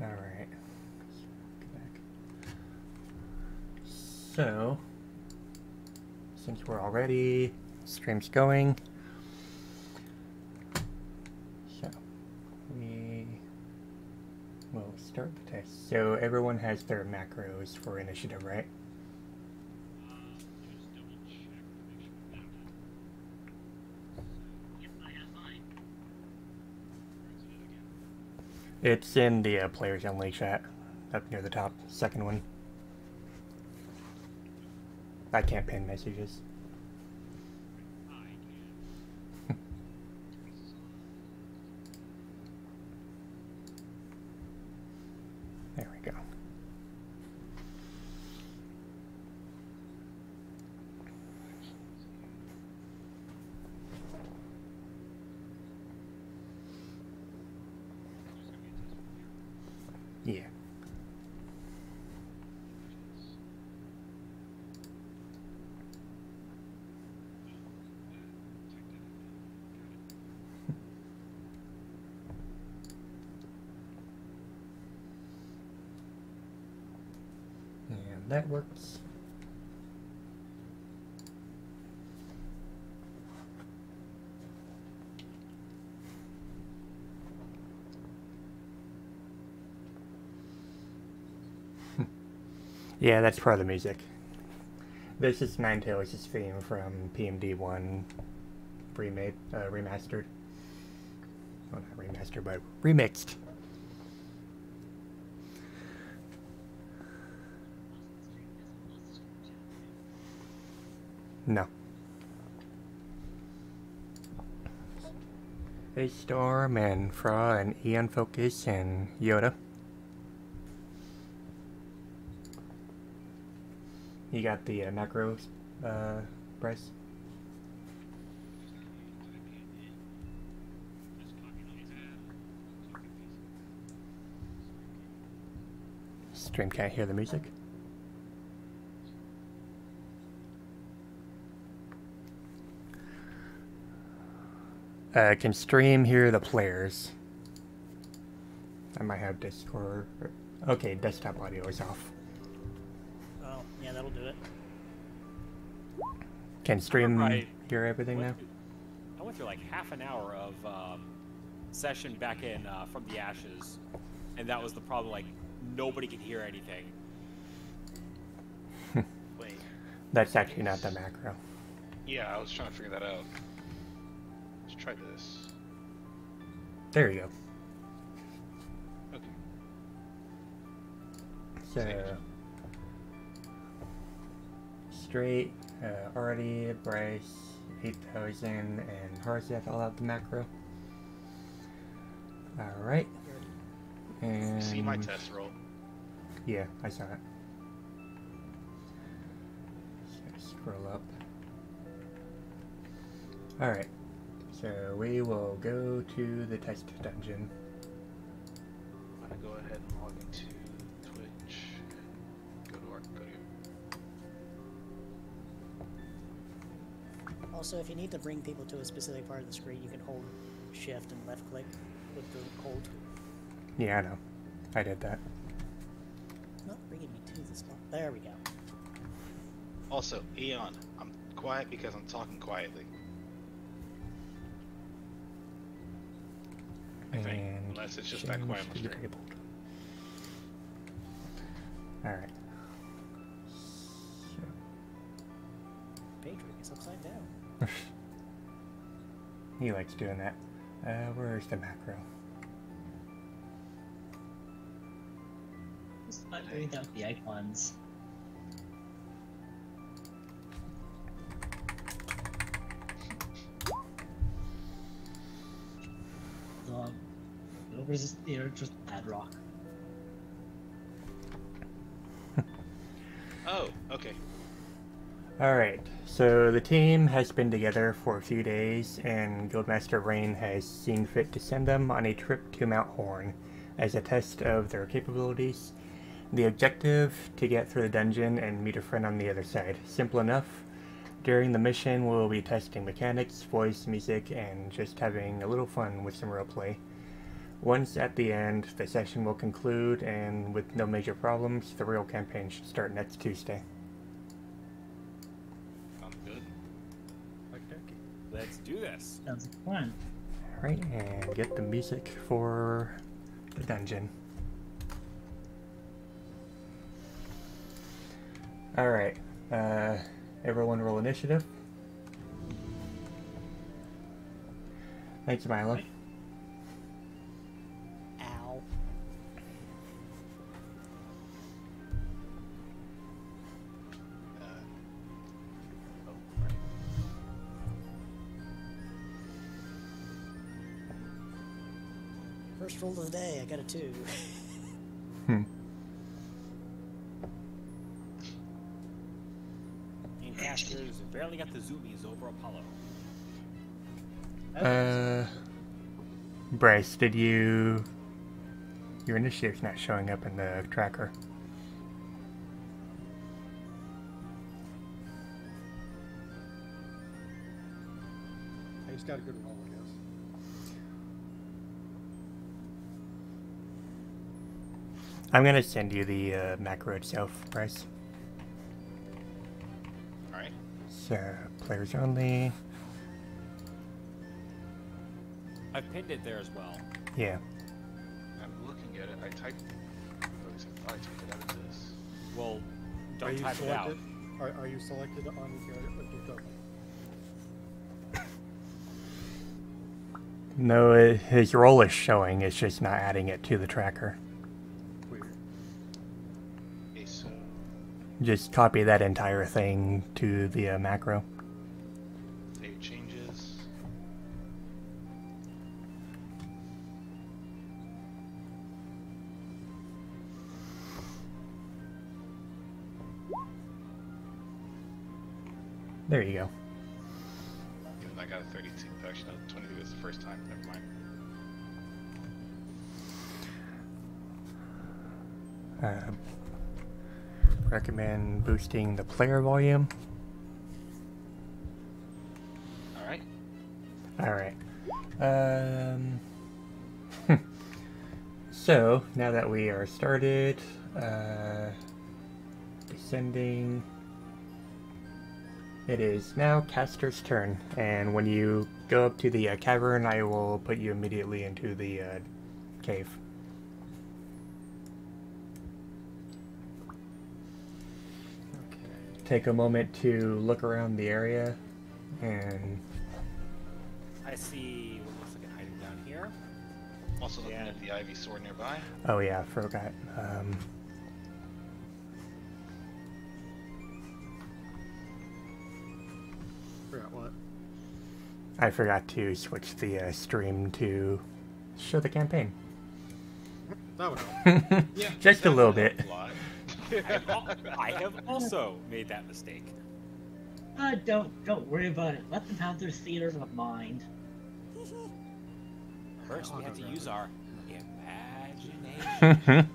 Alright. So, since we're all ready, stream's going. So, we will start the test. So, everyone has their macros for initiative, right? It's in the players only chat, up near the top, second one. I can't pin messages. There we go. Yeah. And that works. Yeah, that's part of the music. This is Ninetales' theme from PMD1 remade, remastered. Well, not remastered, but remixed. No. A Storm and Fra and Eon Focus and Yoda. You got the macros, Bryce? Stream can't hear the music. Can stream hear the players? I might have Discord. Okay, desktop audio is off. Oh, yeah, that'll do it. Can stream hear everything now? I went through like half an hour of session back in From the Ashes, and that was the problem. Like, nobody could hear anything. Wait. That's actually not the macro. Yeah, I was trying to figure that out. Let's try this. There you go. Okay. So, straight, Artie, Bryce, 8000, and Harzeth all out the macro. Alright. And You see my test roll? yeah, I saw it. So scroll up. Alright. So we will go to the test dungeon. I'm gonna go ahead and log into Twitch. Go to our Also, if you need to bring people to a specific part of the screen, you can hold shift and left click with the hold. Yeah, I know. I did that. Not bringing me to the spot. There we go. Also, Eon, I'm quiet because I'm talking quietly. I think, And unless it's just that quiet on the stream. Alright. Page rig is upside down. He likes doing that. Where's the macro? Just not doing that with the icons. Just add rock. Oh, okay. Alright, so the team has been together for a few days, and Guildmaster Rain has seen fit to send them on a trip to Mount Horn as a test of their capabilities. The objective, to get through the dungeon and meet a friend on the other side. Simple enough. During the mission, we'll be testing mechanics, voice, music, and just having a little fun with some roleplay. Once at the end, the session will conclude, and with no major problems, the real campaign should start next Tuesday. Sounds good. Let's do this. Sounds like fun. Alright, and get the music for the dungeon. Alright, everyone roll initiative. Thanks, Milo. Ow. Oh, right. First roll of the day, I got a 2. Hmm. And casters barely got the zoomies over Apollo. Bryce, did you... Your initiative's not showing up in the tracker. I just got a good roll, I guess. I'm gonna send you the macro itself, Bryce. Alright. So, players only. I've pinned it there as well. Yeah. I'm looking at it. I typed. At least I thought I typed it out of this. Well, Are don't you type it out. selected? Are you selected on your token? No, his role is showing, it's just not adding it to the tracker. Weird. Okay, so Just copy that entire thing to the macro. save changes. There you go. Even I got a 32. Actually, no, 22 was the first time. Never mind. Recommend boosting the player volume. Alright. Alright. So, now that we are started, descending, it is now caster's turn, and when you go up to the cavern, I will put you immediately into the cave. Okay. Take a moment to look around the area, and I see what looks like an item down here. Also looking Yeah. at the ivy sword nearby. oh yeah, forgot. Forgot what? I forgot to switch the stream to show the campaign. That would help. Yeah. Just a little bit. I have also made that mistake. Don't worry about it. Let them have their theater of mind. First, we have to use our imagination.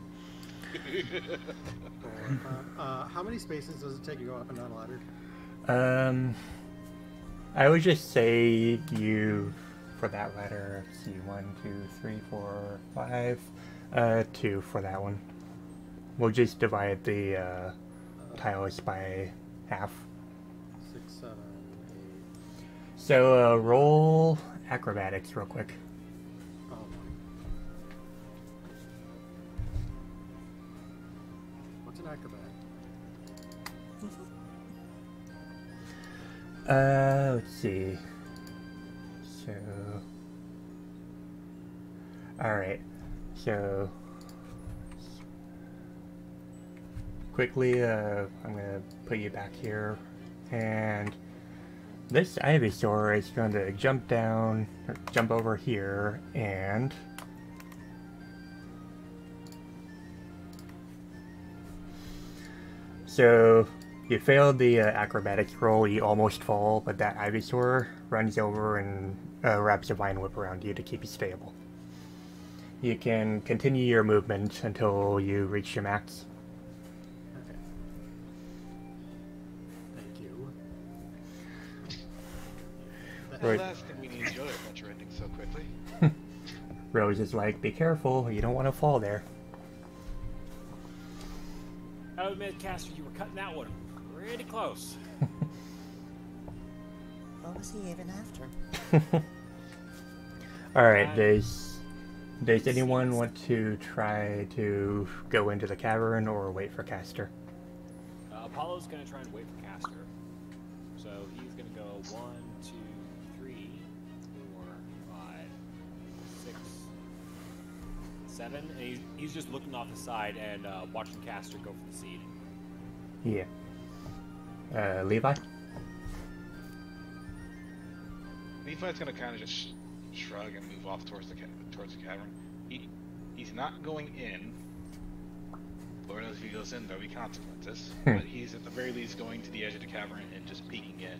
How many spaces does it take to go up and down a ladder? I would just say you, for that ladder, let's see, 1, 2, 3, 4, 5, 2 for that one. We'll just divide the tiles by half. 6, 7, 8. So roll acrobatics real quick. Oh my. What's an acrobat? Let's see. So, alright. So, quickly, I'm gonna put you back here. And this Ivysaur is going to jump down, or jump over here, and so you failed the acrobatics roll, you almost fall, but that Ivysaur runs over and wraps a vine whip around you to keep you stable. You can continue your movement until you reach your max. Okay. Thank you. The Right. last thing we need is the other adventure ending so quickly. Rose is like, be careful, you don't want to fall there. I would admit, Caster, you were cutting that one pretty close. What was he even after? Alright, does anyone want to try to go into the cavern or wait for Caster? Apollo's gonna try and wait for Caster. So he's gonna go 1, 2, 3, 4, 5, 6, 7, and he's just looking off the side and watching Caster go for the seed. Yeah. Levi? Levi's gonna kind of just shrug and move off towards the cavern. He's not going in. Lord knows if he goes in, there'll be consequences. But he's at the very least going to the edge of the cavern and just peeking in.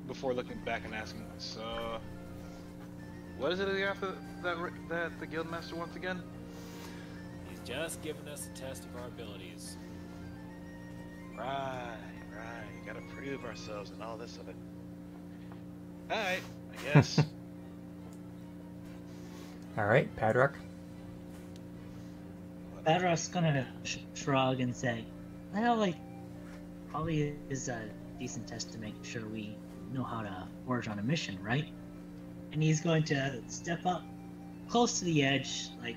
Before looking back and asking, so... What is it after that the guildmaster wants again? He's just giving us a test of our abilities. Right. Gotta prove ourselves and all this of it. Alright, I guess. Alright, Padrock? Bedrock's gonna shrug and say, well, like, probably is a decent test to make sure we know how to forge on a mission, right? And he's going to step up close to the edge, like,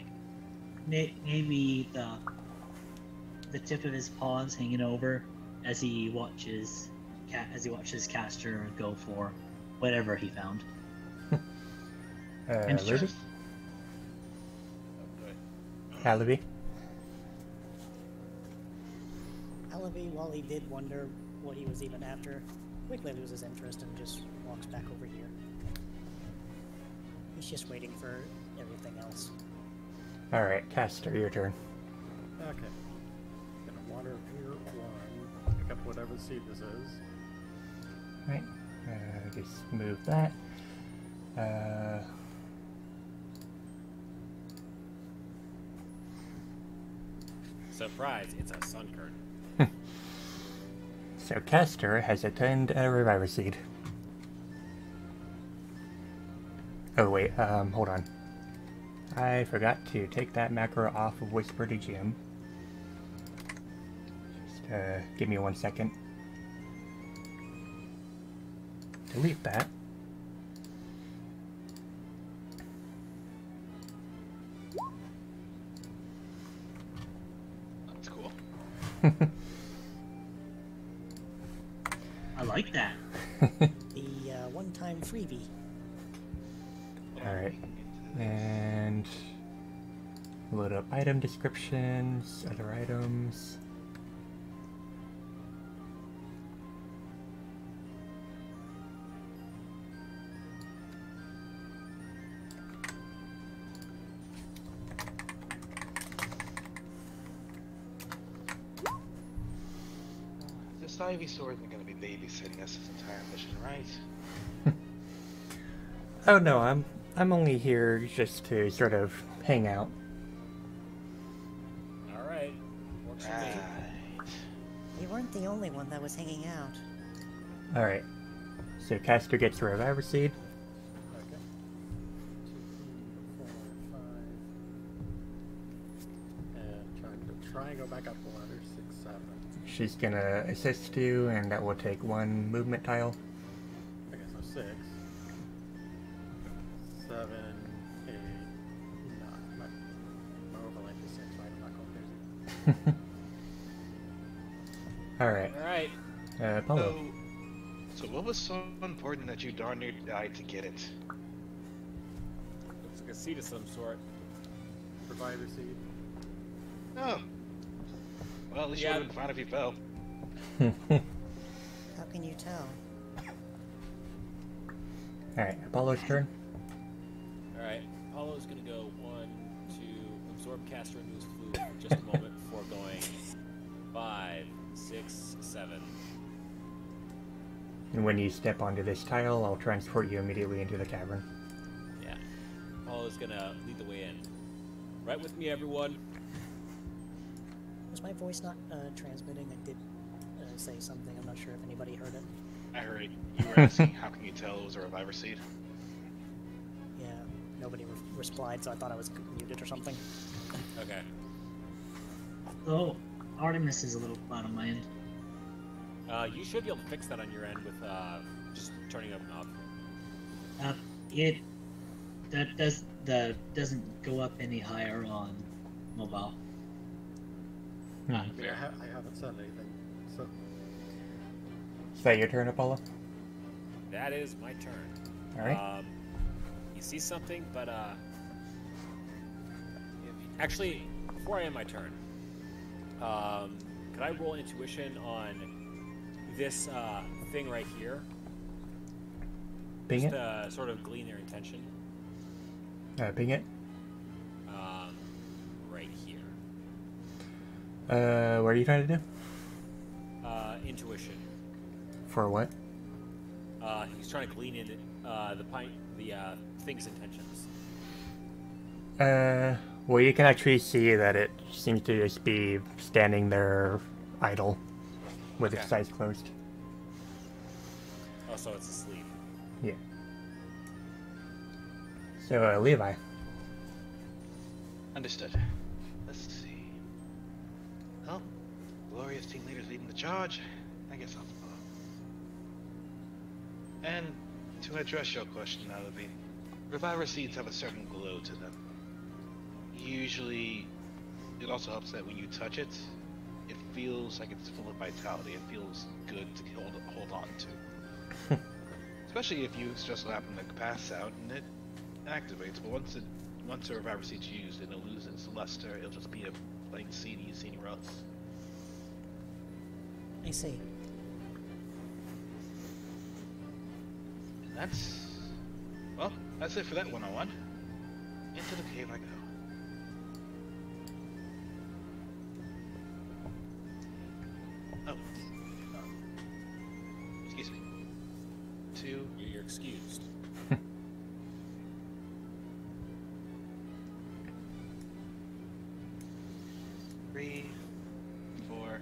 maybe the tip of his paws hanging over as he watches Caster go for whatever he found. And Ruby? just- Alibi? Alavi, while he did wonder what he was even after, quickly loses interest and just walks back over here. He's just waiting for everything else. Alright, Caster, your turn. Okay. Gonna water here one. Pick up whatever seed this is. Right. Just move that. Surprise, it's a sunkern. So Caster has attained a reviver seed. Oh wait, hold on. I forgot to take that macro off of Whisper to Jim. Just give me 1 second. Delete that. That's cool. I like that. The one-time freebie. Alright. And load up item descriptions, other items. This Ivy sword isn't gonna be babysitting us this entire mission, right? Oh no, I'm only here just to sort of hang out. Alright, works for me. Right. You weren't the only one that was hanging out. Alright. So Caster gets a reviver seed. Okay. 2, 3, 4, 5. And try and go back up the ladder. 6, 7. She's gonna assist you, and that will take 1 movement tile. Okay, so 6. 7, 8, 9. My overlap is 6, right? I'm not going crazy. Alright. Alright, Apollo. So what was so important that you darn near died to get it? looks like a seed of some sort. Reviver seed. Oh. Well, at least you Yeah. would have been fine if you fell. How can you tell? Alright, Apollo's turn. Alright, Apollo's gonna go 1, 2, absorb Caster into his flute for just a moment before going 5, 6, 7. And when you step onto this tile, I'll transport you immediately into the cavern. Yeah. Apollo's gonna lead the way in. Right with me, everyone. Was my voice not transmitting? I did say something. I'm not sure if anybody heard it. I heard it. You were asking how can you tell it was a reviver seed? Yeah. nobody replied, so I thought I was muted or something. Okay. Oh, Artemis is a little out of my end. You should be able to fix that on your end with just turning up a knob. It doesn't go up any higher on mobile. I mean, I haven't said anything. So Is that your turn, Apollo? That is my turn. All right. You see something, but actually, before I end my turn, could I roll intuition on this thing right here? Ping Just it. sort of glean their intention. Ping it. Right here. What are you trying to do? Intuition. For what? He's trying to glean in the thing's intentions. Well, you can actually see that it seems to just be standing there idle with its Okay. eyes closed. Oh, so it's asleep. Yeah. So, Levi. Understood. Let's see. Well, glorious team leaders leading the charge. I guess I'll follow. And to address your question, Alavi, reviver seeds have a certain glow to them. Usually, it also helps that when you touch it, it feels like it's full of vitality. It feels good to hold on to. Especially if you just so happen to pass out and it activates. But once a reviver seed's used and it loses its luster, it'll just be a plain seed you see anywhere else. I see. That's it for that 101. Into the cave I go. Oh. Excuse me. 2. You're excused. 3, 4,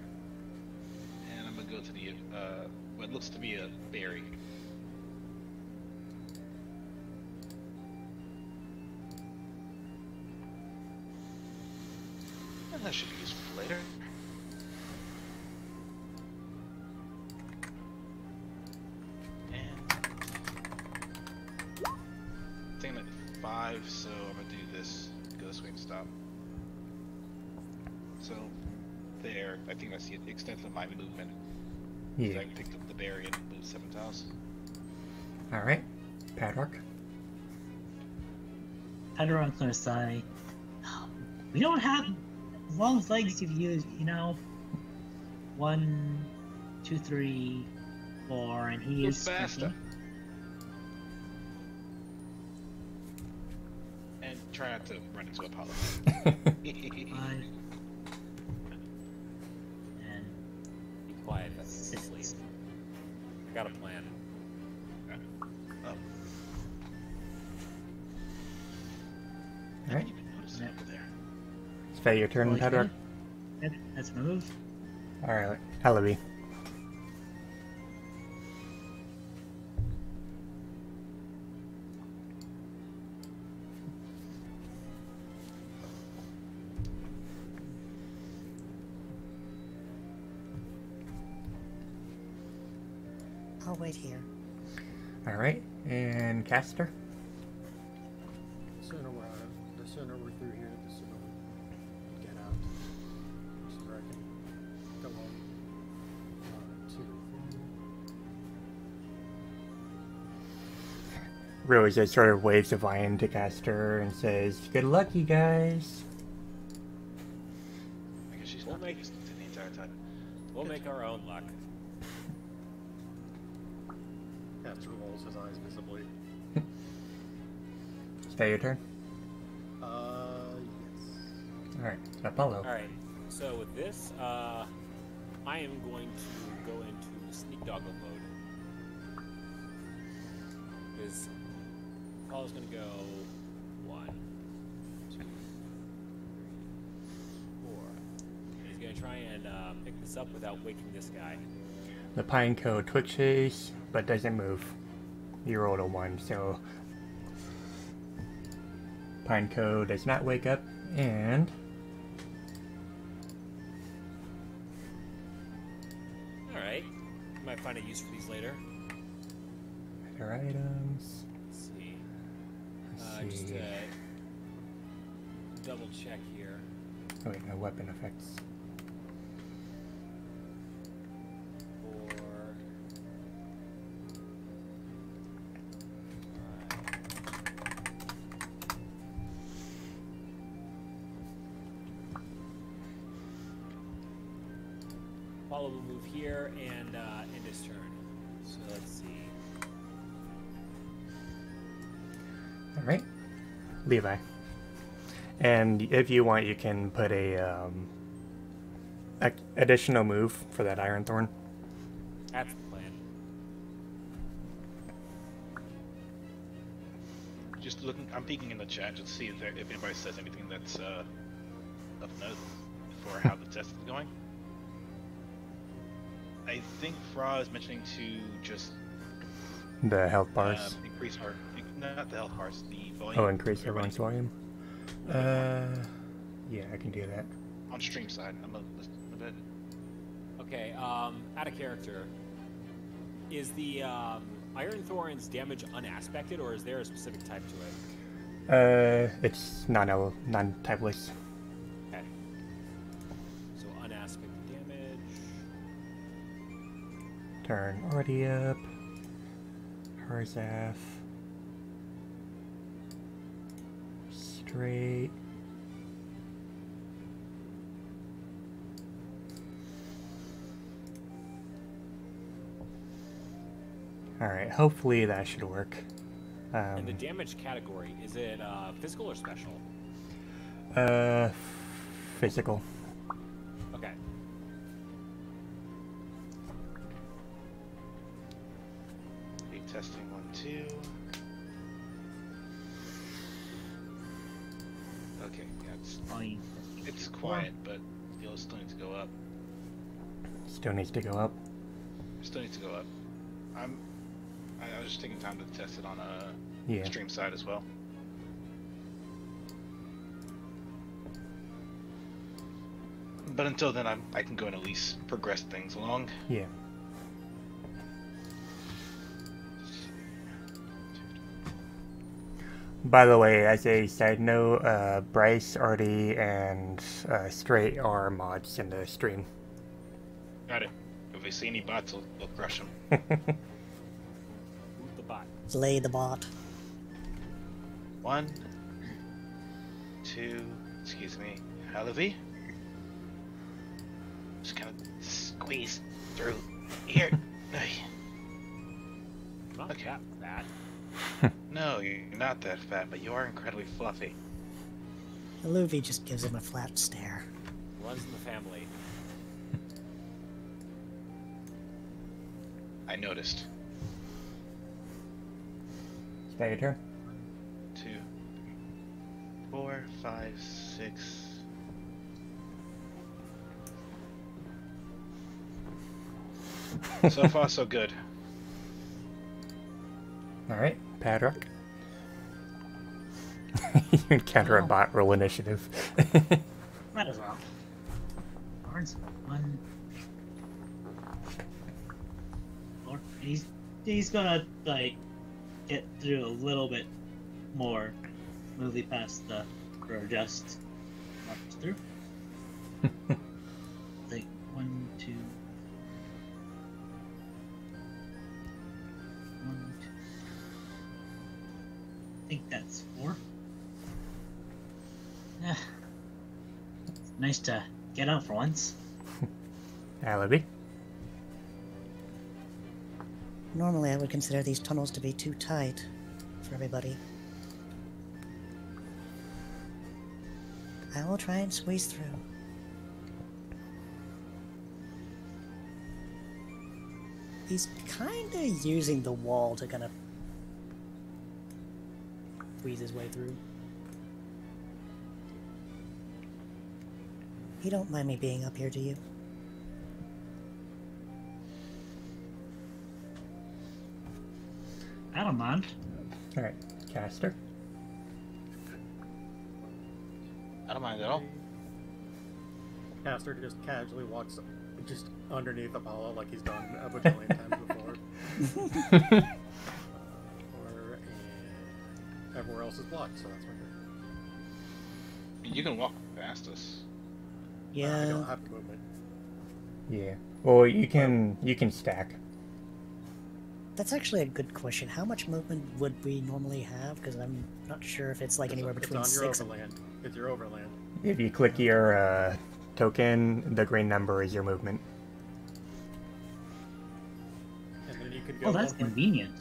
and I'm gonna go to the what looks to be a berry. And that should be useful later. And I think I'm at 5, so I'm gonna do this. Go this way and stop. So, there, I think that's the extent of my movement. Yeah. I picked up the berry and moved 7 tiles. Alright. Padrock. Padrock's gonna say, we don't have as long as legs you've used, 1, 2, 3, 4, and he Go is faster. speaking. And try not to run into Apollo. 5, and Be quiet. That's 6. asleep. I got a plan. Oh, I Alright. didn't even notice it over there. Is that your turn, Well, Padrock? Yep, that's my move. Alright. Halabi. I'll wait here. Alright. And Caster? the sooner we're through here, the sooner we get out. So I can go on. 2, 3. Rose just sort of waves a vine to Caster and says, "Good luck, you guys." I guess she's We'll not make- used to the entire time. We'll make our own luck. Caster rolls his eyes visibly. Is that your turn? Yes. Alright. Apollo. Alright, so with this, I am going to go into sneak doggo mode. Because Apollo's going to go 1, 2, 3, 4. And he's going to try and pick this up without waking this guy. The pine cone twitches, but doesn't move. You rolled a 1, so... Pineco does not wake up, and Alright. Might find a use for these later. other items. Let's see. Let's Just see. double check here. Oh wait, no weapon effects. For Apollo will move here and end his turn. So let's see. Alright. Levi. And if you want, you can put a additional move for that Iron Thorn. That's the plan. Just looking, I'm peeking in the chat just to see if anybody says anything that's of note for how the test is going. I think Fra is mentioning to just The health bars. increase our, not the health bars, the volume. Oh, increase Everybody- everyone's volume. Yeah, I can do that. on stream side. I'm a bit. Okay, out of character. Is the Iron Thorn's damage unaspected, or is there a specific type to it? It's non-typeless. Okay. So unaspected damage. Turn already up. Harzaf. Straight. Alright, hopefully that should work. And the damage category, is it physical or special? Physical. Okay. Okay, testing 1, 2. Okay, yeah, Volume. it's quiet, but it still needs to go up. Still needs to go up. Still needs to go up. I was just taking time to test it on a Yeah. stream side as well. But until then, I can go and at least progress things along. Yeah. By the way, as a side note, Bryce, Artie, and Straight are mods in the stream. Got it. If we see any bots, we'll crush them. Move the bot. Slay the bot. 1, 2, excuse me, Halavi. Just kind of squeeze through here. Not Okay. that bad. No, you're not that fat, but you are incredibly fluffy. Luffy just gives him a flat stare. Runs in the family. I noticed. Is that your turn? 2, 4, 5, 6. So far, so good. Alright, Padrock. You encounter a Oh. bot, roll initiative. Might as well. Barnes, 1. Or he's gonna like get through a little bit more, smoothly past the or just march through. Like 1, 2. 1, 2. I think that's 4. Yeah. It's nice to get out for once. Alibi. Normally I would consider these tunnels to be too tight for everybody. I will try and squeeze through. He's kinda using the wall to kind of squeeze his way through. You don't mind me being up here, do you? I don't mind. Alright, Caster. I don't mind at all. Caster just casually walks just underneath Apollo like he's done a bajillion times before. Or everywhere else is blocked, so that's right here. You can walk past us. I Yeah. don't have the movement. Yeah. Well, you can stack. That's actually a good question. How much movement would we normally have? Because I'm not sure if it's like anywhere between it's on your 6 and... overland. It's your overland. If you click your token, the green number is your movement. And then you can go. Oh, that's 1.5 convenient.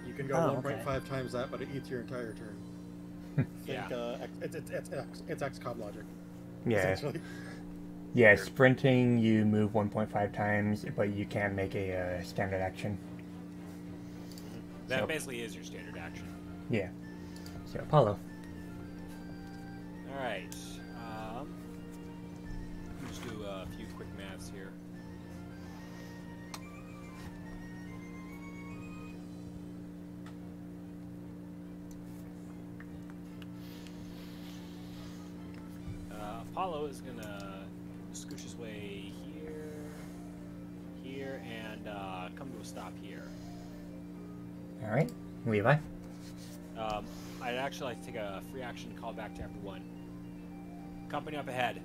You can go Oh, 1.5 times that, but it eats your entire turn. Yeah. It's XCOM logic. Yeah. Essentially. Yeah, sprinting, you move 1.5 times, but you can make a standard action. That So- basically is your standard action. Yeah. So, Apollo. Alright. Let's do a few quick maths here. Apollo is gonna scooch his way here, and come to a stop here. Alright. Levi. I'd actually like to take a free action call back to everyone. Company up ahead.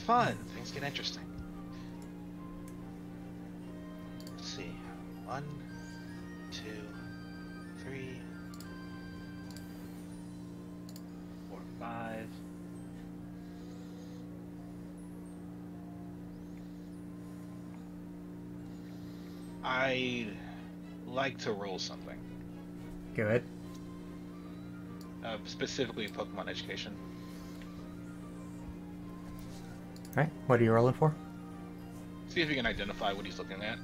Fun. Things get interesting. Let's see. 1, 2, 3, 4, 5. I like to roll something. Good. Specifically Pokemon education. Alright, what are you rolling for? See if you can identify what he's looking at.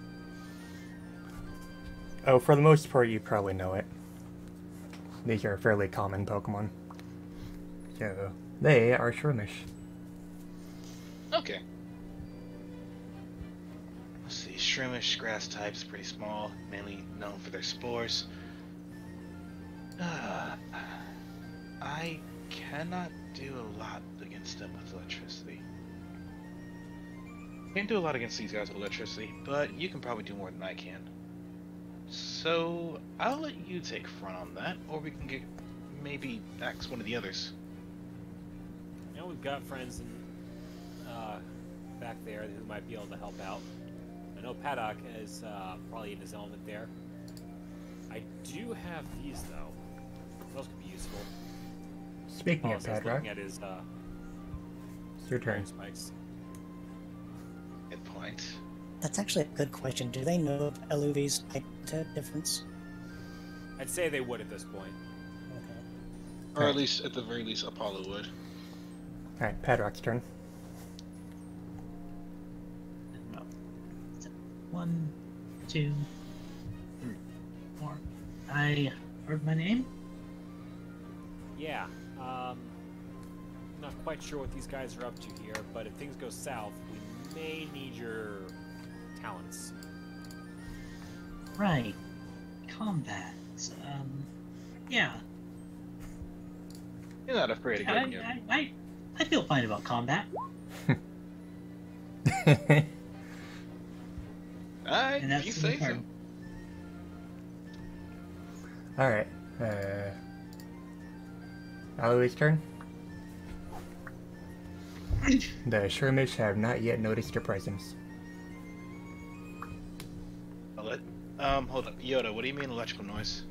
Oh, for the most part, you probably know it. These are fairly common Pokemon. So, they are Shroomish. Okay. Let's see. Shroomish grass types, pretty small, mainly known for their spores. I cannot do a lot against them with electricity. Can't do a lot against these guys with electricity, but you can probably do more than I can. So I'll let you take front on that, or we can maybe axe one of the others. You know, we've got friends in, back there who might be able to help out. I know Paddock is probably in his element there. I do have these though. Those could be useful. Speaking of Paul's Padrock, looking at his it's your turn. spikes. Hit point. That's actually a good question. Do they know of Eluvi's type difference? I'd say they would at this point. Okay. Or at least, at the very least, Apollo would. Alright, Padrock's turn. 1, 2, 3, 4. I heard my name? Yeah. Not quite sure what these guys are up to here, but if things go south, we may need your talents. Right. Combat. Yeah. You're not afraid of getting him. I feel fine about combat. Alright, And that's you the say so. part. Alright, Aloy's turn. The Shroomish have not yet noticed your presence. Hold up. Yoda, what do you mean electrical noise?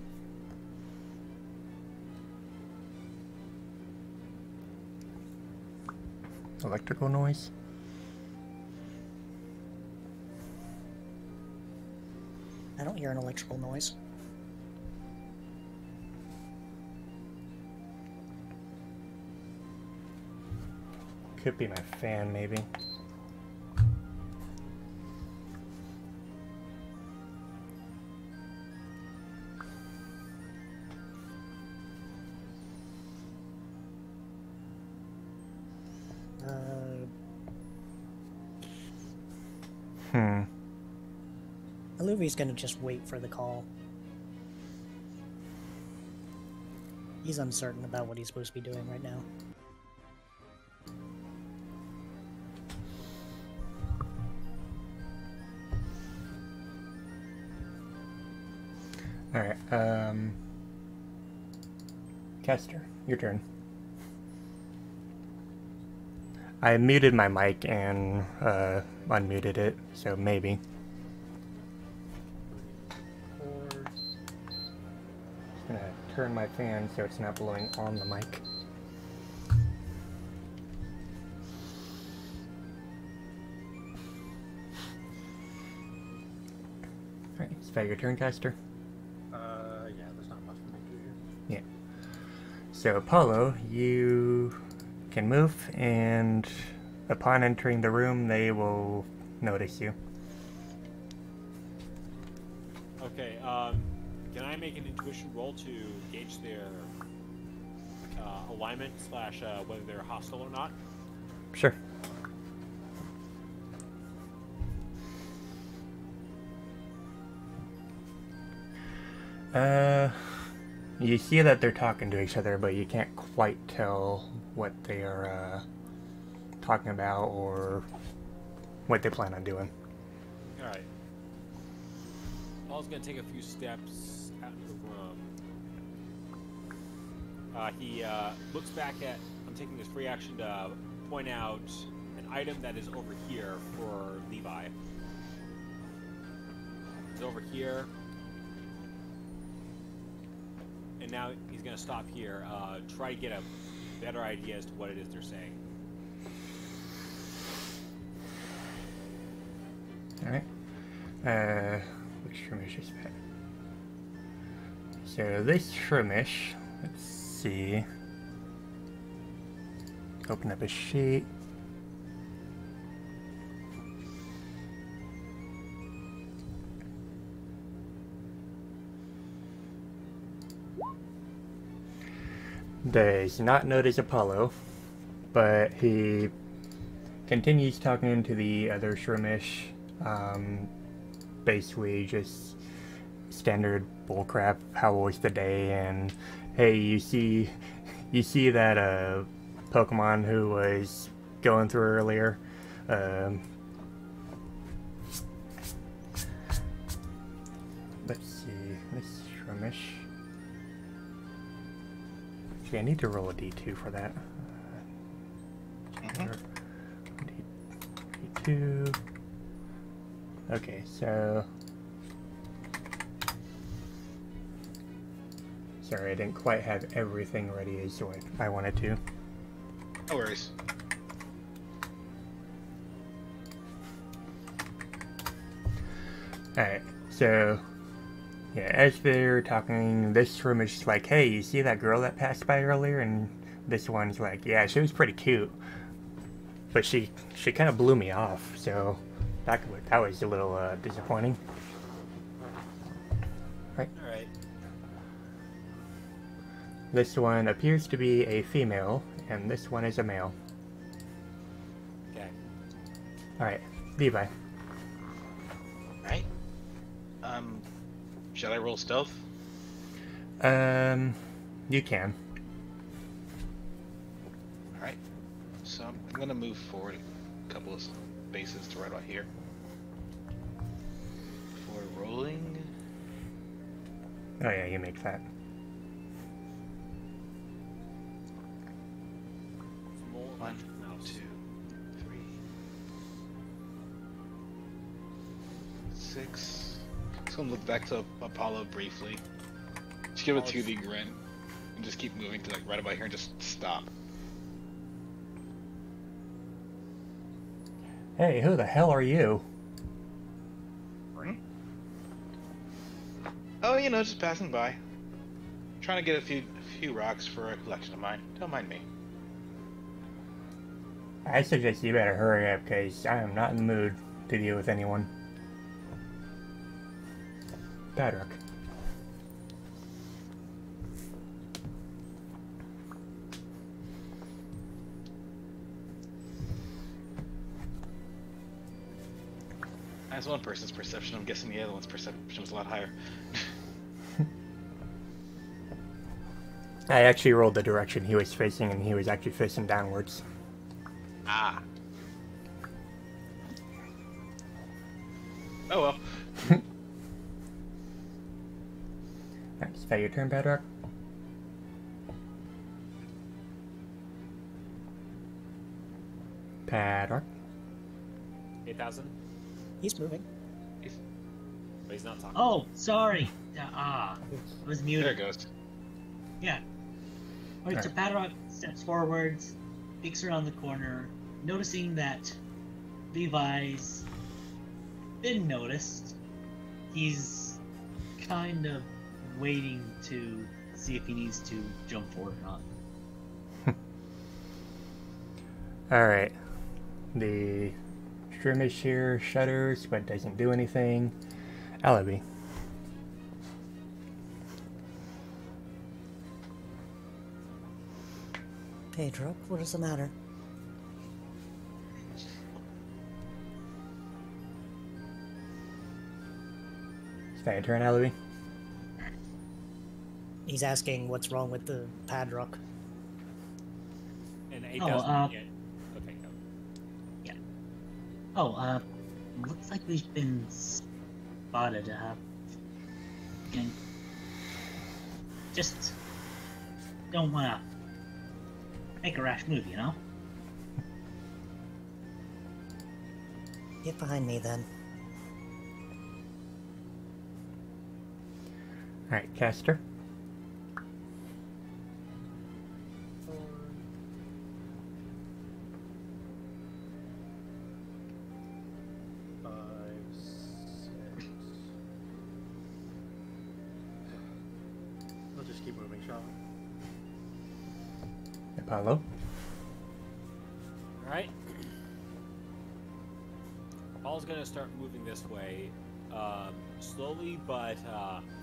Electrical noise? I don't hear an electrical noise. Could be my fan, maybe. Eluvi's gonna just wait for the call. He's uncertain about what he's supposed to be doing right now. Alright, Kester, your turn. I muted my mic and unmuted it, so maybe. 4. Just gonna turn my fan so it's not blowing on the mic. Alright, is that your turn, Kester? Yeah, there's not much for me to do here. Yeah. So, Apollo, you can move, and upon entering the room, they will notice you. Okay, can I make an intuition roll to gauge their alignment / whether they're hostile or not? Sure. You see that they're talking to each other, but you can't quite tell what they are talking about or what they plan on doing. Alright. Paul's gonna take a few steps out of the room. He looks back at... I'm taking this free action to point out an item that is over here for Levi. It's over here. And now he's going to stop here, try to get a better idea as to what it is they're saying. Alright. Which Shroomish is that? So this Shroomish, let's see. Open up a sheet. Does not notice Apollo, but he continues talking to the other Shroomish. Basically just standard bullcrap. How was the day? And hey, you see that Pokemon who was going through earlier. Let's see, this Shroomish. I need to roll a d2 for that. D2. Okay, so... Sorry, I didn't quite have everything ready as I wanted to. No worries. Alright, so... Yeah, as they're talking, this room is just like, hey, you see that girl that passed by earlier? And this one's like, yeah, she was pretty cute. But she kind of blew me off, so that was a little disappointing. Right? Alright. This one appears to be a female, and this one is a male. Okay. Alright, Levi. Right? Should I roll stealth? You can. Alright. So I'm gonna move forward a couple of spaces to right about here. Before rolling. Oh yeah, you make that. One, two, three, 6. Just gonna look back to Apollo briefly. Just give a 2D grin. And just keep moving to like right about here and just stop. Hey, who the hell are you? Oh, you know, just passing by. Trying to get a few rocks for a collection of mine. Don't mind me. I suggest you better hurry up, because I am not in the mood to deal with anyone. Badrock. That's one person's perception. I'm guessing the other one's perception was a lot higher. I actually rolled the direction he was facing, and he was actually facing downwards. Ah. Oh well. Alright, is that your turn, Bedrock? Bedrock? 8,000? He's moving. But he's not talking. Oh, sorry. I was muted. There it goes. Yeah. Alright, so Padrock steps forwards, peeks around the corner, noticing that Levi's been noticed. He's kind of waiting to see if he needs to jump forward or not. Alright. The Shroomish here shudders, but doesn't do anything. Alibi. Pedro, what is the matter? Is that your turn, Alibi? He's asking what's wrong with the padlock. And Oh, 8,000. Yeah. Okay, go. Yeah. Oh, looks like we've been spotted. And just don't wanna make a rash move, you know? Get behind me then. Alright, Caster. I'll just keep moving, shall we? Apollo. Alright. Paul's gonna start moving this way, slowly but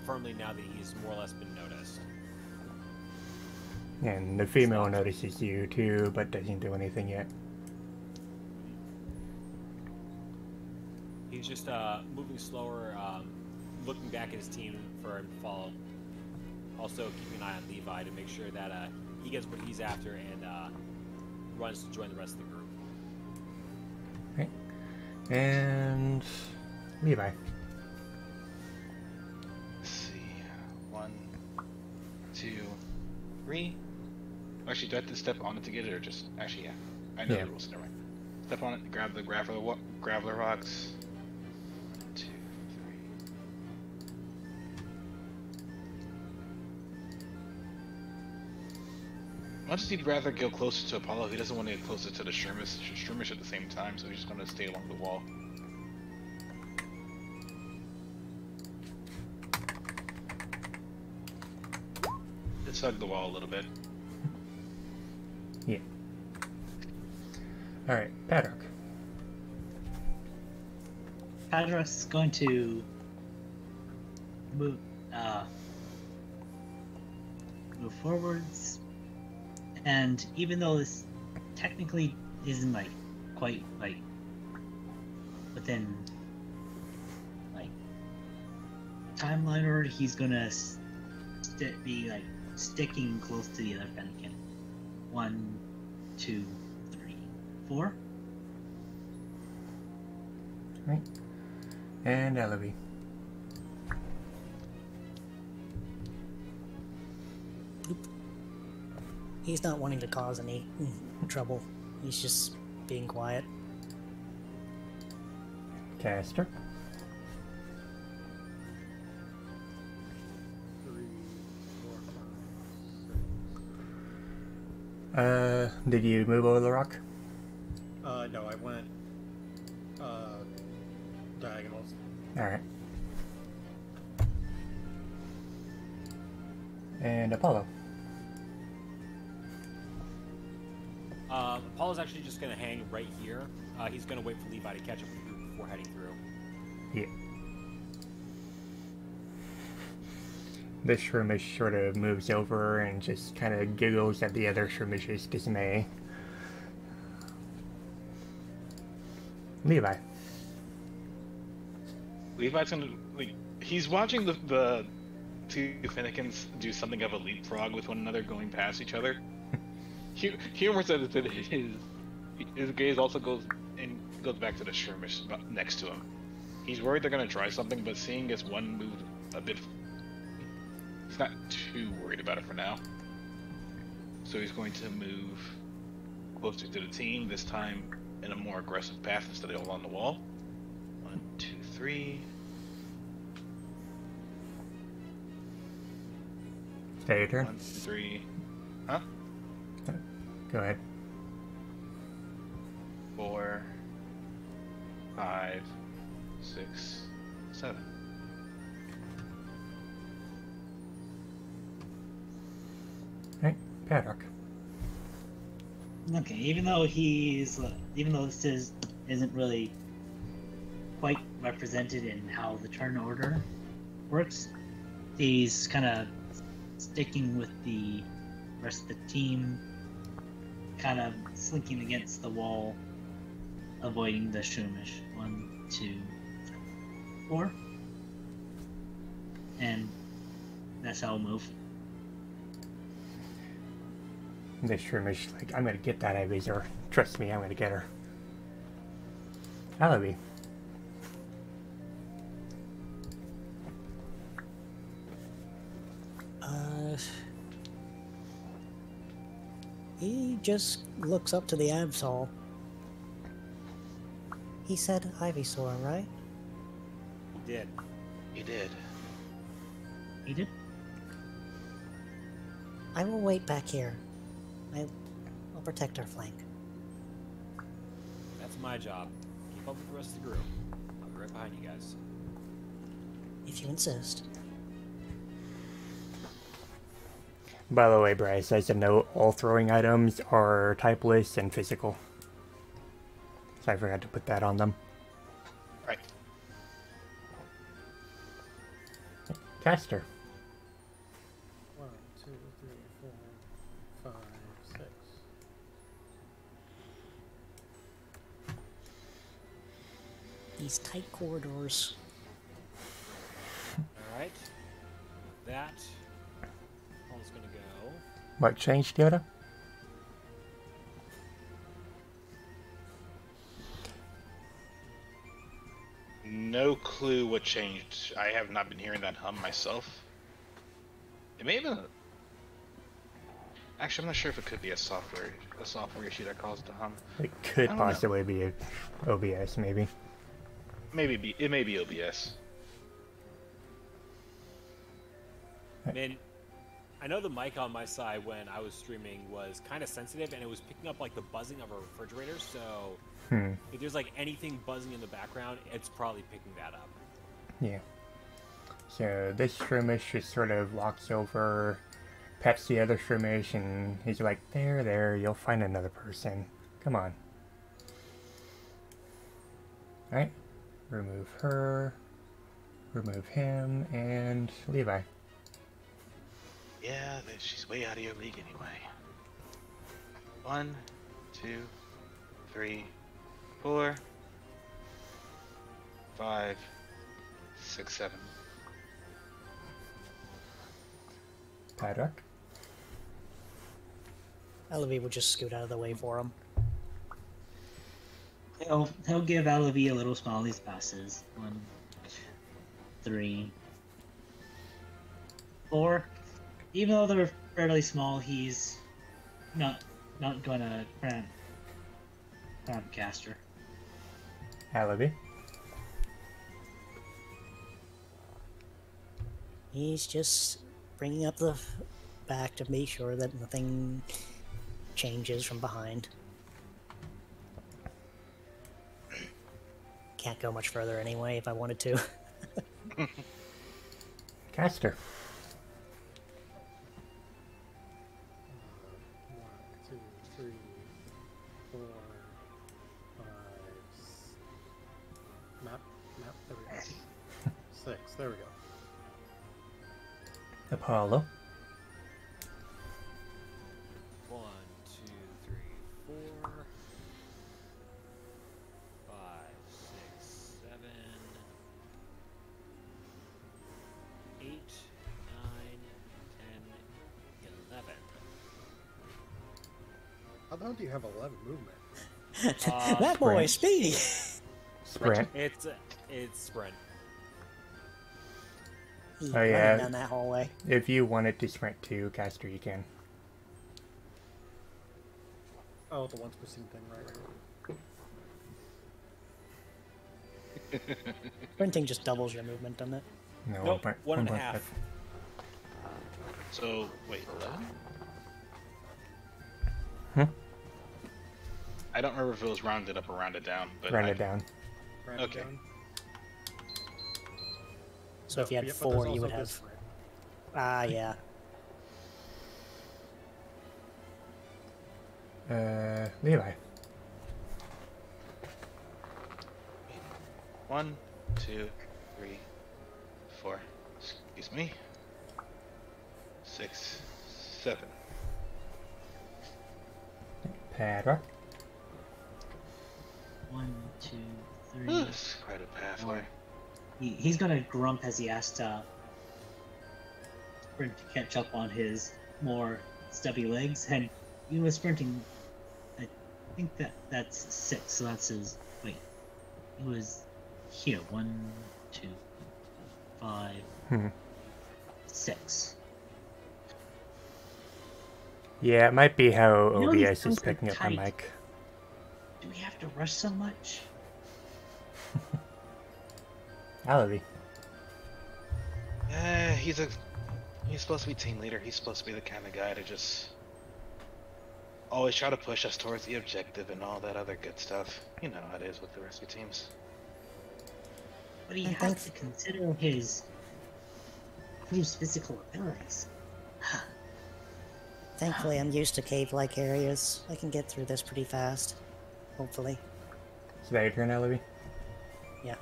firmly now that he's more or less been noticed. And the female notices you too, but doesn't do anything yet. He's just moving slower, looking back at his team for him to follow. Also keeping an eye on Levi to make sure that he gets what he's after and runs to join the rest of the group. Okay. And Levi. Let's see. 1, 2, 3. Actually, do I have to step on it to get it, or just actually? Yeah, I know Yeah. the rules. Never mind. Step on it, grab the graveler rocks. 2, 3. Much as he'd rather go closer to Apollo, he doesn't want to get closer to the Shroomish at the same time, so he's just going to stay along the wall. Just hug the wall a little bit. Yeah. Alright, Paddock. Padrock's going to move forwards, and even though this technically isn't quite within timeline order, he's gonna be sticking close to the other Fennekin. 1, 2, 3, 4. Right. And Alibi. He's not wanting to cause any trouble. He's just being quiet. Caster. 3, 4, 5, 6. Did you move over the rock? No, I went diagonals. Alright. And Apollo. Apollo's actually just going to hang right here. He's going to wait for Levi to catch up with the group before heading through. Yeah. This Shroomish sort of moves over and just kind of giggles at the other Shroomish's dismay. Levi. Levi's gonna he's watching the two Finnegans do something of a leapfrog with one another, going past each other. Humor says that his gaze also goes back to the Shroomish next to him. He's worried they're gonna try something, but seeing as one moved a bit, he's not too worried about it for now. So he's going to move closer to the team, this time in a more aggressive path instead of along the wall. 1, 2, 3. Is that your turn? 1, 2, 3. Huh? Go ahead. 4, 5, 6, 7. Alright, Paddock. Okay, even though this isn't really quite represented in how the turn order works, he's kind of sticking with the rest of the team, kind of slinking against the wall, avoiding the Shroomish. 1, 2, 4. And that's how I'll move. The Shroomish, like, I'm gonna get that Avizer. Trust me, I'm gonna get her. Alavi. He just looks up to the Absol. He said Ivysaur, right? He did. He did. He did? I will wait back here. I'll protect our flank. That's my job. Keep up with the rest of the group. I'll be right behind you guys. If you insist. By the way, Bryce, as a note, all throwing items are typeless and physical. So I forgot to put that on them. Right. Caster. 1, 2, 3, 4, 5, 6. These tight corridors. Alright. That. Paul's gonna go. What changed, Yoda? No clue what changed. I have not been hearing that hum myself. It may have been. Actually, I'm not sure if it could be a software issue that caused the hum. It could I don't know. possibly be a OBS, maybe. It may be OBS. Man, I know the mic on my side when I was streaming was kind of sensitive, and it was picking up like the buzzing of a refrigerator. So if there's like anything buzzing in the background, it's probably picking that up. Yeah. So this Shroomish just sort of walks over, pets the other Shroomish, and he's like, there, you'll find another person. Come on. Alright. Remove her. Remove him, and Levi. Yeah, she's way out of your league anyway. 1, 2, 3, 4, 5, 6, 7. Paddock. Alavi will just scoot out of the way for him. He'll give Alavi a little smile. These passes. 1, 3, 4. Even though they're fairly small, he's not gonna cramp Caster. Alavi. He's just bringing up the back to make sure that nothing changes from behind. Can't go much further anyway if I wanted to. Caster. 1, 2, 3, 4, 5. Map. There we go. 6. There we go. Apollo. 1, 2, 3, 4, 5, 6, 7, 8, 9, How the hell do you have 11 movement? That boy is Sprint. speedy. Sprint. It's sprint. He Oh, running yeah. down that hallway. If you wanted to sprint to caster, you can. Oh, the once per scene thing, right. Sprinting just doubles your movement, doesn't it? No, Nope, 1.5. 1.5. So, wait, 11? Hmm? I don't remember if it was rounded up or rounded down, but Round it down. Round Okay. down. So if you had Yeah, but there's 4, you also would this have. sprint. Ah, yeah. Levi. 1, 2, 3, 4. Excuse me. 6, 7. Padrock. 1, 2, 3. That's quite a pathway. He's gonna grump as he has to sprint to catch up on his more stubby legs, and he was sprinting. I think that's 6, so that's his. Wait, he was here. 1, 2, 5, Hmm. 6. Yeah, it might be how You know these OBS is things are picking up the tight. mic. Do we have to rush so much? Alavi. He's supposed to be team leader. He's supposed to be the kind of guy to just always try to push us towards the objective and all that other good stuff. You know how it is with the rescue teams. But he And has thanks- to consider his crew's physical abilities. Thankfully, I'm used to cave-like areas. I can get through this pretty fast. Hopefully. Is that your turn, Alavi? Yeah.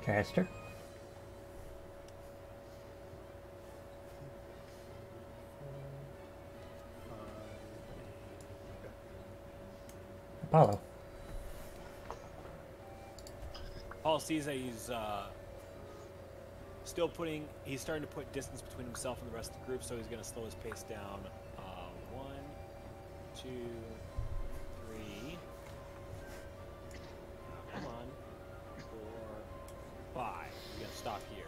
Caster. Apollo. Paul sees that he's he's starting to put distance between himself and the rest of the group, so he's going to slow his pace down. 1, 2, 3. Come on. 4, 5. He's going to stop here.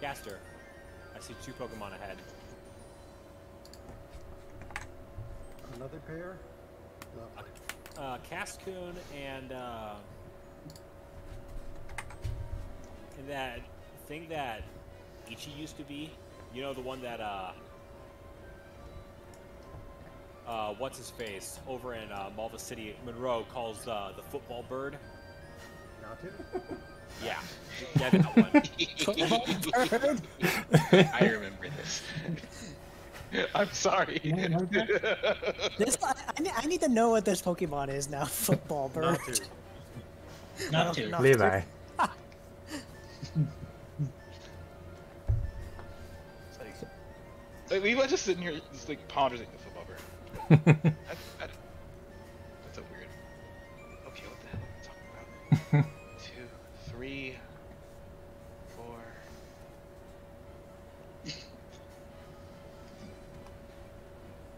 Caster. I see 2 Pokemon ahead. Another pair? Lovely. Cascoon and that thing that Ichi used to be. You know, the one that what's his face over in Malva City, Monroe calls the football bird. Not it? Yeah, yeah, that one. I remember this. I'm sorry. This, I need to know what this Pokemon is now. Football bird. Not two. Not to. Not Levi. Like, Levi just sitting here, just like pondering the football bird. That's a weird. Okay, what the hell are we talking about? 2, 3, 4.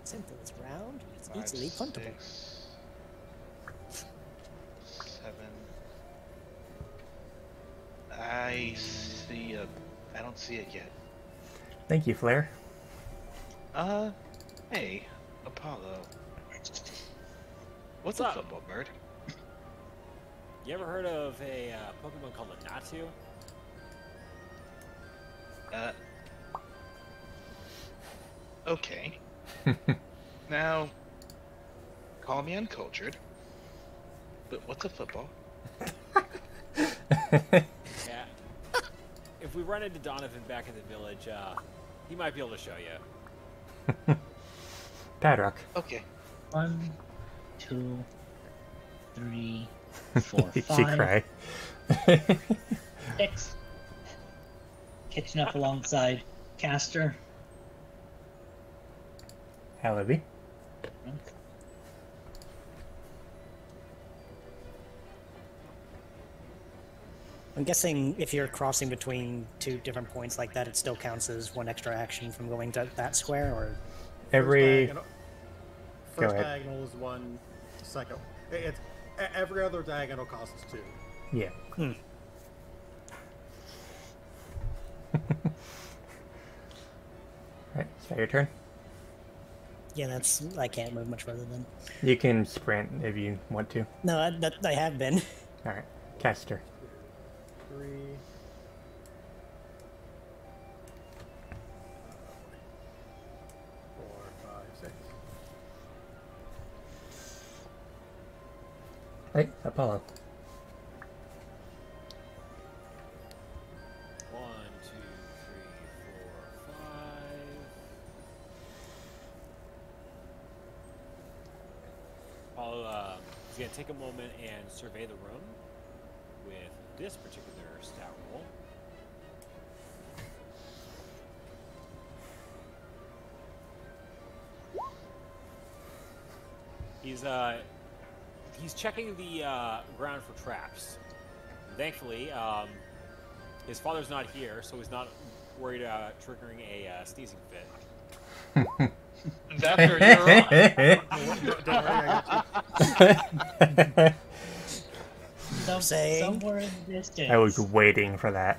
Simple as round. It's 5, easily puntable. 6, 7. I see a. I don't see it yet. Thank you, Flair. Hey, Apollo. What's What's a up? football bird? You ever heard of a Pokemon called a Natu? Okay. Now, call me uncultured, but what's a football? Yeah. If we run into Donovan back in the village, he might be able to show you. Padrock. Okay. 1, 2, 3, 4, she 5, cry. 6. Catching up alongside Caster. Alavi. I'm guessing if you're crossing between 2 different points like that, it still counts as 1 extra action from going to that square, or Every... First ahead. diagonal is 1, second. It's every other diagonal costs 2. Yeah. Alright, is that your turn? Yeah, that's. I can't move much further than. You can sprint if you want to. No, I have been. Alright, caster. 3. 4, 5, 6. Hey, Apollo. 1, 2, 3, 4, 5. Apollo is going to take a moment and survey the room with this particular stat roll. He's checking the ground for traps. Thankfully, his father's not here, so he's not worried about triggering a sneezing fit. That's where you're wrong. Don't worry, I got you. Saying. Somewhere in the distance, I was waiting for that.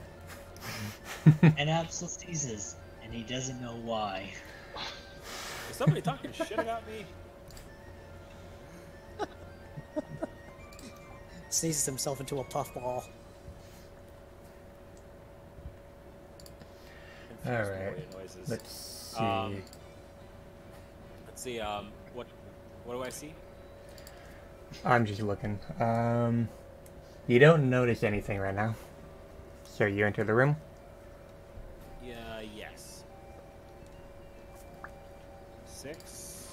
and Absol sneezes, and he doesn't know why. Is somebody talking shit about me? Sneezes himself into a puffball. Alright, Noises. let's see. Let's see. What do I see? I'm just looking. You don't notice anything right now. So you enter the room. Yeah. Yes. 6,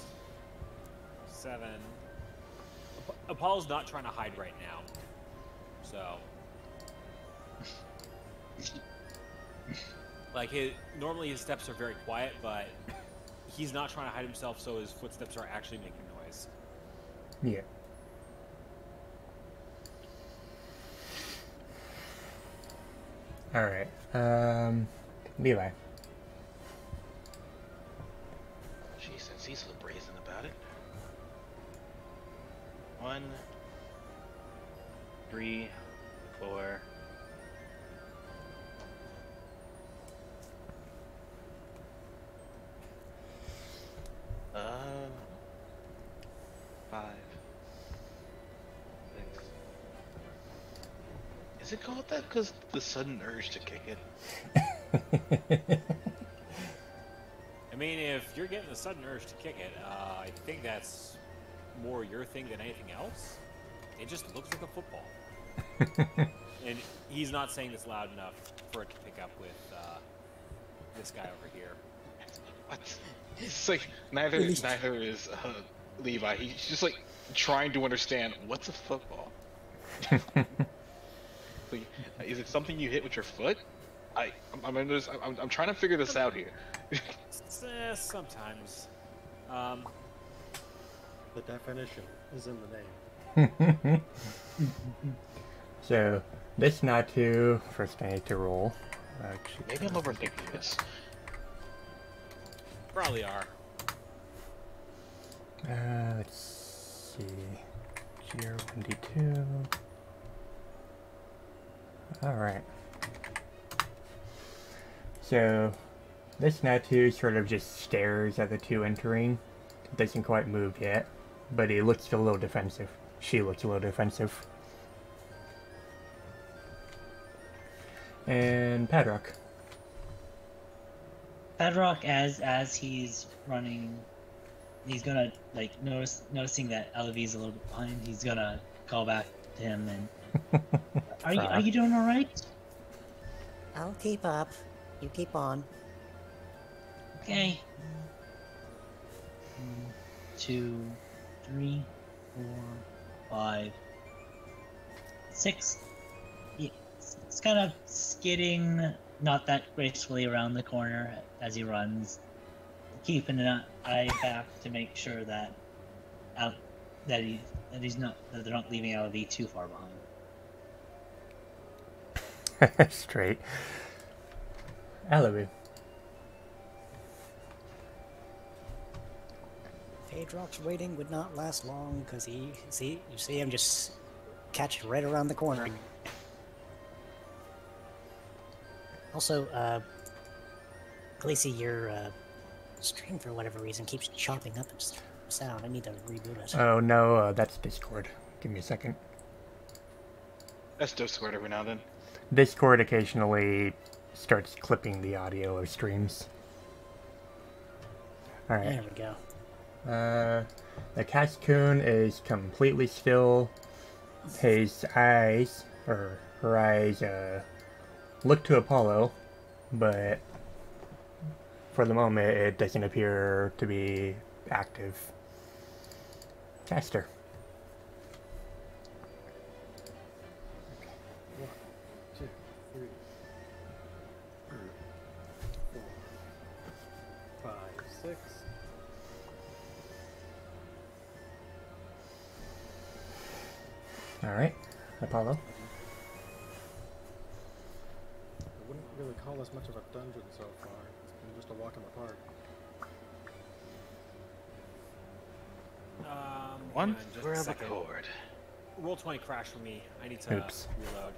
7. Apollo's not trying to hide right now, so like normally his steps are very quiet, but he's not trying to hide himself, so his footsteps are actually making noise. Yeah. Alright. Levi. Jeez, since he's so brazen about it. 1, 3, 4. Uh, 5, 6. Is it called that because the sudden urge to kick it? I mean, if you're getting a sudden urge to kick it, I think that's more your thing than anything else. It just looks like a football. And he's not saying this loud enough for it to pick up with this guy over here. What? It's like neither is Levi. He's just like trying to understand what's a football. Like, is it something you hit with your foot? I'm trying to figure this out here. Sometimes. The definition is in the name. So, this Natu, first I need to roll. Actually, Maybe I'm overthinking this. Probably are. let's see. GR1D2. Alright. So, this Natu sort of just stares at the two entering. Doesn't quite move yet, but he looks a little defensive. She looks a little defensive. And Padrock. Bedrock, as he's running, he's gonna like noticing that Alavi's a little bit behind. He's gonna call back to him and are you doing all right? I'll keep up. You keep on. Okay. 1, 2, 3, 4, 5, 6. Yeah, it's kind of skidding, not that gracefully around the corner as he runs, keeping an eye back to make sure that they're not leaving Alavi too far behind. Straight. Alavi. K-Drop's waiting would not last long because you see him just catch it right around the corner. Also, Khaleesi, your stream for whatever reason keeps chopping up its sound. I need to reboot it. Oh no, that's Discord. Give me a second. That's Discord every now and then. Discord occasionally starts clipping the audio of streams. Alright. There we go. The Cascoon is completely still. His eyes, or her eyes, look to Apollo, but for the moment it doesn't appear to be active. Caster. 1, 2, 3, 4, 5, 6. Alright, Apollo. I wouldn't really call this much of a dungeon so far. It's been just a walk in the park. One hang on just for a the second. cord. Roll 20 crashed for me. I need to Oops. reload.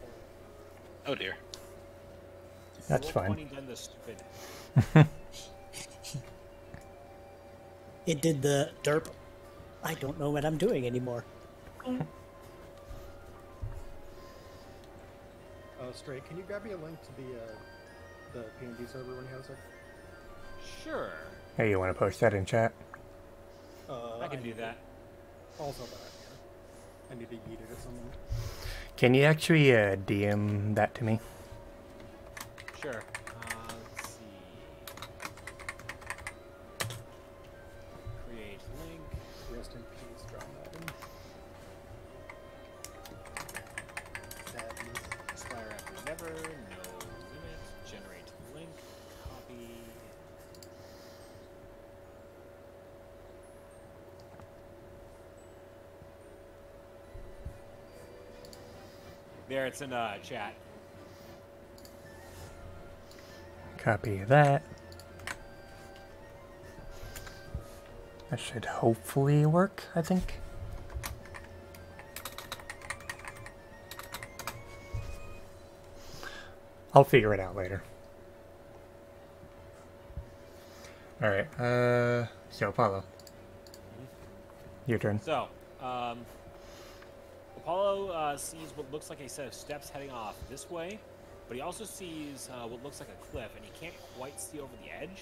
Oh dear. That's Roll fine. 20 done the stupid. It did the derp. I don't know what I'm doing anymore. Stray, can you grab me a link to the PNG server when you have a sec? Sure. Hey, you want to post that in chat? I can do that. Also that, yeah. I need to yeet it at someone. Can you actually DM that to me? Sure. Let's see. Create link. Rest in peace, John Madden. Sadness. Expire after never. No limit. Generate link. Copy. There, it's in chat. Copy that. That should hopefully work, I think. I'll figure it out later. Alright, so Apollo. Your turn. So, Apollo sees what looks like a set of steps heading off this way, but he also sees what looks like a cliff, and he can't quite see over the edge.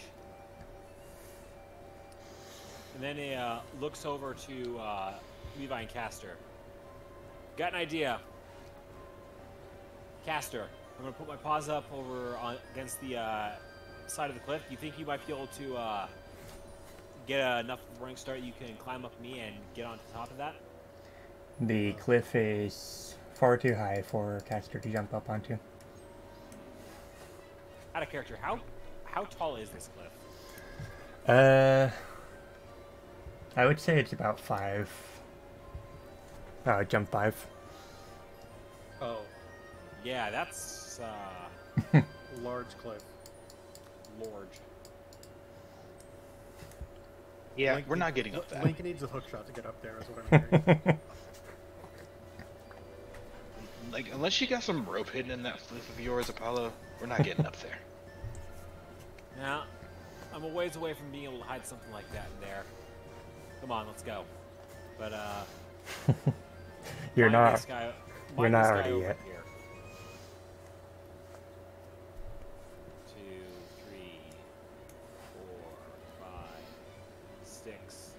And then he looks over to Levi and Castor. Got an idea. Castor, I'm going to put my paws up over against the side of the cliff. Do you think you might be able to get enough running start you can climb up me and get onto the top of that? The cliff is far too high for Caster to jump up onto. Out of character, how tall is this cliff? I would say it's about 5. Jump 5. Oh, Yeah, that's large cliff. large. Yeah, Link we're need- not getting up that. Link needs a hook shot to get up there, is what I'm hearing. Like, unless you got some rope hidden in that cliff of yours, Apollo, we're not getting up there. Now, I'm a ways away from being able to hide something like that in there. Come on, let's go. But You're mind not. this guy- You're mind not this guy ready over yet. Here. 2, 3, 4, 5, 6,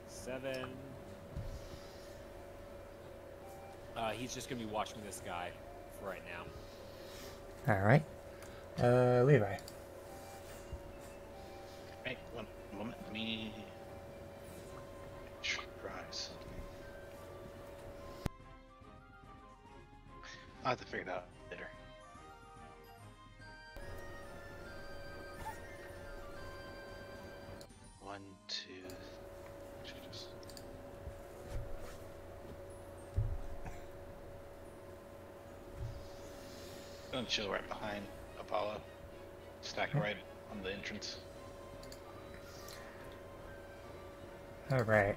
7. He's just gonna be watching this guy for right now. Alright. Levi. Hey, one moment. Let me try something. I'll have to figure it out later. One, two. Should just. Gonna chill right behind Apollo. Stack right on the entrance. Alright.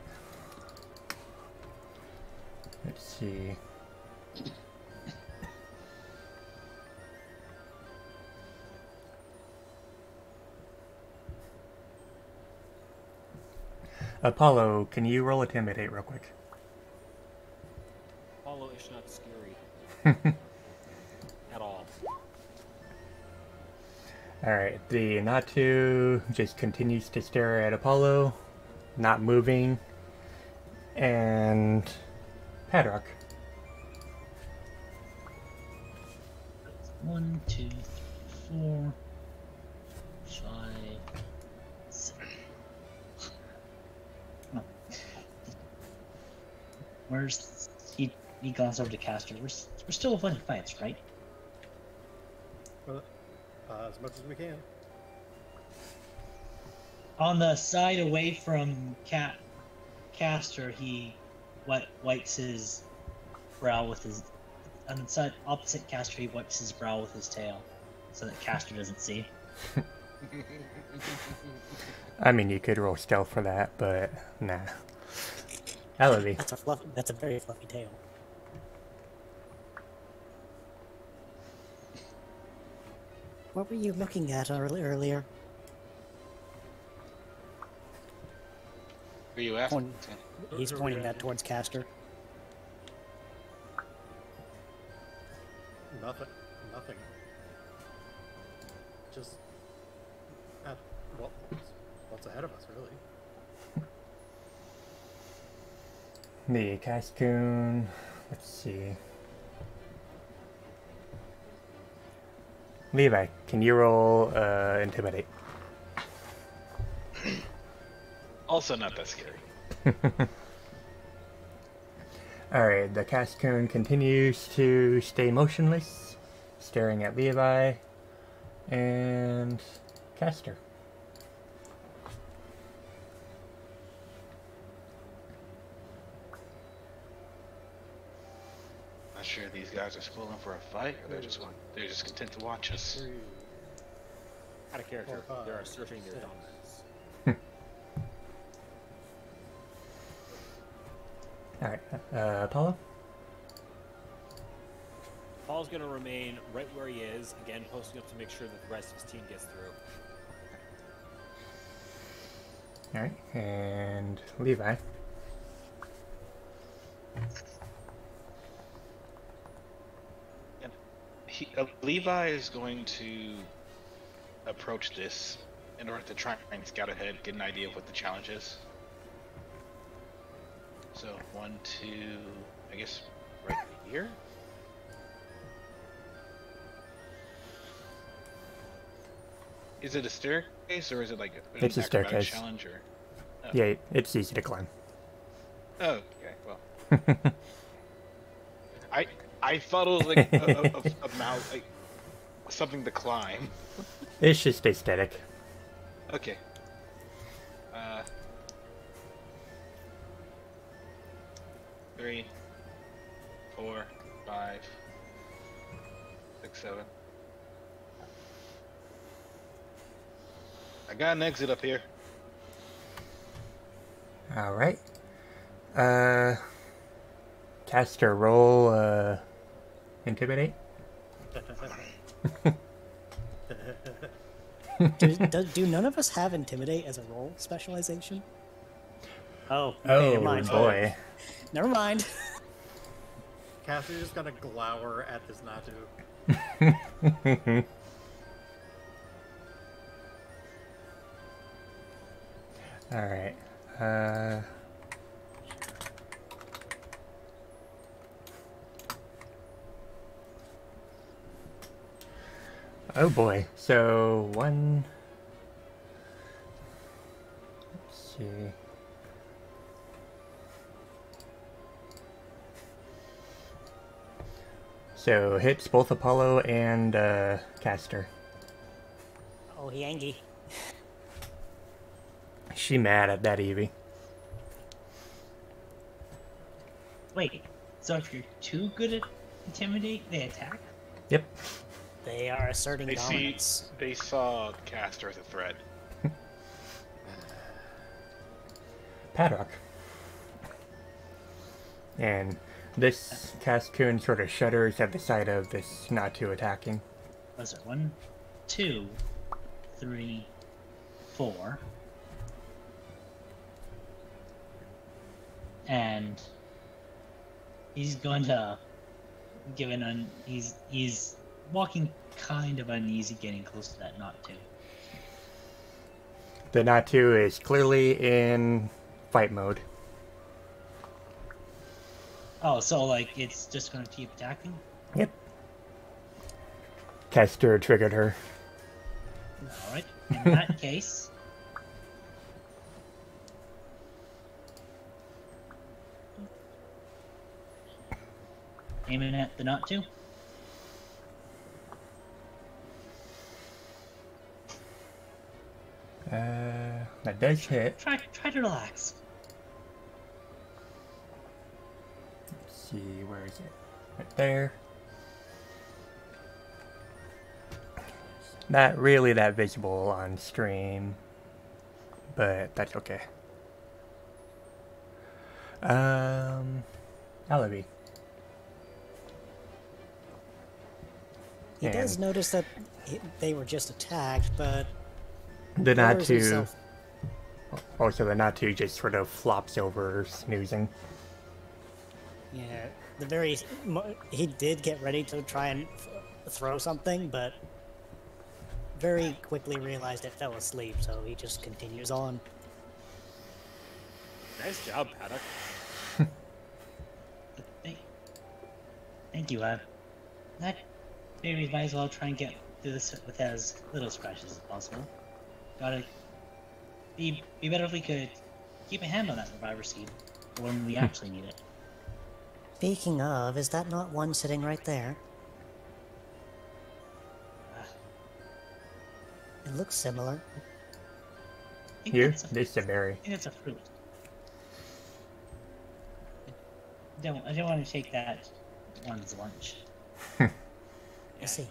Let's see. Apollo, can you roll Intimidate real quick? Apollo is not scary. At all. Alright, the Natu just continues to stare at Apollo, not moving, and Padrock. 1, 2, 3, 4, 5, 6. Oh. Where's he? He goes over to Caster. We're still avoiding fights, right? Well, as much as we can. On the side away from Caster, he wipes his brow with his. On the side opposite Caster, he wipes his brow with his tail, so that Caster doesn't see. I mean, you could roll stealth for that, but nah. That would be. That's a very fluffy tail. What were you looking at earlier? Who are you asking? He's pointing that towards Caster. Nothing. Just at what's ahead of us, really. The Cascoon. Let's see. Levi, can you roll Intimidate? Also not that scary. Alright, the Cascoon continues to stay motionless, staring at Levi and Caster. Not sure these guys are schooling for a fight, or they're just content to watch us. 3, Out of character, 4, 5, they're asserting their 6. dominance. Alright, Apollo? Paul's gonna remain right where he is, again posting up to make sure that the rest of his team gets through. Alright, and Levi. Levi is going to approach this in order to try and scout ahead, get an idea of what the challenge is. So 1, 2, I guess right here. Is it a staircase or is it like It's a acrobatic staircase. challenge? Or... Oh. Yeah, it's easy to climb. Oh, okay. Well, I thought it was like a mouse, like something to climb. It's just aesthetic. Okay. 3, 4, 5, 6, 7. I got an exit up here. Alright. Caster, roll Intimidate. Do none of us have Intimidate as a role specialization? Oh, okay, Oh never mind. boy. Never mind. Cassie's just gonna glower at this Natu. Alright. Oh boy. So one. Let's see. So hits both Apollo and Caster. Oh, he angry. She mad at that Eevee. Wait, so if you're too good at Intimidate, they attack? Yep. They are asserting dominance. They saw Caster as a threat. Paddock. And this Cascoon sort of shudders at the sight of this Natu attacking. Was it 1, 2, 3, 4? And he's going to give he's walking kind of uneasy getting close to that knot too. The Natu is clearly in fight mode. Oh, so like it's just going to keep attacking? Yep. Kester triggered her. Alright, in that case... Aiming at the knot too? That does hit. Try to relax. Let's see, where is it? Right there. Not really that visible on stream, but that's okay. Alavi. He does notice that they were just attacked, but the lowers Natu. himself. Also, the Natu just sort of flops over, snoozing. Yeah, he did get ready to try and throw something, but very quickly realized it fell asleep, so he just continues on. Nice job, Paddock. Thank you. That maybe might as well try and get through this with as little scratches as possible. Gotta be better if we could keep a hand on that reviver seed for when we actually need it. Speaking of, is that not one sitting right there? It looks similar. Here? This is a berry. I think it's a fruit. I don't want to take that one's lunch. Let's see.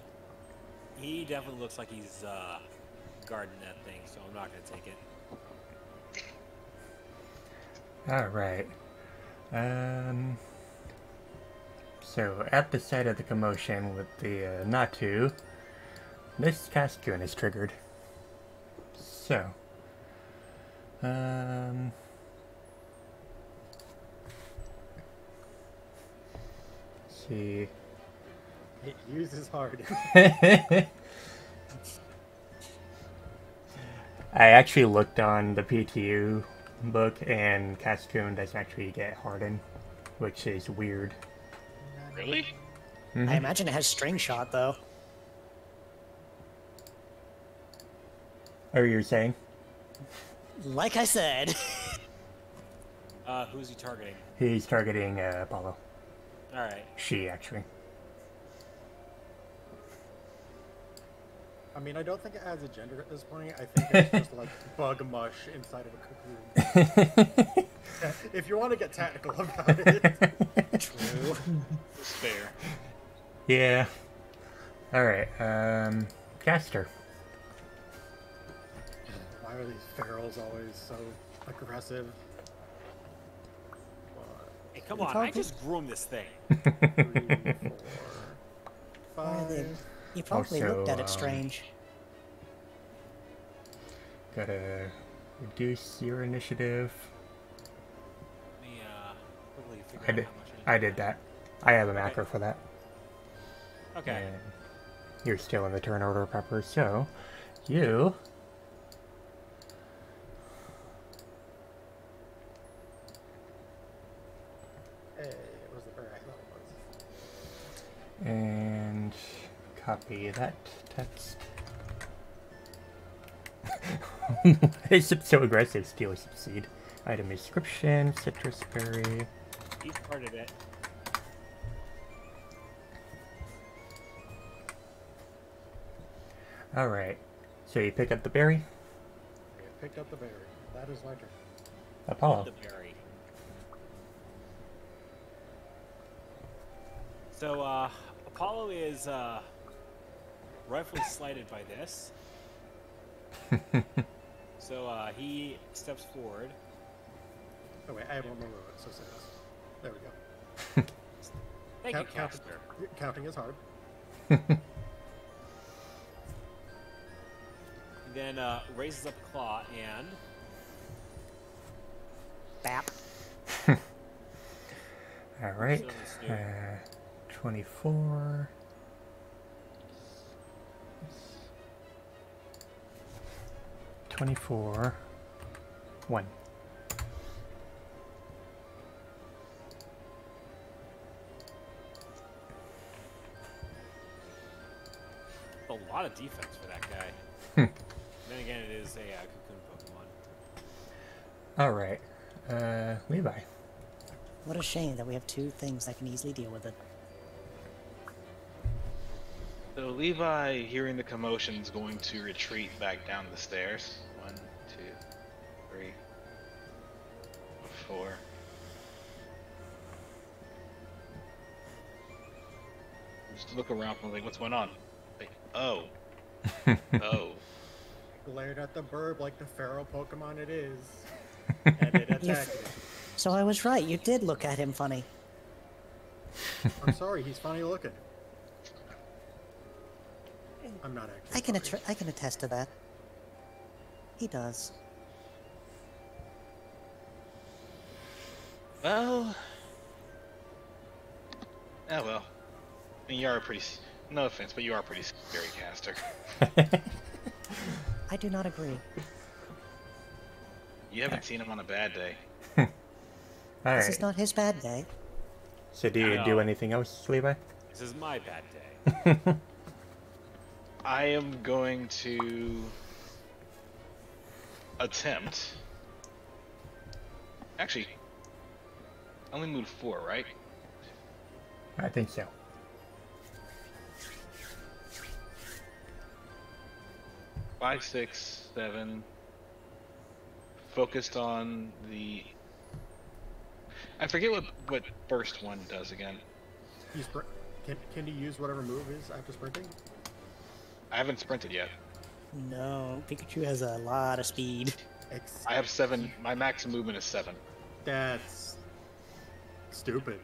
He definitely looks like he's guarding that thing, so I'm not going to take it. Alright. So, at the site of the commotion with the Natu, this Cascoon is triggered. So, let's see. It uses hard. I actually looked on the PTU book, and Cascoon doesn't actually get hardened, which is weird. Really? Mm-hmm. I imagine it has string shot, though. Oh, you're saying? Like I said. Who's he targeting? He's targeting Apollo. Alright. She, actually. I mean, I don't think it has a gender at this point. I think it's just like bug mush inside of a cocoon. If you want to get technical about it. True. It's fair. Yeah. Alright, Caster. Why are these ferals always so aggressive? Hey, come on, I just groomed this thing. 3, 4, Why are they... 5. You probably Also, looked at it strange. Gotta reduce your initiative. Let me quickly figure I out did, how much I did that. I have a macro for that. Okay. And you're still in the turn order, Pepper, so you... Hey, it was the very I thought it was. And copy that text. It's so aggressive. Steal some seed. Item description, citrus berry. He's part of it. Alright. So you pick up the berry? I picked up the berry. That is my turn. Apollo. The berry. So, Apollo is rightfully slighted by this. So he steps forward Oh wait, I have one more movement, so 6. There we go. Thank you, Count- Caster. Counting is hard. He then raises up a claw and Bap. Alright. So let's do- 24. 24. 1. a lot of defense for that guy. Then again, it is a cocoon Pokemon. Alright. Levi. What a shame that we have 2 things that can easily deal with it. So Levi, hearing the commotion, is going to retreat back down the stairs. 1, 2, 3, 4. Just look around and like, what's going on? Like, oh. Oh. Glared at the burb like the feral Pokemon it is. And it attacked it. So I was right, you did look at him funny. I'm sorry, he's funny looking. I'm not actually. I can attest to that. He does. Well. Oh well. I mean, you are a pretty. No offense, but you are a pretty scary caster. I do not agree. You haven't seen him on a bad day. This Alright. is not his bad day. So do you do anything else, Levi? This is my bad day. I am going to attempt. Actually, I only moved 4, right? I think so. 5, 6, 7. Focused on the. I forget what burst 1 does again. Can you use whatever move is after sprinting? I haven't sprinted yet. No, Pikachu has a lot of speed. I have 7. My max movement is 7. That's stupid.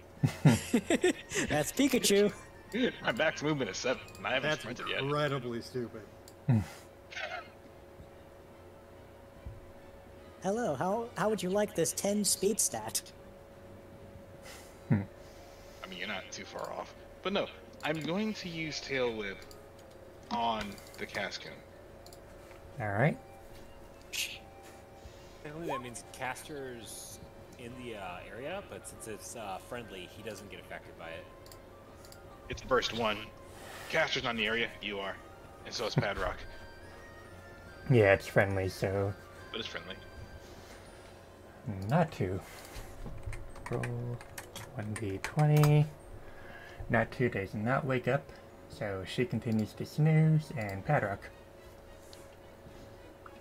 That's Pikachu. My max movement is 7. And I haven't That's sprinted yet. incredibly stupid. Hello, how would you like this 10 speed stat? I mean, you're not too far off. But no, I'm going to use Tail Whip on the Cascoon. Alright. Technically, that means Caster's in the area, but since it's friendly, he doesn't get affected by it. It's burst 1. Caster's not in the area, you are. And so is Padrock. Yeah, it's friendly, so But it's friendly. not to. Roll 1d20. Not 2 does not wake up, so she continues to snooze, and Padrock.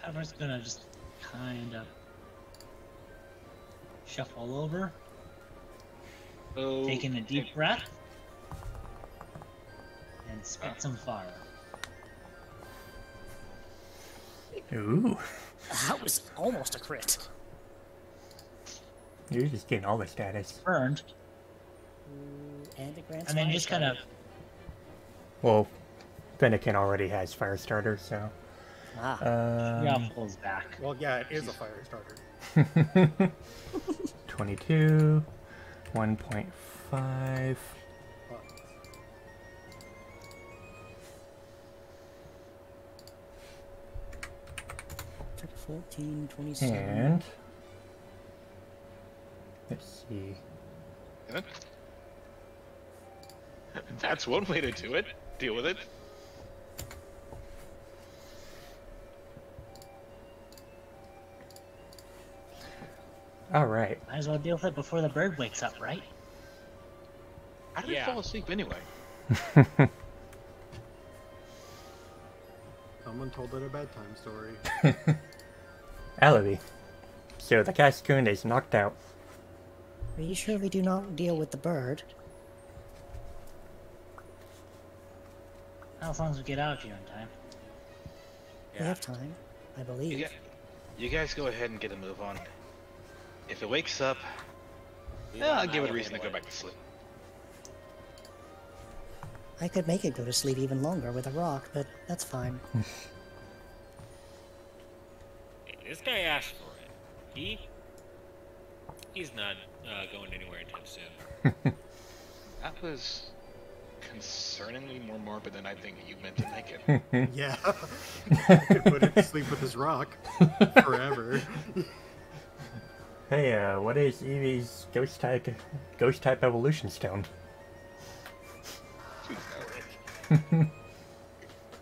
Padrock's gonna just kind of shuffle over, So, taking a deep breath, and spit some fire. Ooh. That was almost a crit. You're just getting all the status. Burned, And it grants and then fire just kind of starter. Well, Fennekin already has Firestarter, so. Ah, pulls back. Well, yeah, it is a fire starter. 22, 1.5. But 14, 27. And let's see. that's one way to do it. Deal with it. All right. Might as well deal with it before the bird wakes up, right? How did Yeah. it fall asleep anyway? someone told it a bedtime story. Alibi. So the Cascoon is knocked out. Are you sure we do not deal with the bird? As long as we get out of here in time. We have time, I believe. You guys go ahead and get a move on. If it wakes up, Levi I'll and I give it a will reason to handle go back to sleep. I could make it go to sleep even longer with a rock, but that's fine. Hey, this guy asked for it. He's not going anywhere anytime soon. That was concerningly more morbid than I think you meant to make it. Yeah. I could put it to sleep with this rock forever. Hey, what is Eevee's ghost type evolution stone?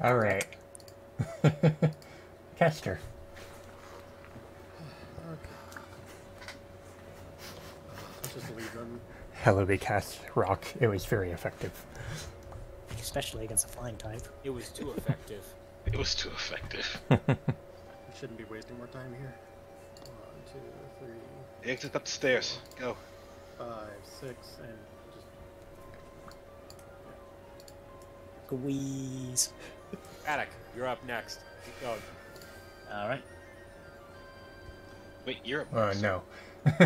Alright. Caster. Okay. Let's just leave them. Hellaby cast rock. It was very effective. Especially against a flying type. It was too effective. It was too effective. We shouldn't be wasting more time here. 1, 2, 3, The exit up the stairs. Go. 5, 6, and just Squeeze. Attic, you're up next. Keep going. All right. Wait, you're up. No.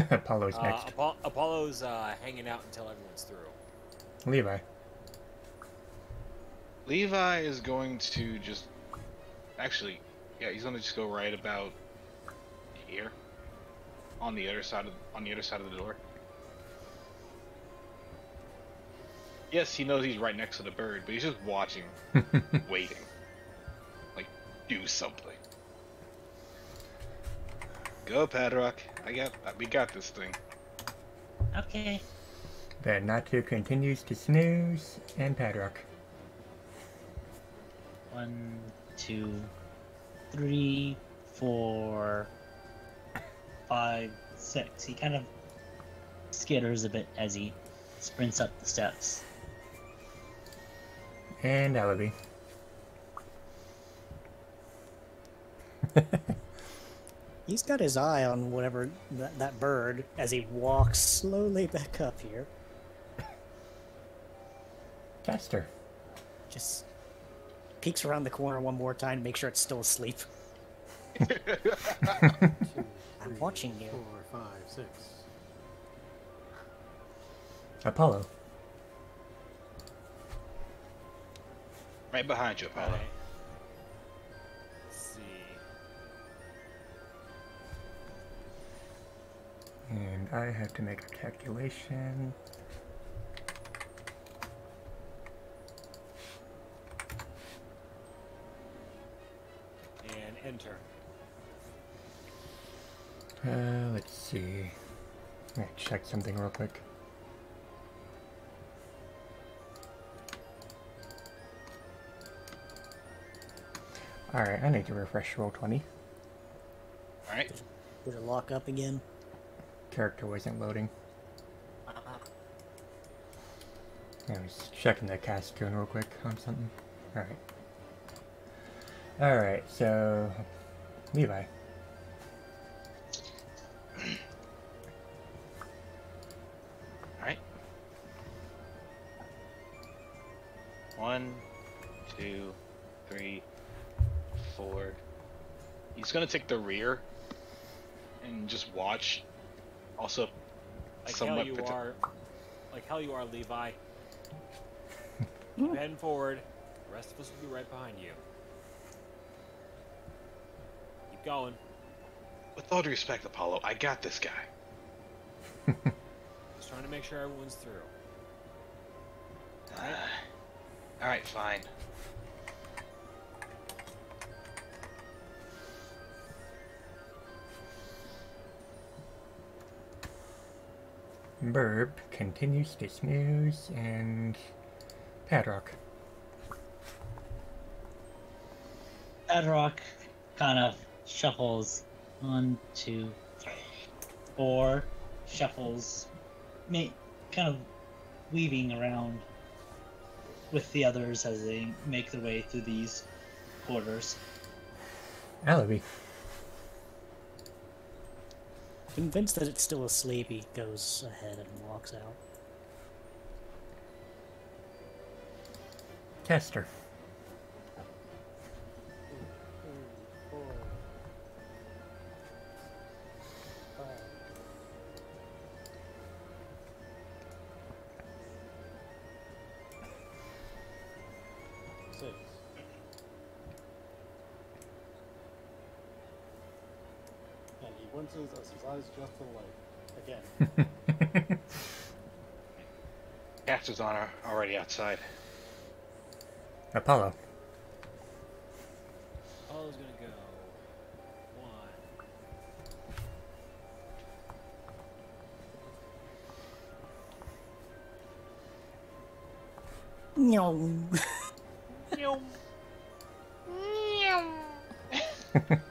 Apollo's next. Apollo's hanging out until everyone's through. Levi. Levi is going to just... Actually, yeah, he's going to just go right about here. On the other side of the door. Yes, he knows he's right next to the bird, but he's just watching, waiting. Like, do something. Go, Padrock. We got this thing. Okay. Then Natu continues to snooze, and Padrock. 1, 2, 3, 4, 5, 6. He kind of skitters a bit as he sprints up the steps. And Alibi. He's got his eye on whatever that bird as he walks slowly back up here. Caster. Just peeks around the corner one more time to make sure it's still asleep. 2, 3, I'm watching you. 4, 5, 6. Apollo. Right behind you, Apollo. Alright. Let's see. And I have to make a calculation. And enter. Let's see. I'm gonna check something real quick. Alright, I need to refresh roll 20. Alright. Did it lock up again? Character wasn't loading. I was checking the cast tune real quick on something. Alright. Alright, so Levi. Alright. 1, 2, 3, 4. He's gonna take the rear and just watch. Also, Like somewhat hell you are. Like hell you are, Levi. Keep heading forward. The rest of us will be right behind you. Keep going. With all due respect, Apollo, I got this guy. Just trying to make sure everyone's through. Alright, fine. Burb continues to snooze, and Padrock. Bedrock kind of shuffles 1, 2, 3, 4, shuffles, kind of weaving around with the others as they make their way through these quarters. Alibi. Convinced that it's still asleep, he goes ahead and walks out. Caster. 2, 3, 4, 5, blinces as his eyes just to the light. Again. Caster's on are already outside. Apollo. Apollo's gonna go. 1. No. What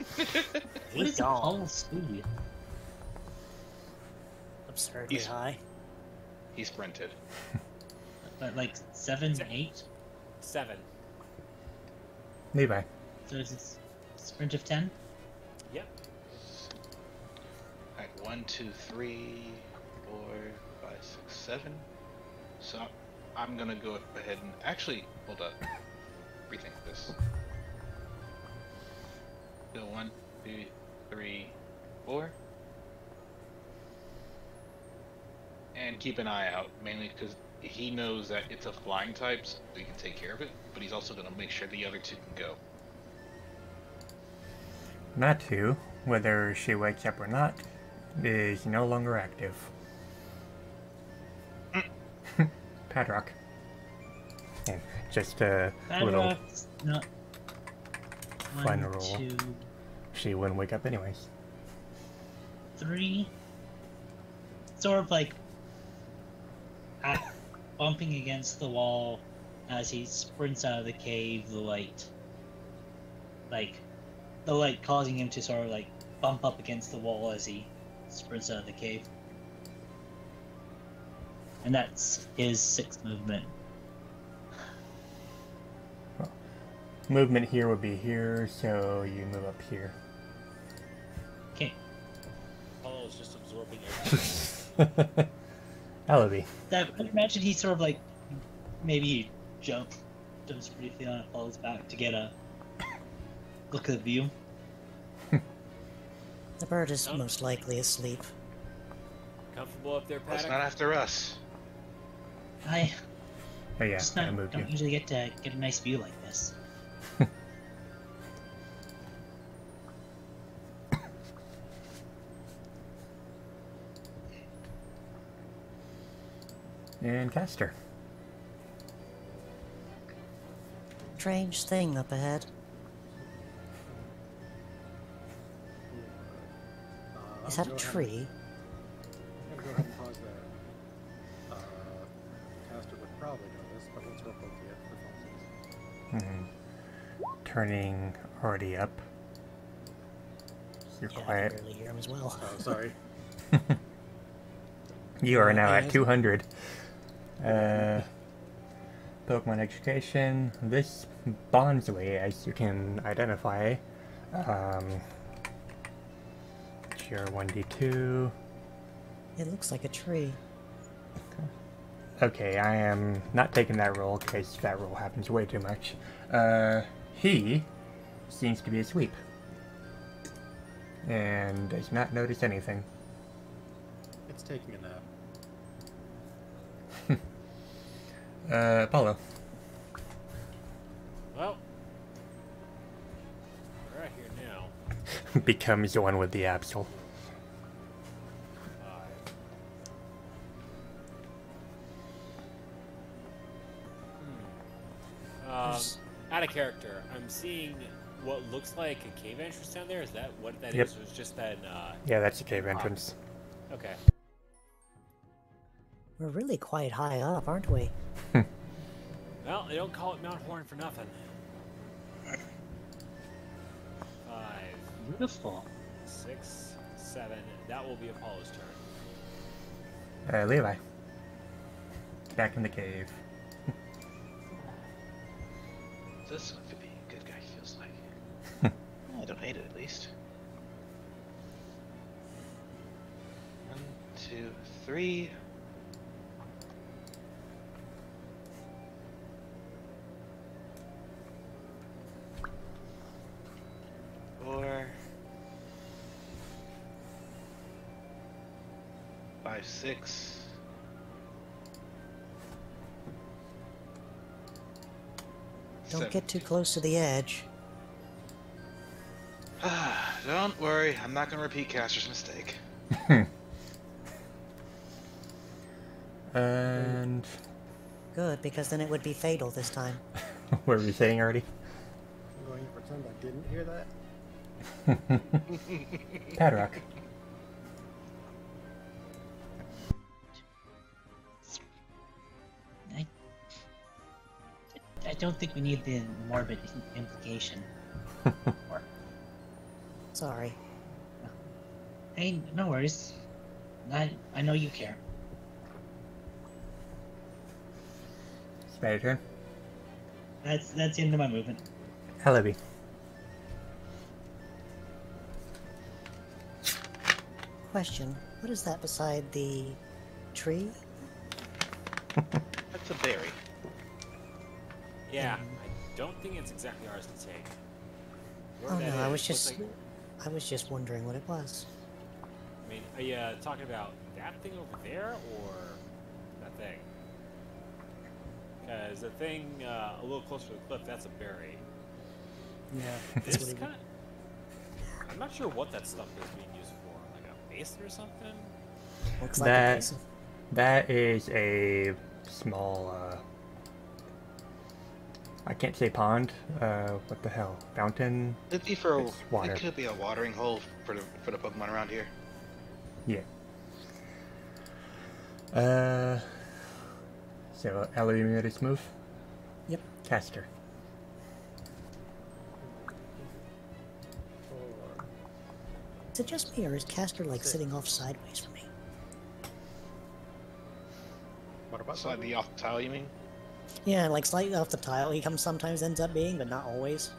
He's is gone. Apollo's speed? Absurdly He's- high. He sprinted. But like 7, 8? 7. Levi. So it's a sprint of 10? Yep. Alright, 1, 2, 3, 4, 5, 6, 7. So I'm gonna go ahead and actually hold up. Rethink this. So 1, 2, 3, 4. And keep an eye out, mainly because he knows that it's a flying type, so he can take care of it, but he's also gonna make sure the other two can go. Natu, whether she wakes up or not, is no longer active. Padrock. And just a little Padrock's not. fun 1, roll. 2, She wouldn't wake up anyways. 3. Sort of like bumping against the wall as he sprints out of the cave, the light causing him to sort of like bump up against the wall as he sprints out of the cave. And that's his 6th movement. Movement here would be here, so you move up here. Okay. Apollo's just absorbing everything. Alibi. I imagine he sort of like maybe jumps briefly on Apollo's back to get a look at the view. The bird is most likely asleep. Comfortable up there, Well, it's Paddock? not after us. I Oh yeah, just I moved you. don't usually get to get a nice view like this. And Caster. Strange thing up ahead. Is that a tree? I'm gonna go ahead and pause there. Caster would probably know this, but let's roll both the funksies. Turning already up. You're Yeah, I quiet. can barely hear him as well. Oh, sorry. You are now at Yes. 200. Pokemon Education. This Bonsway, as you can identify, Tier 1D2. It looks like a tree. Okay, I am not taking that roll because that roll happens way too much. He seems to be asleep and does not notice anything. It's taking a nap. Apollo. Well, we're right here now. Becomes the one with the Absol. 5. Out of character, I'm seeing what looks like a cave entrance down there. Is that what that Yep. is? Or it's just that, Yeah, that's the cave entrance. okay. We're really quite high up, aren't we? Well, they don't call it Mount Horn for nothing. 5, Beautiful. 6, 7. That will be Apollo's turn. Levi. Back in the cave. This could be a good guy, feels like. I don't hate it, at least. 1, 2, 3. Four. 5, 6. Don't get too close to the edge. 7. Don't worry, I'm not gonna repeat Caster's mistake. And Good, because then it would be fatal this time. what were we saying already? I'm going to pretend I didn't hear that. Padrock. I don't think we need the morbid implication. Or, Sorry. hey, no worries. I know you care. Spider turn. That's the end of my movement. Halaby. Question, what is that beside the tree? That's a berry. Yeah, I don't think it's exactly ours to take. Oh Whatever no, that I is, was looks just... like- I was just wondering what it was. I mean, are you talking about that thing over there or that thing? Because the thing a little closer to the cliff, that's a berry. Yeah, This that's what kind of... I'm not sure what that stuff is being used for. Like a base or something? looks like. That- A piece of... That is a small, I can't say pond. What the hell? Fountain? It'd be for It's water. It could be a watering hole for the Pokemon around here. Yeah. So Halaby made its move. Yep. Caster. Or Is it just me, or is Caster like sitting off sideways from me? what about Slightly off the tile, you mean? Yeah, like slightly off the tile. He sometimes ends up being, but not always.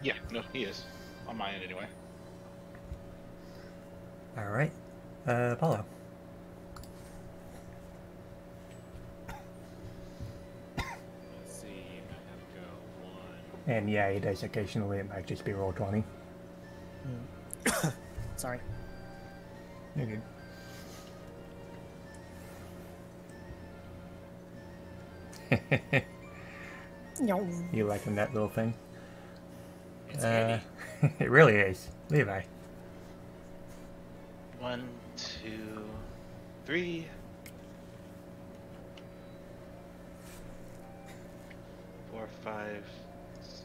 Yeah, no, he is. On my end, anyway. All right. Apollo. Let's see, I have to go 1. And yeah, he does occasionally. It might just be roll 20. Sorry. You're good. No. You liking that little thing? It's handy. It really is. Levi. 1, 2, 3. 4, 5,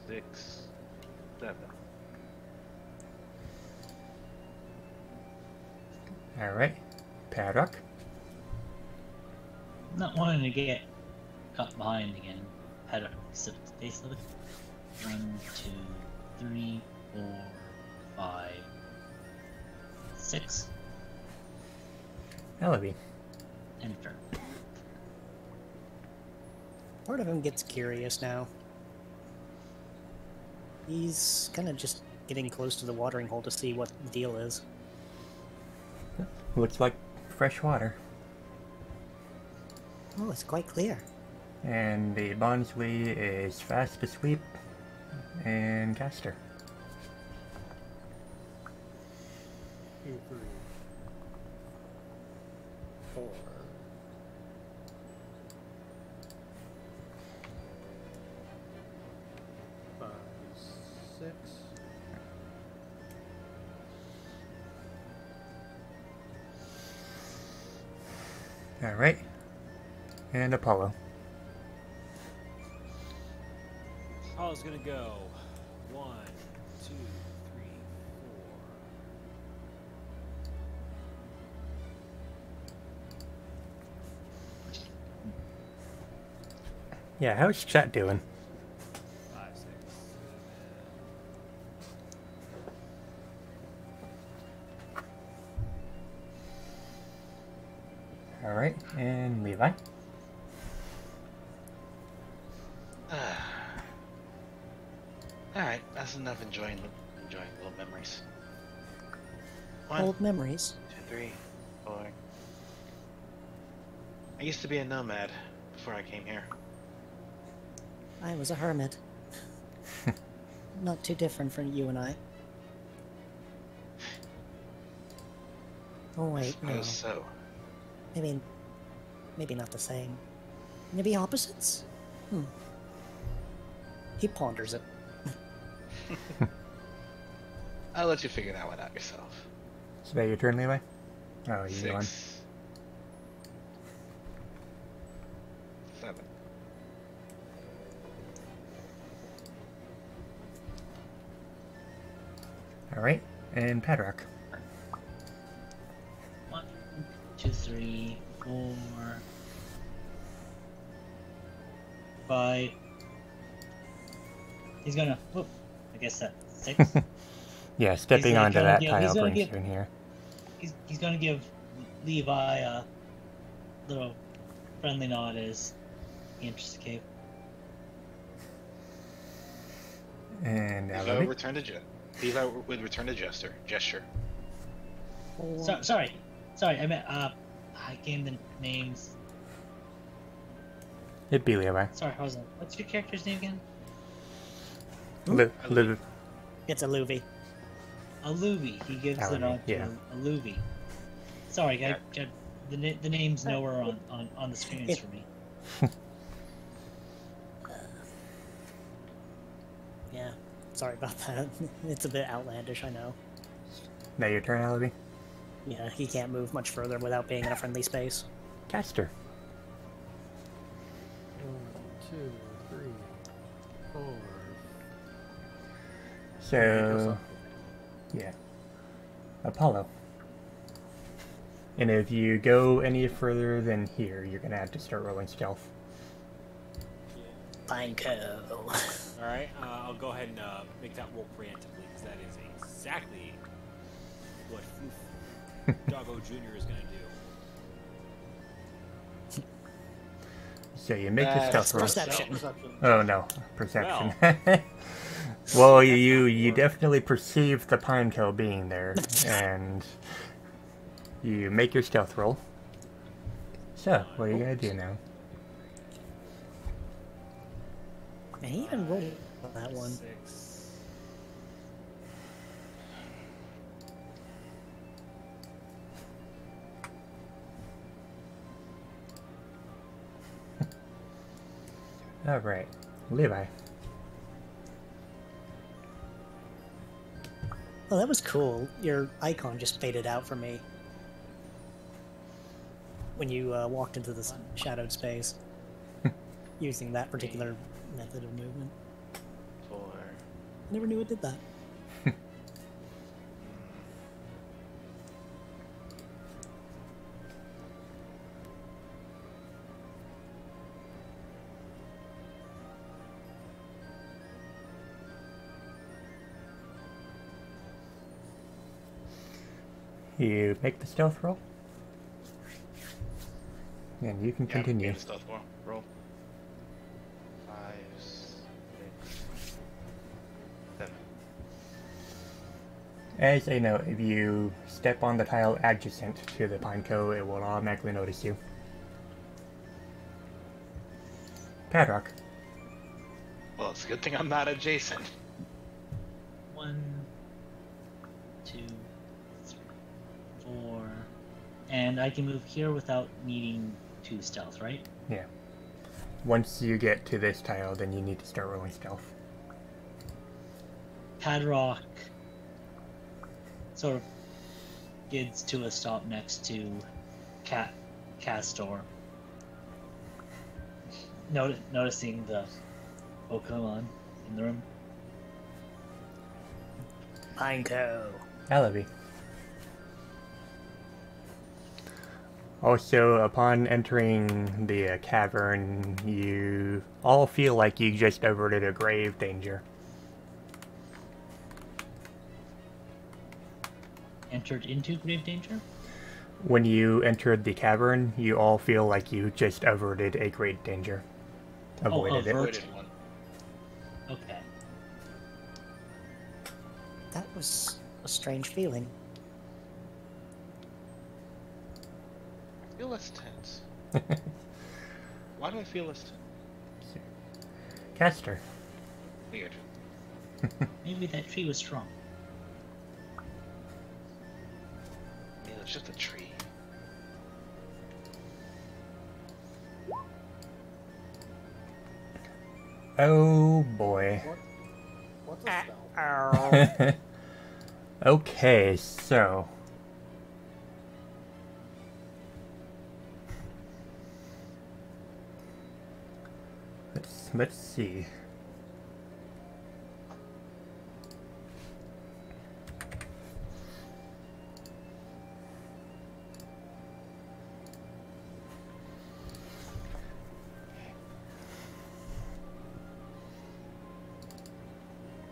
6, 7. All right. Paddock. Not wanting to get caught behind again. Had a sip of space of it. 1, 2, 3, 4, 5, 6, Halaby. and turn. Part of him gets curious now. He's kind of just getting close to the watering hole to see what the deal is. Looks like fresh water. Oh, it's quite clear. And the Bonsly is fast asleep. And Caster. 2, 3, 4. 5, 6. All right. And Apollo. Apollo's gonna go 1, 2, 3, 4. Yeah, how's chat doing? 5, 6, 7. All right. And Levi. Alright, that's enough enjoying little memories. 1, Old memories. 2, 3, 4. I used to be a nomad before I came here. I was a hermit. Not too different from you and I. Oh wait, no. Suppose so. Maybe not the same. Maybe opposites? He ponders it. I'll let you figure that one out yourself. Is that your turn, Levi? Oh, you go on. 6, 7. Alright, and Padrock. 1, 2, 3, 4, 5. He's gonna. Whoop, I guess that's 6. Yeah, stepping gonna onto go- that yeah, tile he's gonna brings get- you in here. He's gonna give Levi a little friendly nod as he enters the cave. And Levi Levi. Levi would return a gesture. Sorry, I meant I gave the names. It'd be Levi. Sorry, how's that? What's your character's name again? It's a Luvi. Aluvi. He gives Aluvi, the nod to yeah. Aluvi. Sorry, the name's nowhere on the screens It- for me. Yeah, sorry about that. It's a bit outlandish, I know. Now your turn, Levi. Yeah, he can't move much further without being in a friendly space. Caster. 1, 2, 3, 4. So, yeah. Apollo. And if you go any further than here, you're gonna have to start rolling stealth. Pineco. Alright, I'll go ahead and make that roll preemptively, because that is exactly what Foof Doggo Jr. is going to do. So you make the stealth roll. Perception. Oh no, perception. Well, you definitely perceive the pineco being there, and you make your stealth roll. So, what are you gonna do now? And he even rolled that one. 6. Alright, Levi. Oh, that was cool. Your icon just faded out for me when you walked into this shadowed space using that particular method of movement. 4. Never knew it did that. You make the stealth roll, and you can continue. Yeah, stealth roll. 5, 6, 7. As a note, if you step on the tile adjacent to the pineco, it will automatically notice you. Padrock. Well, it's a good thing I'm not adjacent. 1, 2, 3, 4, and I can move here without needing to stealth, right? Yeah. Once you get to this tile, then you need to start rolling stealth. Padrock sort of skids to a stop next to Castor. Noticing the Pokemon in the room. Pineco. Alavi. Also, upon entering the cavern, you all feel like you just averted a grave danger. Entered into grave danger? When you entered the cavern, you all feel like you just averted a great danger. Avoided it. avert. Avoided one. Okay. That was a strange feeling. I feel less tense. Why do I feel less tense? Caster. Weird. Maybe that tree was strong. I mean, it's just a tree. Oh boy. What's a spell? Okay, so let's see.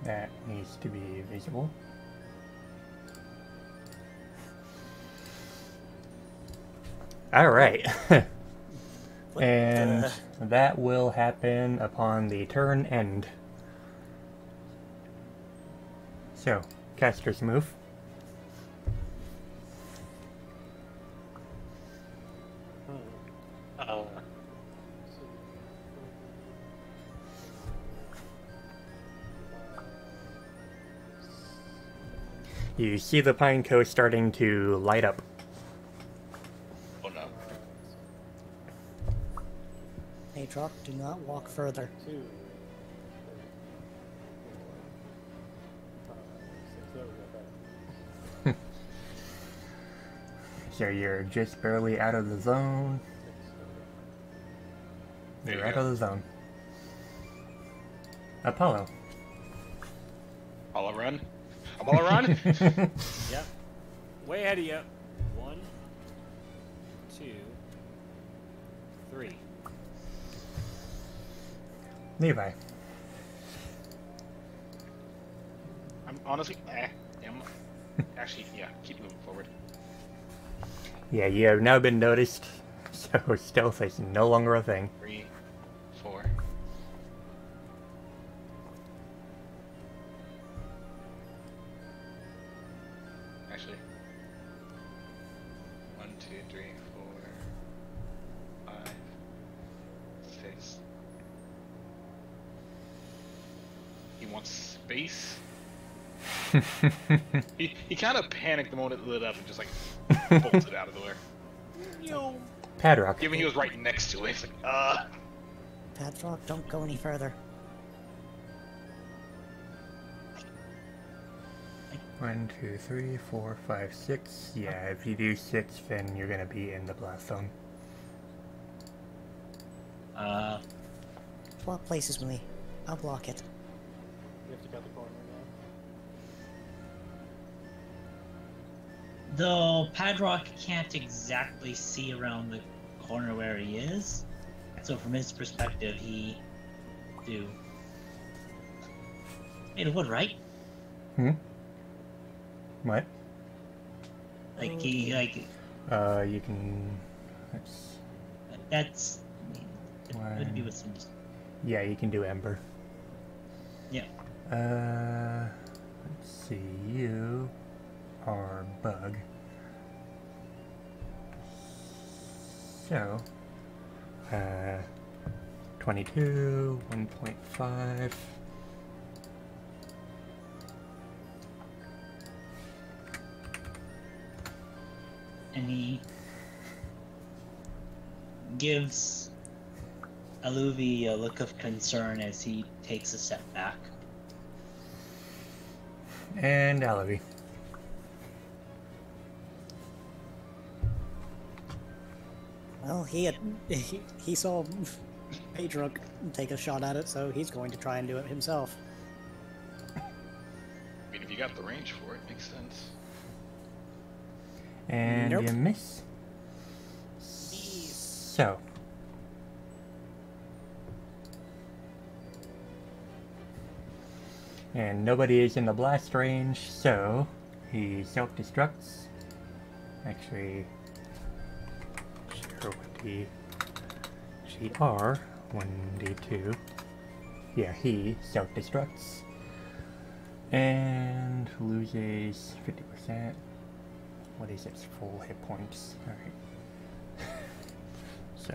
That needs to be visible. All right. And that will happen upon the turn end. So, caster's move. You see the pine coast starting to light up. Oh no. Aatrox, do not walk further. 2, 3, 4, 5, 6. There we go. So you're just barely out of the zone. There You're you out go. of the zone. Apollo. Apollo run. Apollo run. Yep. Way ahead of you. 1, 2, 3. Levi. I'm honestly. Actually, yeah. Keep moving forward. Yeah, you have now been noticed, so stealth is no longer a thing. 3, 4. Actually. 1, 2, 3, 4, 5, 6. He wants space. He kind of panicked the moment it lit up and just like bolted out of the way. Padrock. Given he was right next to it, it's like, Aatrox, don't go any further. 1, 2, 3, 4, 5, 6. Yeah, if you do 6, then you're gonna be in the blast zone. Swap places with me. I'll block it. You have to cut the corner again. Though Padrock can't exactly see around the corner where he is, so from his perspective, he do made of wood, right? What? Like he like You can... that's it would be One. with some. Yeah, you can do Ember. Yeah. Let's see, you are Bug. So, 22, 1.5. And he gives Aluvi a look of concern as he takes a step back. And Alavi. Well, he saw Aatrox take a shot at it, so he's going to try and do it himself. I mean, if you got the range for it, makes sense. And Nope. you miss. So. And nobody is in the blast range, so he self-destructs. Actually, sure what the GR 1d2. Yeah, he self-destructs and loses 50%. What is its full hit points? Alright. So.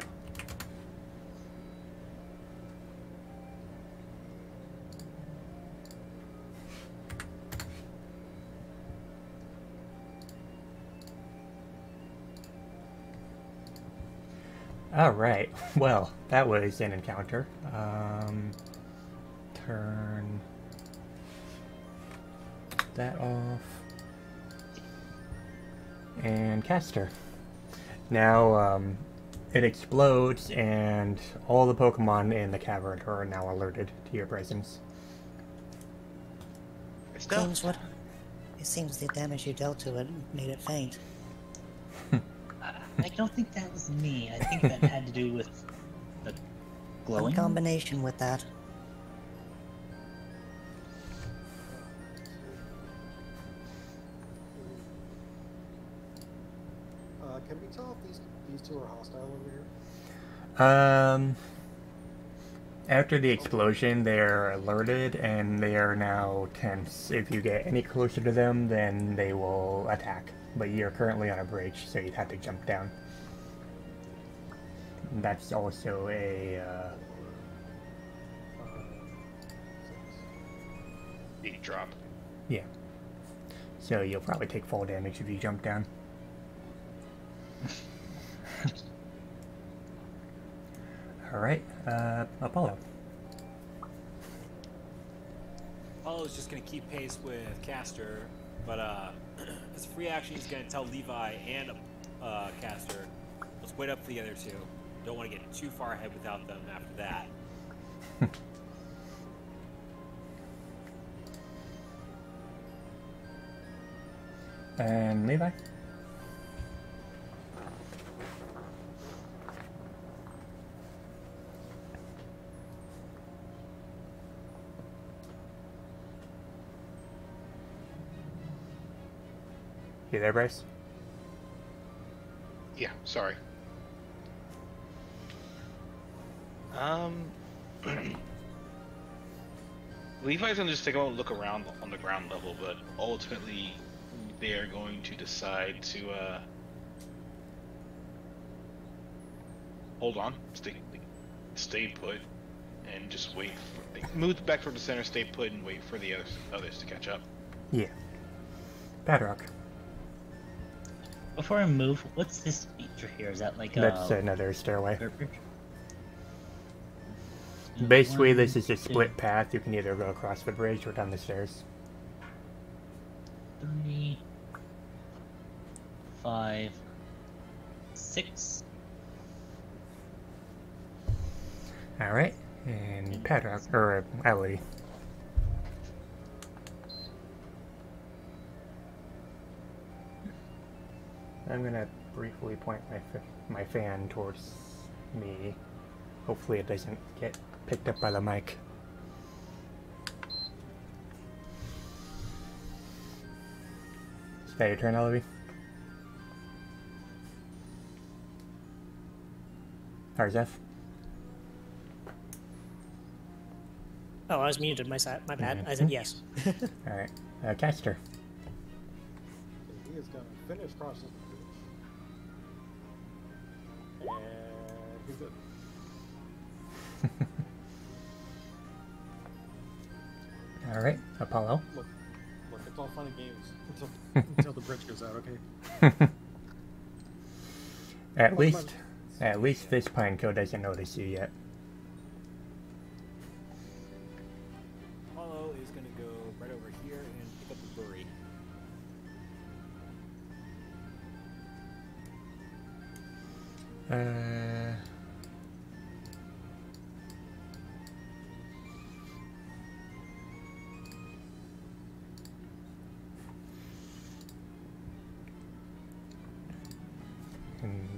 Alright, well, that was an encounter. Turn that off. And caster. Now, it explodes, and all the Pokemon in the cavern are now alerted to your presence. Let's go. It seems the damage you dealt to it made it faint. I don't think that was me. I think that had to do with the glowing. In combination with that. Can we tell if these two are hostile over here? After the explosion, they're alerted and they are now tense. If you get any closer to them, then they will attack. But you're currently on a bridge, so you'd have to jump down. That's also a Big drop. yeah. So you'll probably take fall damage if you jump down. Alright, Apollo. Apollo's just gonna keep pace with Caster, but as a free action, he's gonna tell Levi and Caster, let's wait up for the other two. Don't want to get too far ahead without them after that. And Levi? You there, Bryce? Yeah, sorry. Levi's gonna just take a look around on the ground level, but ultimately they are going to decide to hold on, stay put, and just wait. Move back toward the center, stay put, and wait for the others to catch up. Yeah. Badrock. Before I move, what's this feature here? Is that like That's another stairway. bridge? Basically, this is a split path. You can either go across the bridge or down the stairs. 3, 5, 6. Alright, and Padrock, or Ellie. I'm gonna briefly point my fan towards me. Hopefully it doesn't get picked up by the mic. Is that your turn, Ellie? Arzef? Oh, I was muted. My bad. I said yes. Alright, Caster. He is going to finish crossing the bridge. And he's good. Alright, Apollo. Look, it's all fun and games until the bridge goes out, okay? At least this Pineco doesn't notice you yet. Apollo is gonna go right over here and pick up the bury. And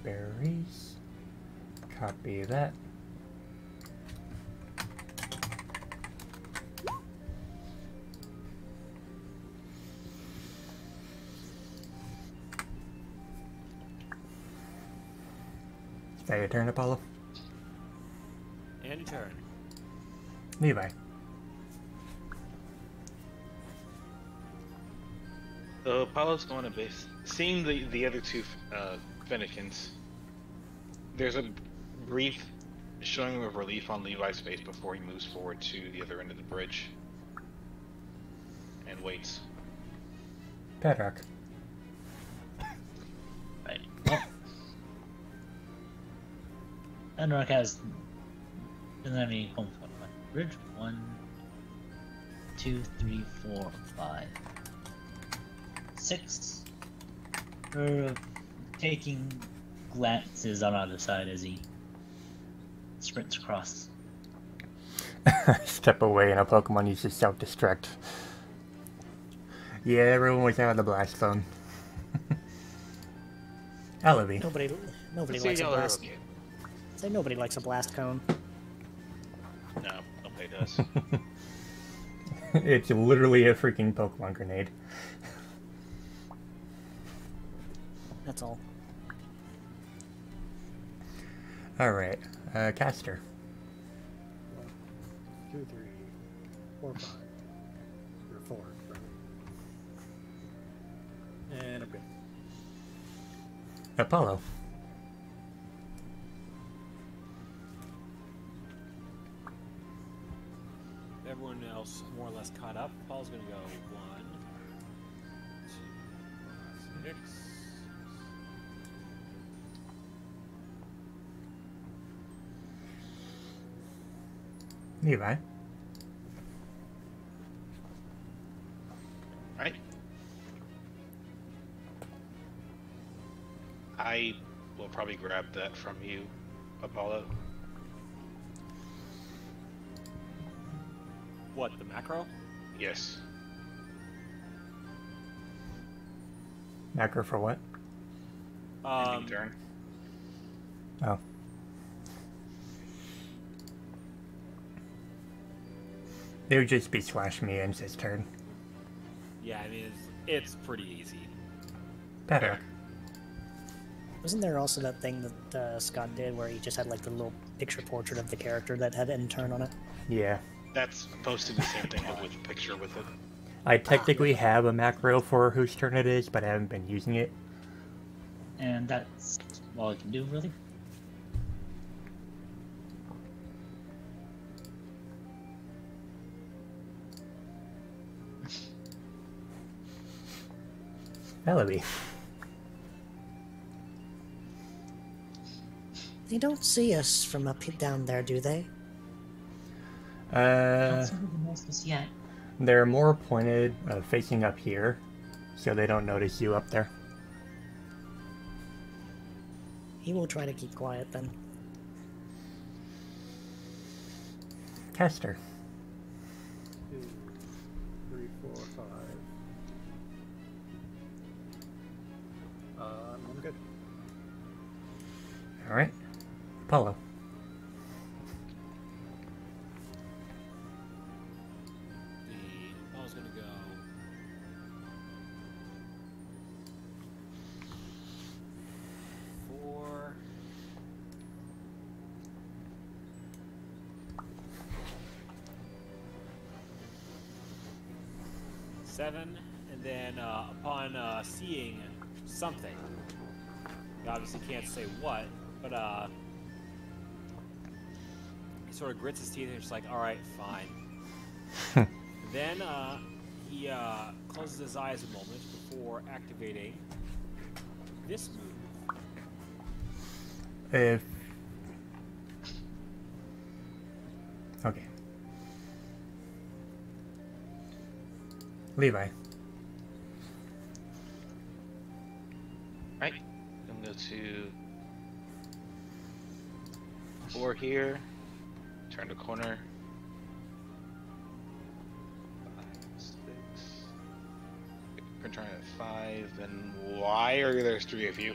berries. Copy that. Is that your turn, Apollo? And a turn. Levi. So Apollo's going to base. Seeing the other two Fennekin's, there's a brief showing of relief on Levi's face before he moves forward to the other end of the bridge and waits. Padrock. Right. Well, Enrock has. Doesn't have any home for my bridge. 1, 2, 3, 4, 5, 6, taking glances on either side as he sprints across. Step away and a Pokemon uses self-destruct. Yeah, everyone was out of the blast zone. Elevie. Nobody See, likes a y'all are blast. okay. Say nobody likes a blast cone. No, nobody does. It's literally a freaking Pokemon grenade. That's all. Alright, Caster. 1, 2, 3, 4, 5. Or 4, right? And I'm good. Apollo. Everyone else more or less caught up. Paul's gonna go 1, 2, 6. Levi. Right? I will probably grab that from you, Apollo. What, the macro? Yes. Macro for what? Ending turn. Oh. It would just be slash me and his turn. Yeah, I mean, it's pretty easy. Better. Wasn't there also that thing that Scott did where he just had like the little picture portrait of the character that had end turn on it? Yeah. That's posted the same thing with a picture with it. I technically have a macro for whose turn it is, but I haven't been using it. And that's all I can do, really. Elevie. They don't see us from down there, do they? I don't see the monsters yet. They're more pointed, facing up here, so they don't notice you up there. He will try to keep quiet then. Caster. 2, 3, 4, 5. I'm good. Alright. Apollo. The Paul's gonna go 4. 7, and then upon seeing something, you obviously can't say what, but he sort of grits his teeth and is just like, all right, fine. Then he closes his eyes a moment before activating this move. If... Okay. Levi. Right. I'm gonna go to 4 here. Turn the corner. 5, 6. We're trying at 5. And why are there 3 of you?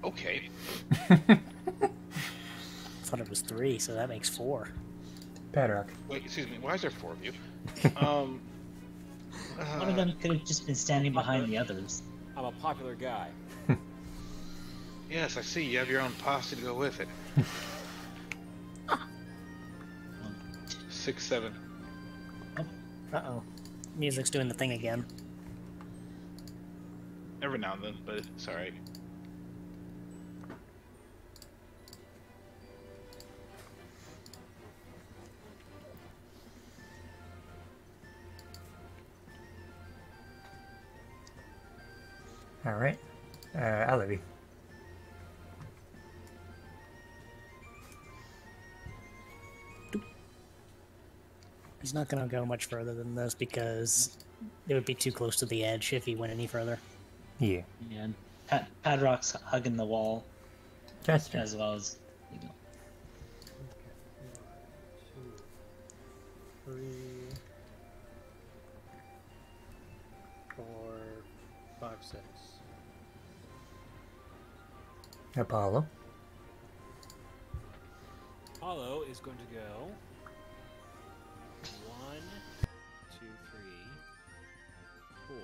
Okay. Thought it was 3, so that makes 4. Padrock. Wait, excuse me. Why is there 4 of you? One of them could have just been standing behind the others. I'm a popular guy. Yes, I see. You have your own posse to go with it. 6, 7. Uh-oh. Music's doing the thing again. Every now and then, but it's alright. Alright. Elevie. He's not gonna go much further than this because It would be too close to the edge if he went any further. Yeah. Yeah, and Padrock's hugging the wall Chester. as well as. You know. Okay. 1, 2, 3, 4, 5, 6. Apollo. Apollo is going to go 1, 2, 3, 4.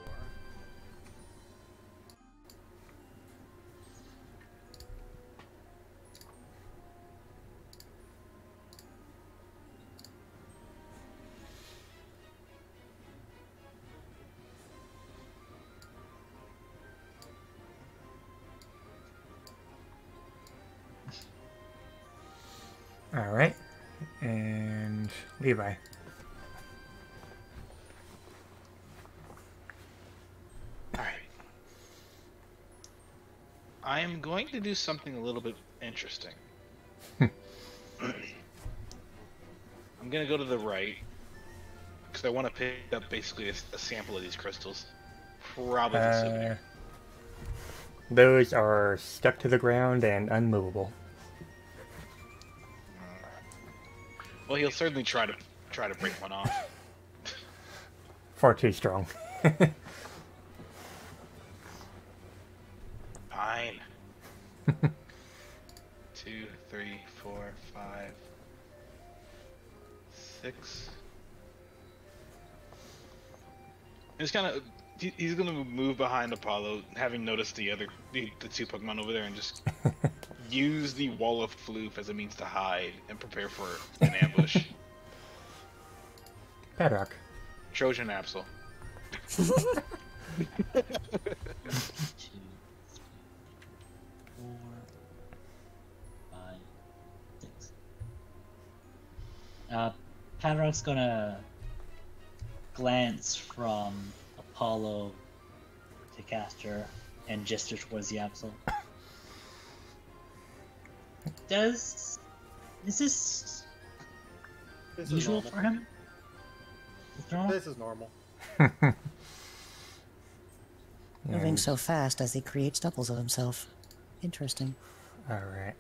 Alright. And Levi. Alright. I am going to do something a little bit interesting. I'm going to go to the right, because I want to pick up basically a sample of these crystals. Probably the souvenir. Those are stuck to the ground and unmovable. Well, he'll certainly try to break one off. Far too strong. Fine. 2, 3, 4, 5, 6. He's kind of he's gonna move behind Apollo, having noticed the two Pokemon over there, and just use the wall of floof as a means to hide and prepare for an ambush. Padrock. Trojan Absol. 2, 3, 4, 5, 6. Padrock's gonna glance from Apollo to Caster and gesture towards the Absol. Is this This usual is normal. for him? Is normal? This is normal. Moving so fast as he creates doubles of himself. Interesting. Alright.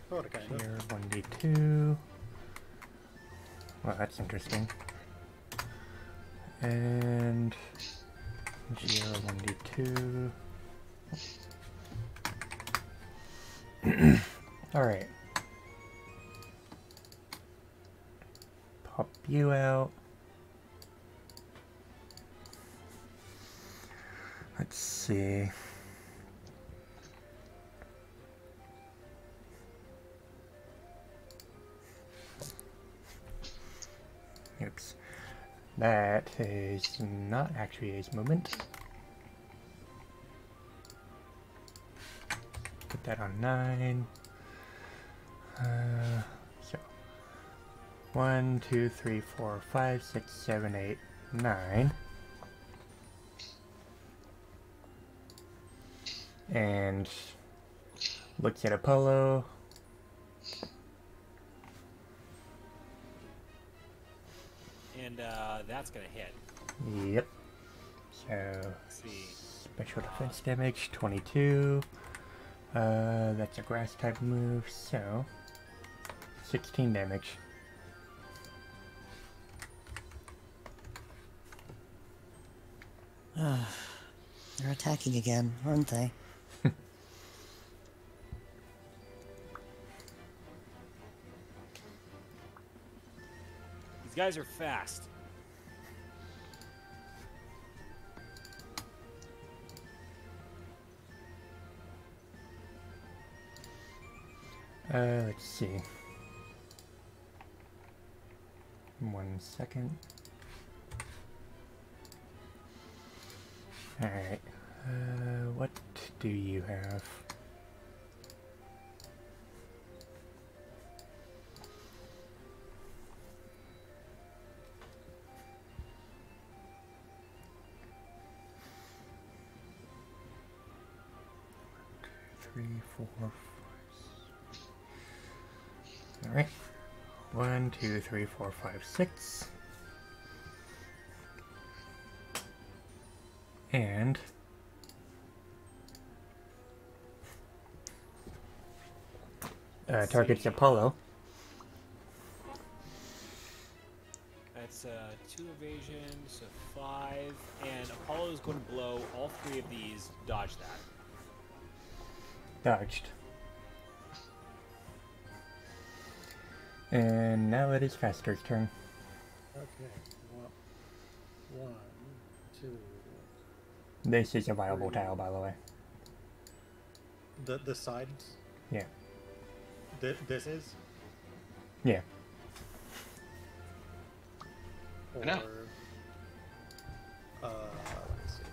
Sort of, kind of. Here, 1d2. Well, that's interesting. And Geo 1d2. Alright. Pop you out. Let's see. Oops. That is not actually his movement. Put that on 9. So 1, 2, 3, 4, 5, 6, 7, 8, 9. And looks at Apollo. And that's gonna hit. Yep. So Let's see. special defense damage 22. That's a grass type move, so 16 damage. They're attacking again, aren't they? These guys are fast. Let's see. 1 second. Alright. What do you have? Three, four, five. Alright. 1, 2, 3, 4, 5, 6. And targets see. Apollo. That's 2 evasion, so 5. And Apollo is going to blow all 3 of these. Dodge that. Dodged. And now it is Faster's turn. Okay. One, two. This is a viable tile, by the way. The sides. Yeah. This is. Yeah. Or, No. let me see.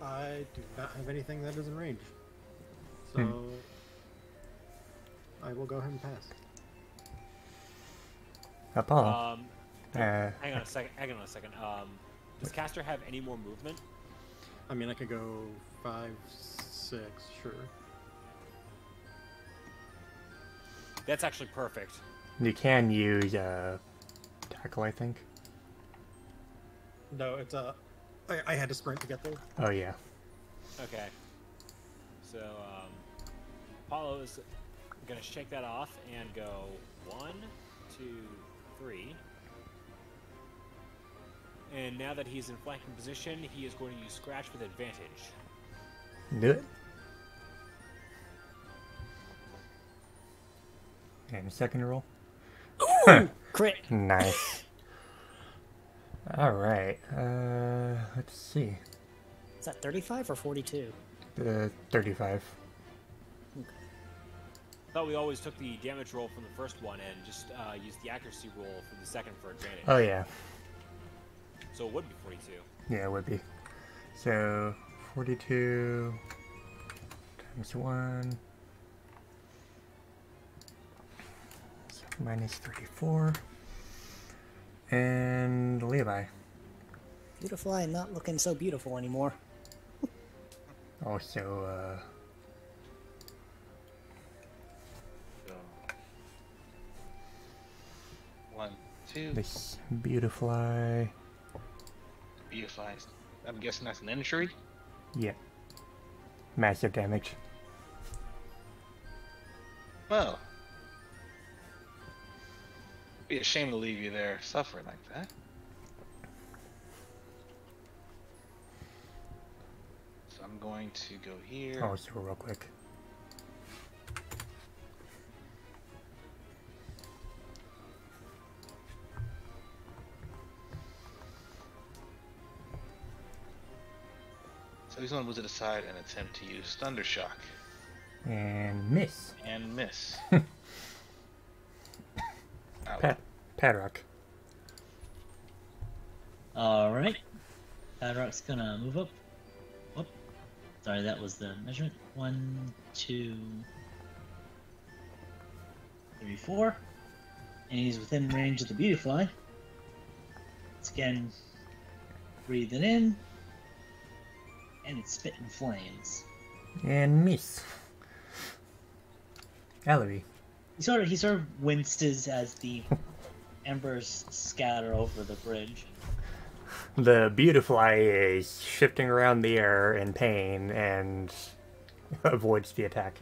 I do not have anything that is in range. So I will go ahead and pass. Apollo. Hang on a second. Does Caster have any more movement? I mean, I could go 5, 6, sure. That's actually perfect. You can use tackle, I think. No, it's I had to sprint to get there. Oh yeah. Okay. So, Apollo is going to shake that off and go 1, 2, 3. And now that he's in flanking position, he is going to use Scratch with advantage. Do it. And second roll. Crit. Nice. All right. Let's see. Is that 35 or 42? 35. I thought we always took the damage roll from the first one and just used the accuracy roll from the second for advantage. Oh yeah. So it would be 42. Yeah, it would be. So 42 times 1. So minus 34. And Levi. Beautifly not looking so beautiful anymore. Also, So, 1, 2. this Beautifly. Beautify. I'm guessing that's an injury. Yeah. Massive damage. Well, be a shame to leave you there suffering like that. So I'm going to go here. Oh, so real quick. So he's going to move to the side and attempt to use Thundershock. And miss. And miss. Ow. Padrock. Alright. Padrock's gonna move up. Whoop. Sorry, that was the measurement. 1, 2, 3, 4. And he's within range of the Beautifly. It's again breathing in. And it's spitting flames. And miss. Allery. He sort of winced as the embers scatter over the bridge. The Beautifly is shifting around the air in pain and avoids the attack.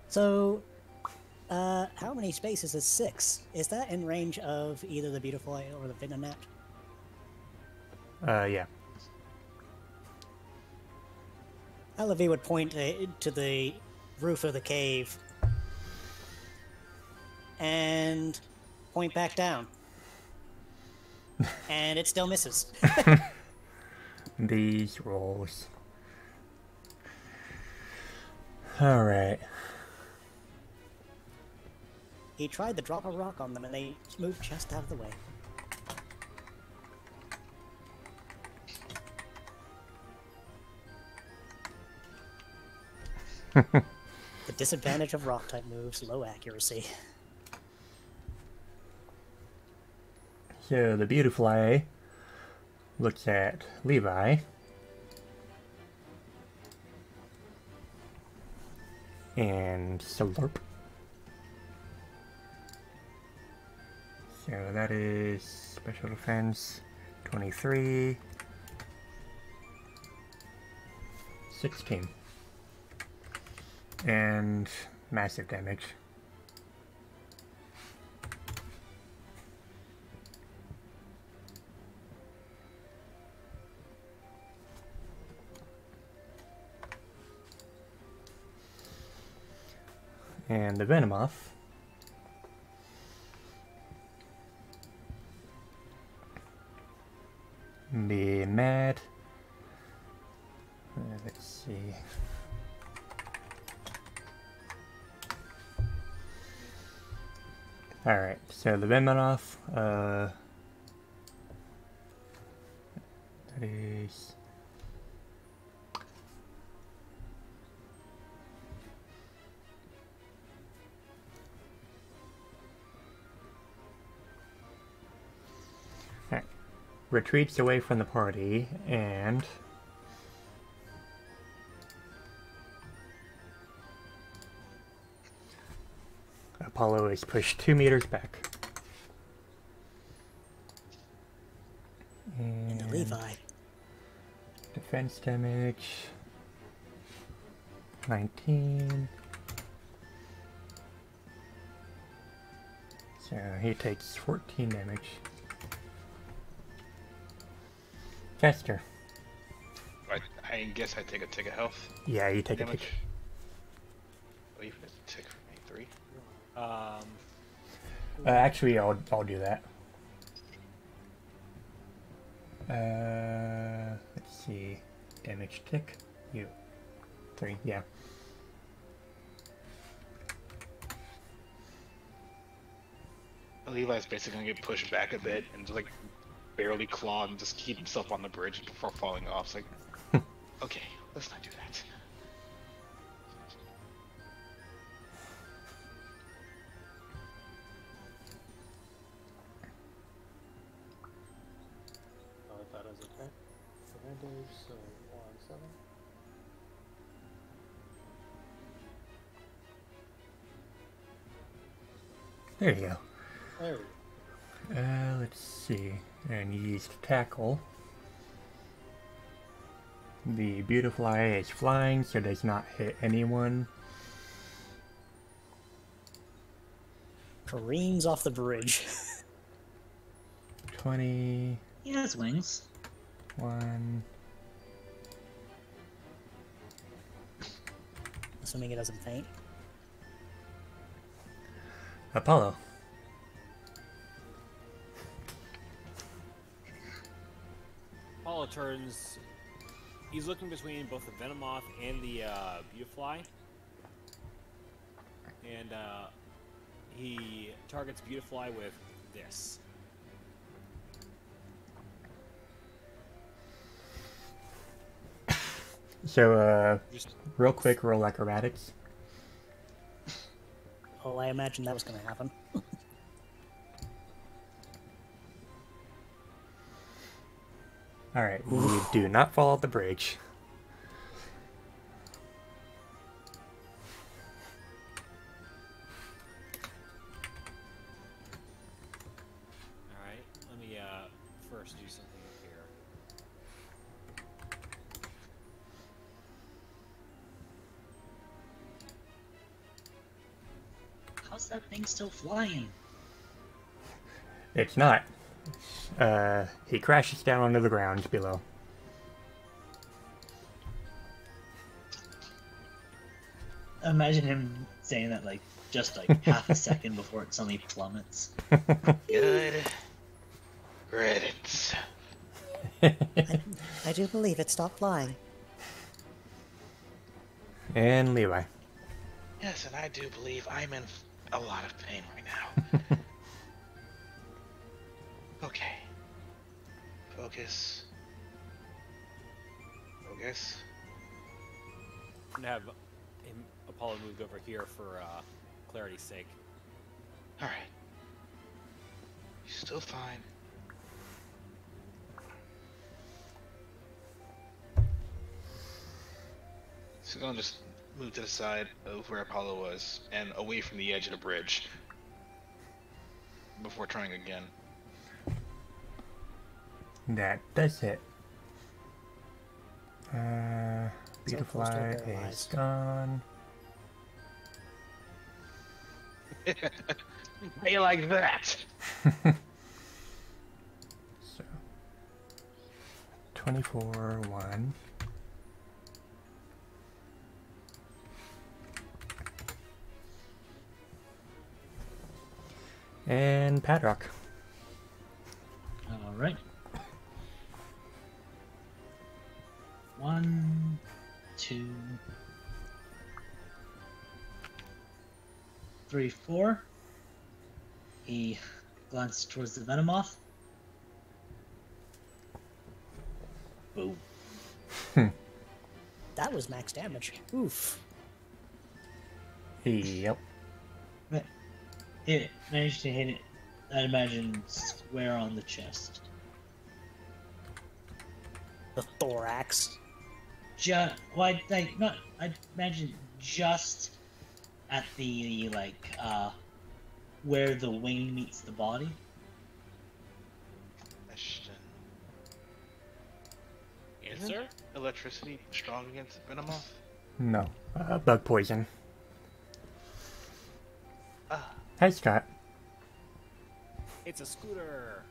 So, how many spaces is 6? Is that in range of either the Beautifly or the Vignet? Yeah. Alavi would point to the roof of the cave and point back down. And it still misses. These rolls. Alright. He tried to drop a rock on them and they moved just out of the way. The disadvantage of rock type moves, low accuracy. So the Beautifly looks at Levi. And Slurp. So that is special defense 23, 16, and massive damage. And the Venomoth be mad. Let's see. Alright, so the Venomoth, that is... retreats away from the party, and Apollo is pushed 2 meters back. And the Levi. Defense damage 19. So he takes 14 damage. Caster. I guess I take a tick of health. Yeah, you take a damage. tick. What do you put a tick for me? 3? Actually, I'll do that. Let's see. Damage tick. You. 3, yeah. Levi's basically gonna get pushed back a bit and just like barely claw and just keep himself on the bridge before falling off. It's like, okay, let's not do that. That is okay. Advantage, so 1, 7. There you go. There we go. Let's see. And used tackle. The Beautifly is flying, so does not hit anyone. Careens off the bridge. 20. He has wings. 1. Assuming it doesn't faint. Apollo. Apollo turns. He's looking between both the Venomoth and the Beautifly. And he targets Beautifly with this. So, Just real quick, roll acrobatics. Oh, I imagine that was going to happen. Alright, you do not fall off the bridge. Alright, let me first do something here. How's that thing still flying? It's not. He crashes down onto the ground below. Imagine him saying that like just like half a second before it suddenly plummets. Good riddance. I do believe it stopped flying. And Levi. Yes, and I do believe I'm in a lot of pain right now. Okay. Focus. Focus. I'm gonna have him, Apollo moved over here for clarity's sake. Alright. You're still fine. He's gonna just move to the side of where Apollo was and away from the edge of the bridge before trying again. That does it. So close to a Beautifly is paralyzed. gone. How you like that? So 24, 1. And Padrock. All right. 1, 2, 3, 4. He glances towards the Venomoth. Boom. That was max damage. Oof. Yep. It managed to hit it, I'd imagine, square on the chest. The thorax. I'd imagine just at the, where the wing meets the body. Question. Answer? Electricity strong against Venomoth? No. Bug poison. Ah. Hi, Scott. It's a scooter.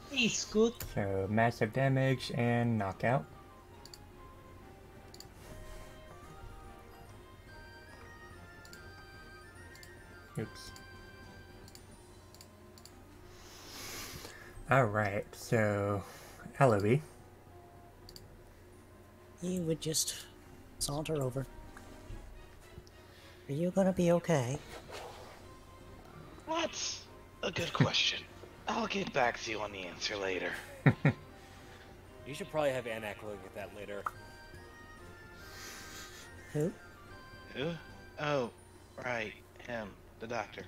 Hey, Scoot. So, massive damage and knockout. Oops. Alright, so Eloise. He would just saunter over. Are you gonna be okay? That's a good question. I'll get back to you on the answer later. You should probably have Anak look at that later. Who? Who? Oh, right. Him. The doctor.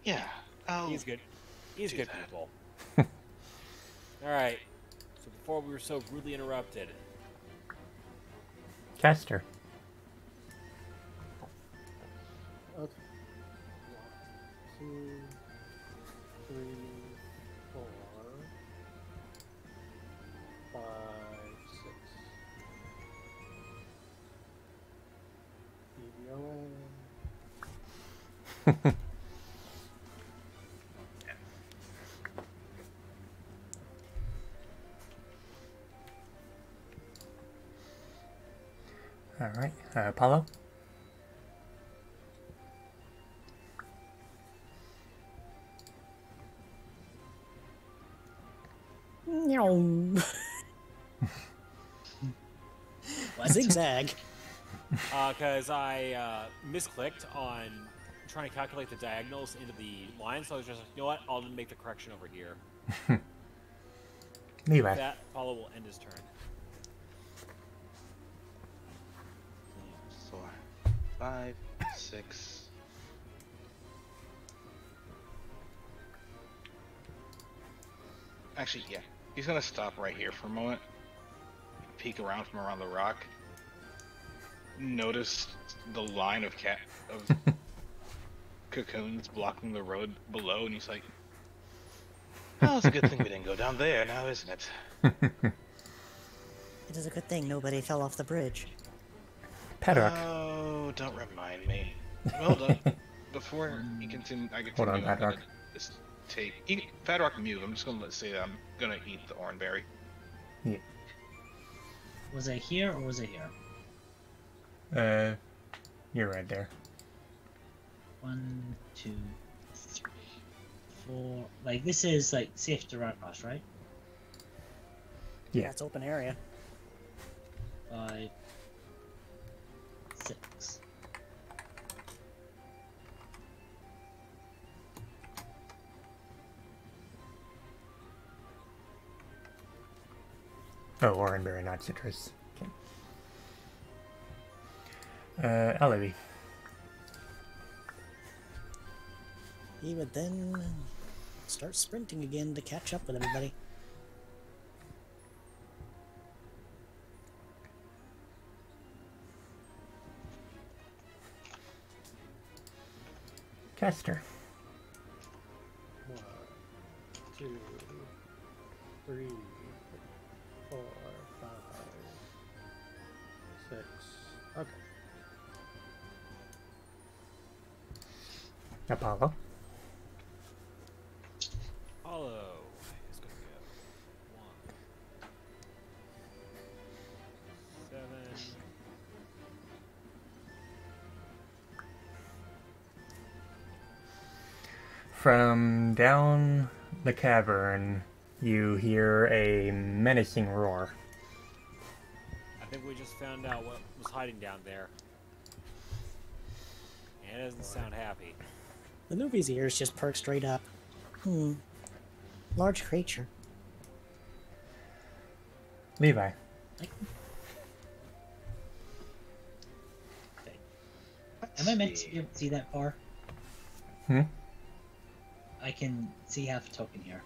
Yeah. Oh. He's good. He's do good that. people. Alright. So before we were so rudely interrupted. Caster. Okay. 1, 2, 3, 4, 5, 6. Keep going. Alright, Apollo. No. Zigzag. Because I misclicked on trying to calculate the diagonals into the line, so I was just like, you know what, I'll make the correction over here. Levi. That Apollo will end his turn. 4, 5, 6. Actually, yeah. He's gonna stop right here for a moment. Peek around from around the rock. Notice the line of cocoons blocking the road below, and he's like, "Oh, it's a good thing we didn't go down there now, isn't it?" It is a good thing nobody fell off the bridge. Padrock. Oh, don't remind me. Well done. Before you continue, I Hold on, continue. I'm gonna Padrock. just Padrock mute. I'm just gonna say that I'm gonna eat the oranberry. Yeah. Was I here or was I here? You're right there. 1, 2, 3, 4. Like, this is, like, safe to run across, right? Yeah. That's open area. 5, 6. Oh, oranberry, not citrus. Okay. Eloise. He would then start sprinting again to catch up with everybody. Caster. 1, 2, 3, 4, 5, 6. Okay. Apollo. Apollo is going to go 1, 7. From down the cavern, you hear a menacing roar. I think we just found out what was hiding down there. And it doesn't sound happy. The movie's ears just perk straight up. Large creature. Levi. Am I meant to be able to see that far? Hmm? I can see half a token here.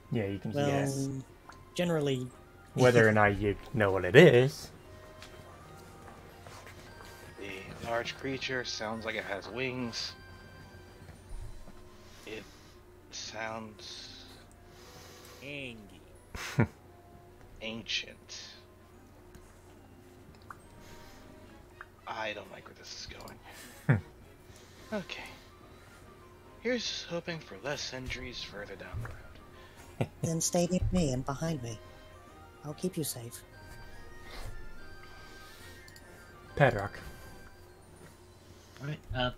Yeah, you can see Well, it. generally, Whether or not you know what it is. The large creature sounds like it has wings. It sounds Angie. ancient. I don't like where this is going. Okay. Here's hoping for less injuries further down the road. then stay near me and behind me. I'll keep you safe. Padrock. Alright,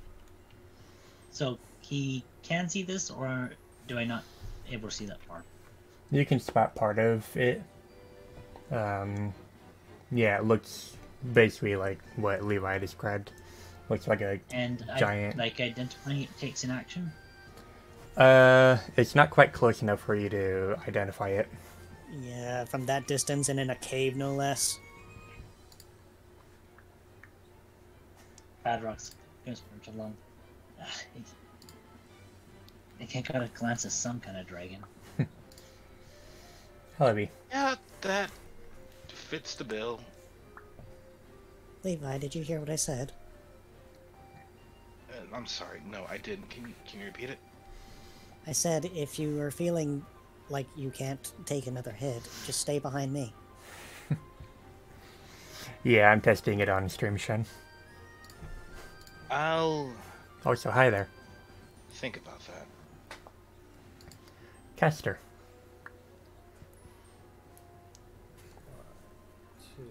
so he can see this, or do I not able to see that far? You can spot part of it. Yeah, it looks basically like what Levi described. Looks like a And giant. like identifying it takes an action? It's not quite close enough for you to identify it. Yeah, from that distance and in a cave, no less. Padrock's gonna sprint along. I can't got a glance at some kind of dragon. Helleby. Yeah, that fits the bill. Levi, did you hear what I said? I'm sorry, no, I didn't. Can you repeat it? I said if you are feeling like you can't take another hit, just stay behind me. Yeah, I'm testing it on Shroomish. I'll Oh, so hi there. think about that. Caster. 2,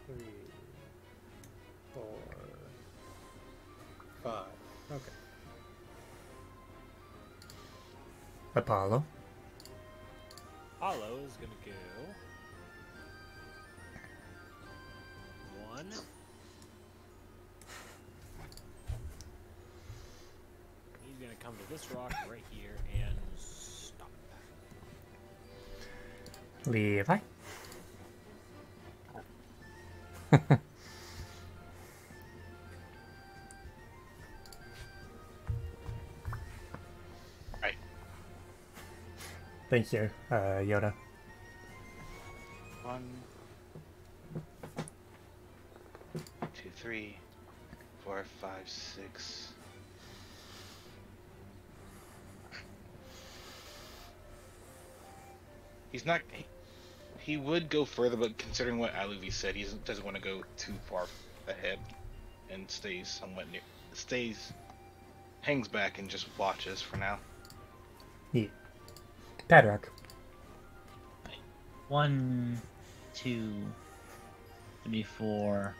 3, 4, 5. Okay. Apollo. Apollo is going to go 1. He's going to come to this rock right here and stop. Levi. Right. Thank you, Yoda. 1, 2, 3, 4, 5, 6. He's not. He would go further, but considering what Aluvi said, he doesn't want to go too far ahead, and stays somewhat near. Hangs back and just watches for now. Yeah. Padrock. 1, 2, 3, 4,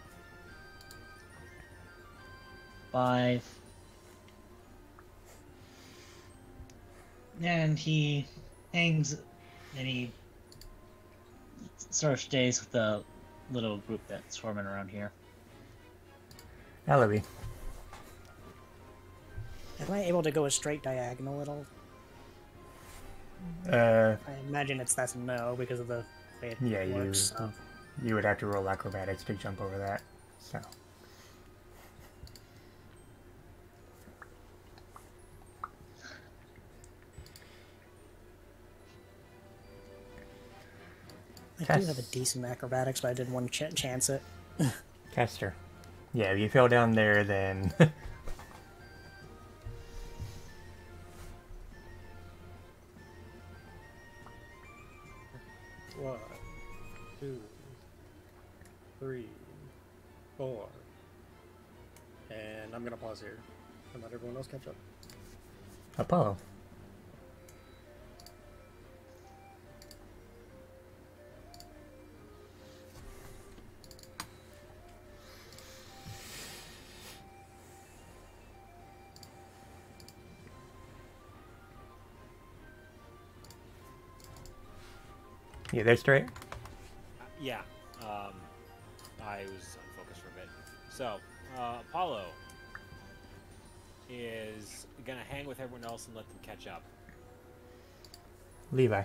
5. And he hangs, and he sort of stays with the little group that's swarming around here. Helleby. Am I able to go a straight diagonal at all? Uh, I imagine that's no because of the way it yeah, works. So. you would have to roll acrobatics to jump over that. So. I do have a decent acrobatics, but I didn't want to chance it. Caster. Yeah, if you fell down there, then... 1, 2, 3, 4. And I'm gonna pause here and let everyone else catch up. Apollo. You there straight? Yeah. I was unfocused for a bit. So, Apollo is gonna hang with everyone else and let them catch up. Levi.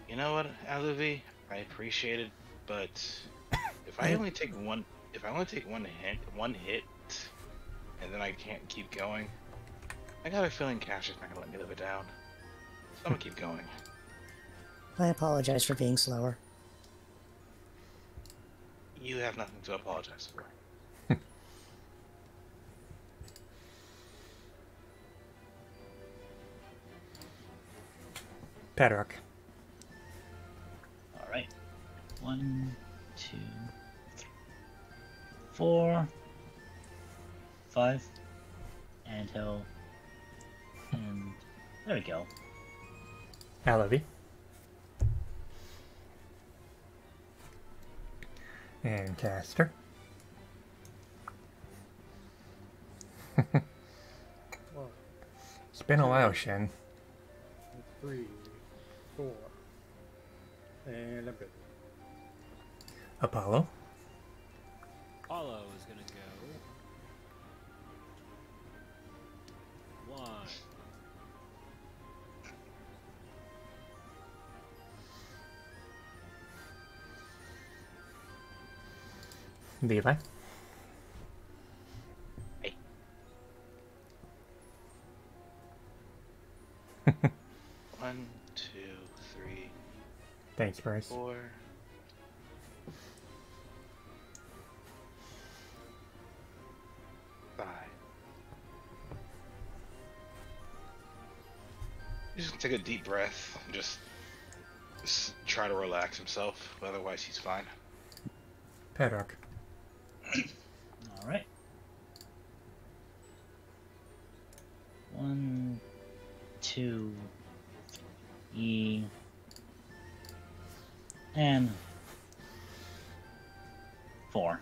You know what, Aluvi? I appreciate it, but if I only take one hit, and then I can't keep going, I got a feeling Cash is not gonna let me live it down. So I'm gonna keep going. I apologize for being slower. You have nothing to apologize for. Padrock. All right. 1, 2, 4, 5, and he'll. And there we go. Alavi. And Caster. 1, It's been a while, Shen. 3, 4. And I'm good. Apollo. Apollo is gonna go 1, Levi. Hey. 1, 2, 3, Thanks, Bryce. 4. 5. He's just gonna take a deep breath and just try to relax himself. Otherwise, he's fine. Padrock. All right. 1, 2, 3, and 4.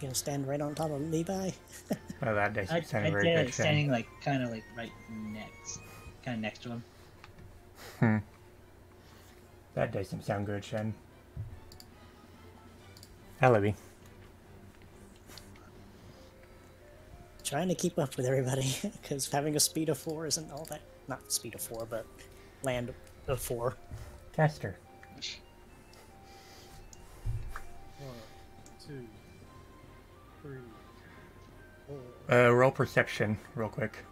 Gonna stand right on top of Levi. Oh, that doesn't I'd sound say very like good, Shen. standing like kind of like right next to him. Hmm. That doesn't sound good, Shen. Alavi. Trying to keep up with everybody, because having a speed of 4 isn't all that. Not speed of 4, but land of 4. Caster. 1, 2, 3, 4. Roll perception, real quick.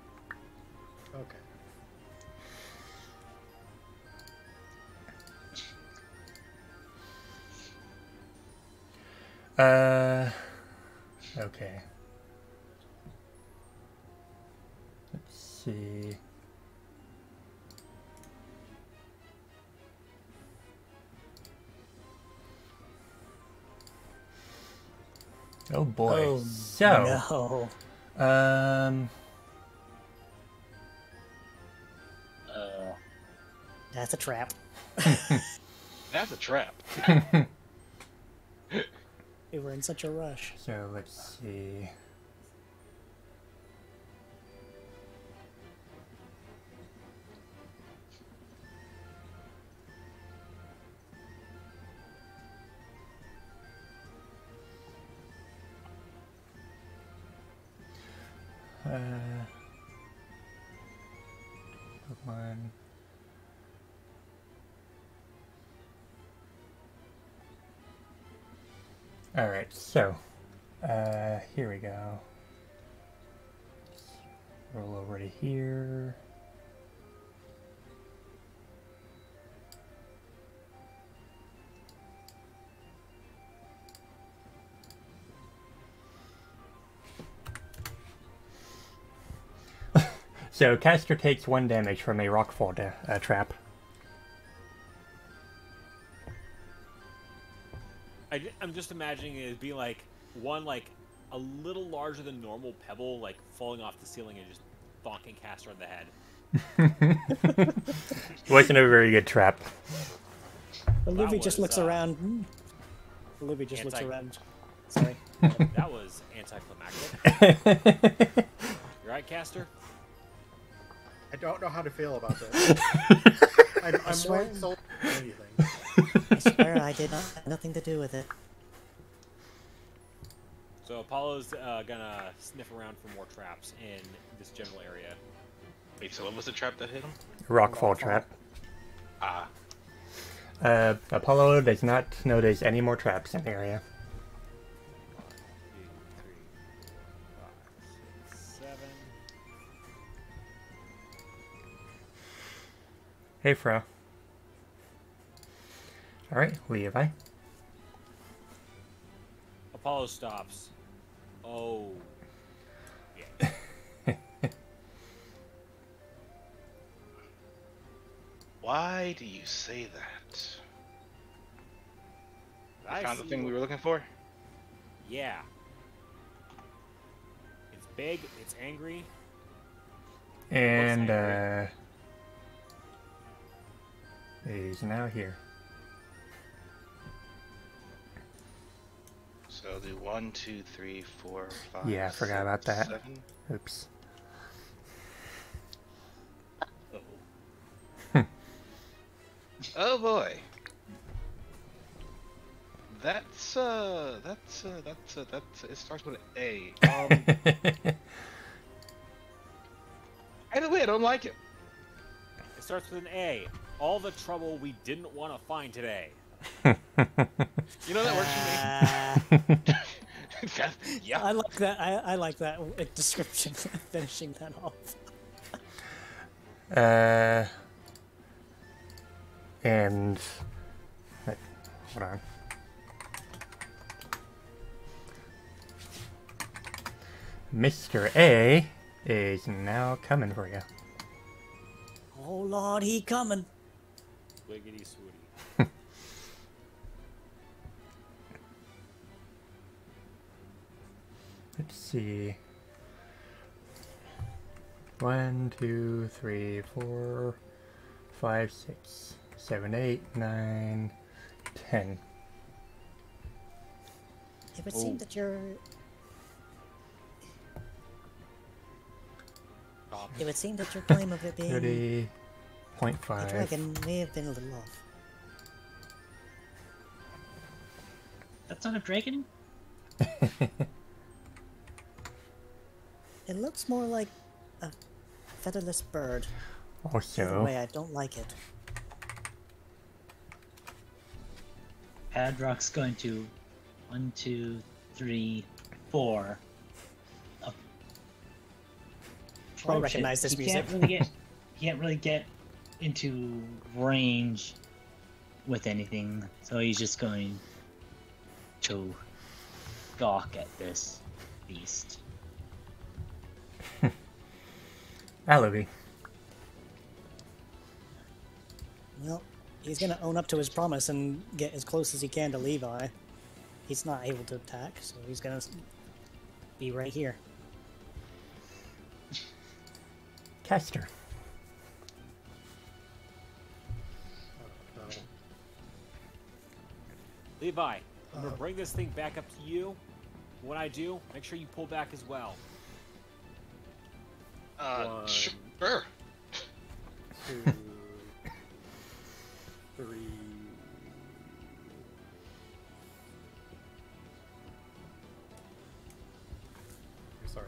Okay. Okay. Let's see. Oh boy. Oh, So, no. That's a trap. That's a trap. We were in such a rush. so let's see. Pokemon. Alright, so, here we go. Roll over to here. So caster takes 1 damage from a rockfall trap. I'm just imagining it as being like one like a little larger than normal pebble like falling off the ceiling and just bonking caster on the head. It wasn't a very good trap. Olivia just was, looks around. Olivia just looks around. Sorry. That was anticlimactic. You right, caster? I don't know how to feel about this. I'm more swear- insulted than anything. I swear I did not have nothing to do with it. So Apollo's gonna sniff around for more traps in this general area. Wait, so what was the trap that hit him? Rockfall trap. Ah. Apollo does not notice any more traps in the area. 1, 2, 3, 4, 5, 6, 7. Hey, Fro. Alright, Levi. Apollo stops. Oh. Yeah. Why do you say that? I Found the see thing we what- were looking for? Yeah. It's big, it's angry. And, angry. he's now here. So do 1, 2, 3, 4, 5. Yeah, I forgot about 6, that. 7. Oops. Oh boy. That's it starts with an A. Either way, I don't like it. It starts with an A. All the trouble we didn't want to find today. You know that works for me. Yeah. I like that. I like that description. Finishing that off. And wait, hold on. Mr. A is now coming for you. Oh Lord, he coming. Wiggity swooty. Let's see. 1, 2, 3, 4, 5, 6, 7, 8, 9, 10. It would seem that you're. It would seem that your claim of it being 30.5. a dragon may have been a little off. That's not a dragon? It looks more like a featherless bird. Either Also, way, I don't like it. Padrock's going to 1, 2, 3, 4. I recognize this music. He can't really get into range with anything, so he's just going to gawk at this beast. Alavi. Well, he's gonna own up to his promise and get as close as he can to Levi. He's not able to attack, so he's gonna be right here. Caster. No. Levi, I'm gonna bring this thing back up to you. When I do, make sure you pull back as well. Sure. 2, 3. Sorry.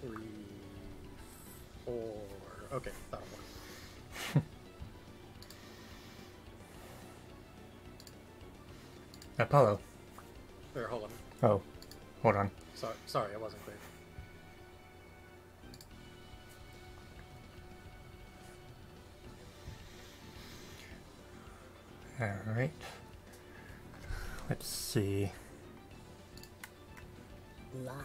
3, 4. Okay, that one. Apollo. There, hold on. Oh, hold on. Sorry, I wasn't clear. Alright. Let's see. Blinded.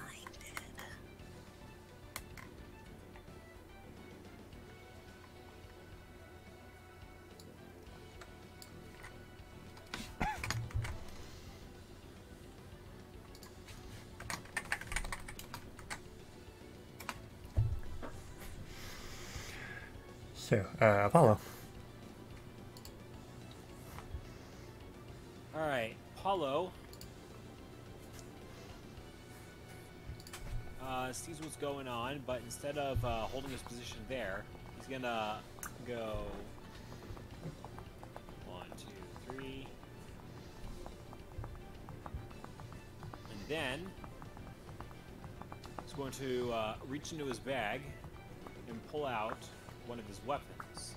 So, Apollo. Alright, Apollo sees what's going on, but instead of holding his position there, he's gonna go 1, 2, 3, and then he's going to reach into his bag and pull out one of his weapons.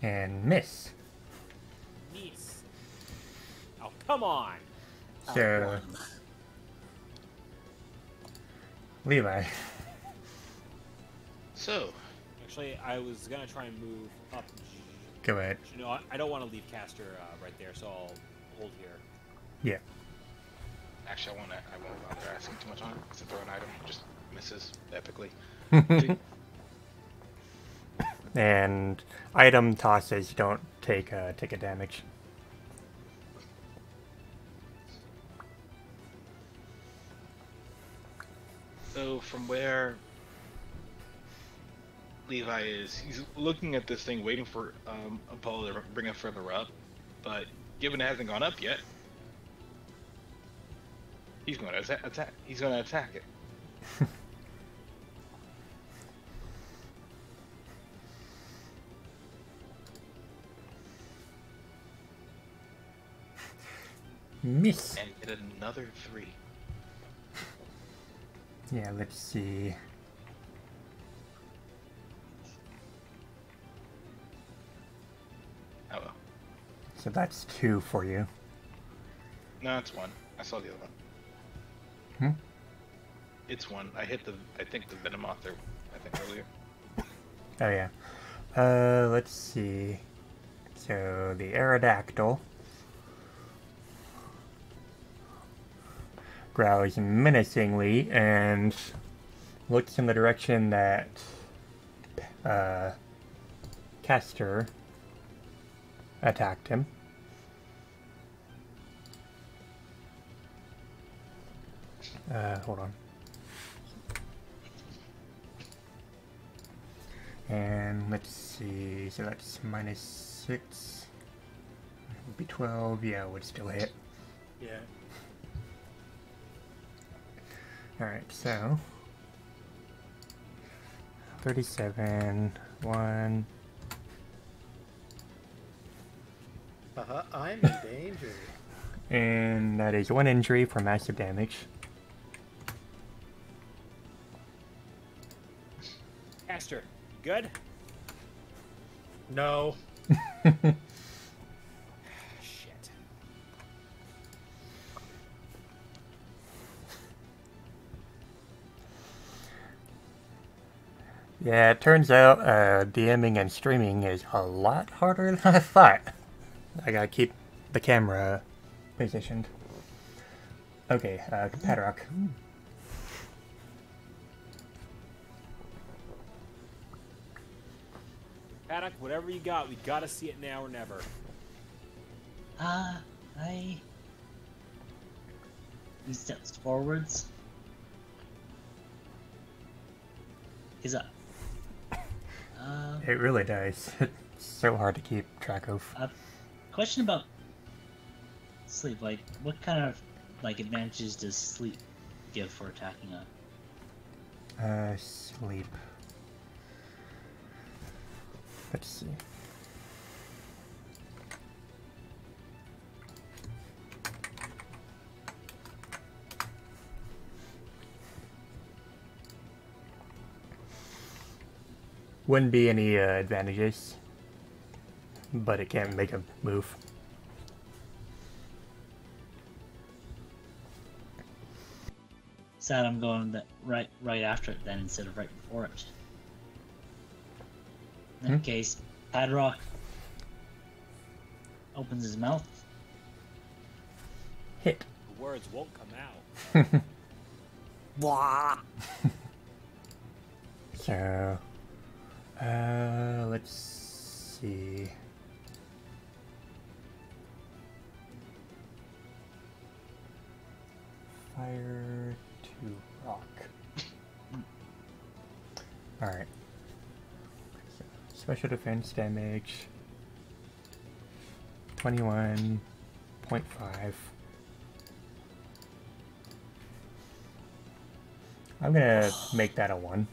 And miss. Nice. Oh, come on! So, Levi. So, Actually, I was gonna try and move up. Go ahead. You know, I don't want to leave Caster right there, so I'll hold here. Yeah. actually, I won't bother asking too much on it. It's a throw an item, just misses epically. And item tosses don't take ticket damage. So from where Levi is, he's looking at this thing, waiting for Apollo to bring it further up. But given it hasn't gone up yet, he's going to attack. He's going to attack it. Miss. And get another 3. Yeah, let's see. Oh well. So that's 2 for you. No, it's 1. I saw the other one. Hmm? It's 1. I think the Venom author, earlier. Oh yeah. Let's see. So the Aerodactyl growls menacingly and looks in the direction that Castor attacked him. Hold on. And let's see, so that's -6. Would be 12, yeah, would still hit. Yeah. Alright, so 37, 1. I'm in danger. And that is 1 injury for massive damage. Caster, good? No. Shit. Yeah, it turns out DMing and streaming is a lot harder than I thought. I gotta keep the camera positioned. Okay, Padrock. Paddock, whatever you got, we gotta see it now or never. He steps forwards. He's up. It really does. It's so hard to keep track of. Question about sleep. Like, what kind of advantages does sleep give for attacking a? Sleep. Let's see. Wouldn't be any advantages, but it can't make a move. Sad I'm going right after it then instead of right before it. In that case, Padrock opens his mouth. Hit. The words won't come out. Blah. So, let's see. Fire to rock. special defense damage 21.5. I'm gonna make that a 1.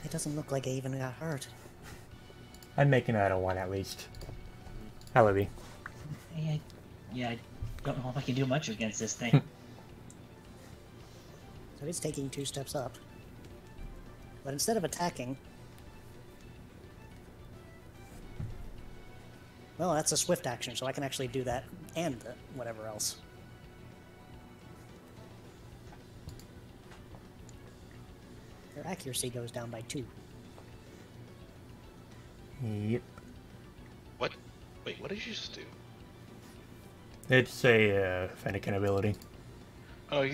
It doesn't look like I even got hurt. I'm making that a 1 at least. How would be? Yeah, I don't know if I can do much against this thing. So he's taking 2 steps up. But instead of attacking... Well, that's a swift action, so I can actually do that and whatever else. Their accuracy goes down by 2. Yep. What? Wait, what did you just do? It's a Fennekin ability. Oh,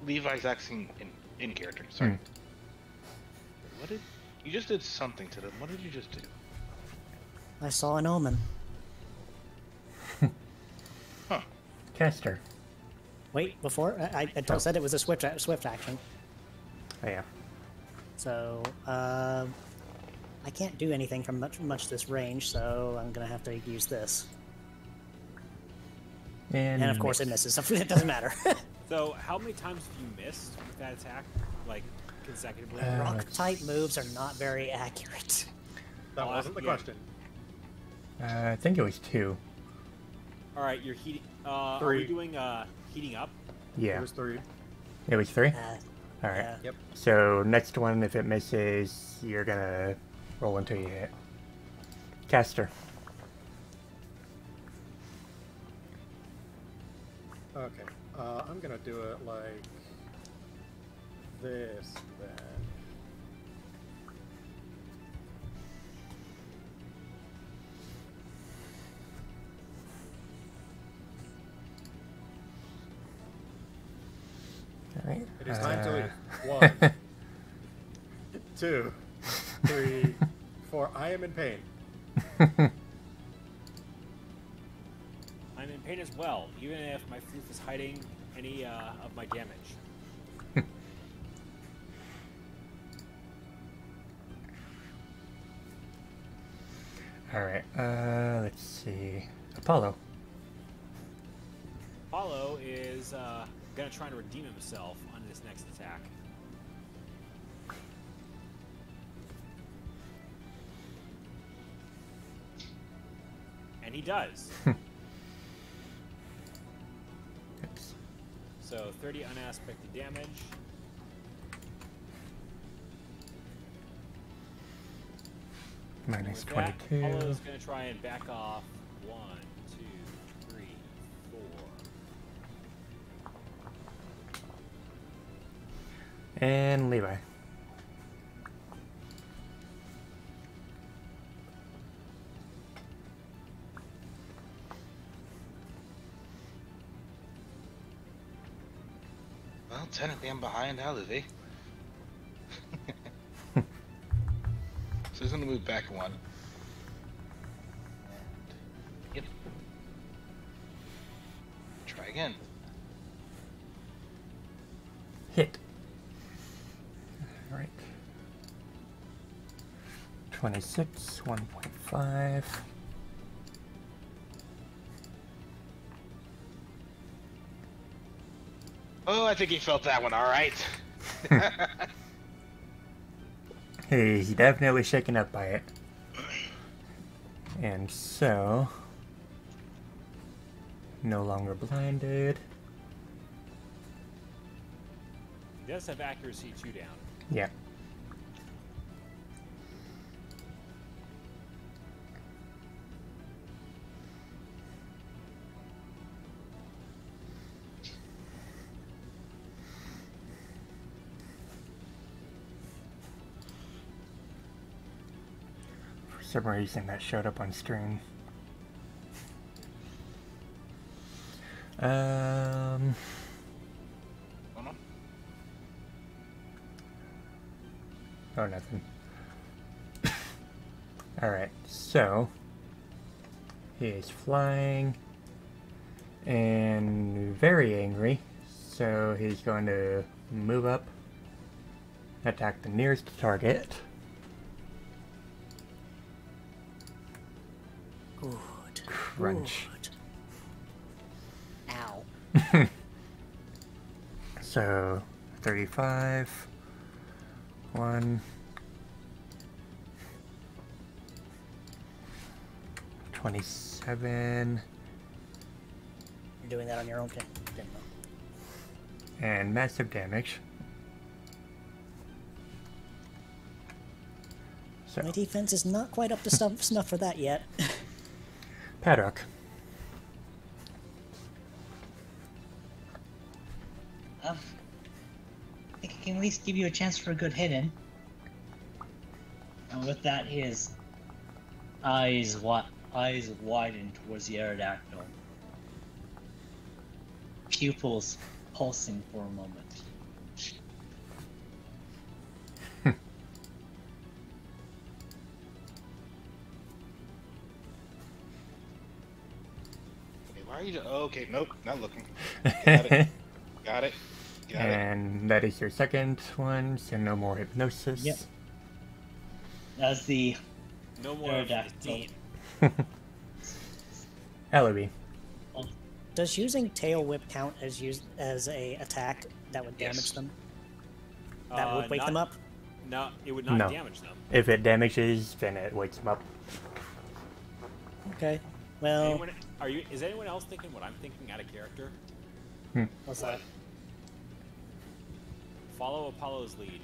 Levi's acting in character. Sorry. What did you just did something to them? What did you just do? I saw an omen. Huh? Caster. Wait, before I said it was a swift action. Oh yeah. So I can't do anything from much this range, so I'm gonna have to use this. And of course it misses. So it doesn't matter. So, how many times have you missed with that attack? Like, consecutively? Rock type moves are not very accurate. That wasn't the question. I think it was 2. Alright, you're heating... are 3. we doing, heating up? Yeah. It was 3. It was 3? Uh, Alright. yeah. Yep. So, next one, if it misses, you're gonna roll until you hit. Caster. Okay. I'm gonna do it like this then. Alright. It is time to leave. 1, 2, 3, 4. I am in pain. I'm in pain as well, even if my floof is hiding any of my damage. Alright, let's see. Apollo. Apollo is gonna try to redeem himself on this next attack. And he does. Oops. So 30 unaspected damage. Minus With that, 22. Apollo's gonna try and back off. 1, 2, 3, 4. And Levi. Well, technically I'm behind Alivi. So he's gonna move back 1. And, yep. Try again. Hit. Alright. 26, 1.5. Oh, I think he felt that one all right. He's definitely shaken up by it. And so... no longer blinded. He does have accuracy 2 down. Yeah. For some reason that showed up on screen. Hold on. Oh, nothing. Alright, so he is flying and very angry, so he's going to move up attack the nearest target. Good. Crunch. Good. Ow. So 35. 1. 27. You're doing that on your own, Tim. And massive damage. So, My defense is not quite up to snuff for that yet. Paddock. I think I can at least give you a chance for a good hit in. And with that, his eyes widen towards the Aerodactyl. Pupils pulsing for a moment. Why are you? Okay, nope, not looking. Got it. Got it. Got it. And that is your second one, so no more hypnosis. Yep. That's the No more Aerodactyl. 15. Ellaby. Does using tail whip count as a attack that would damage Yes. them? That would wake not- them up? No, it would not No. damage them. If it damages, then it wakes him up. Okay. Well, Anyone, is anyone else thinking what I'm thinking out of character? what's that? Follow Apollo's lead.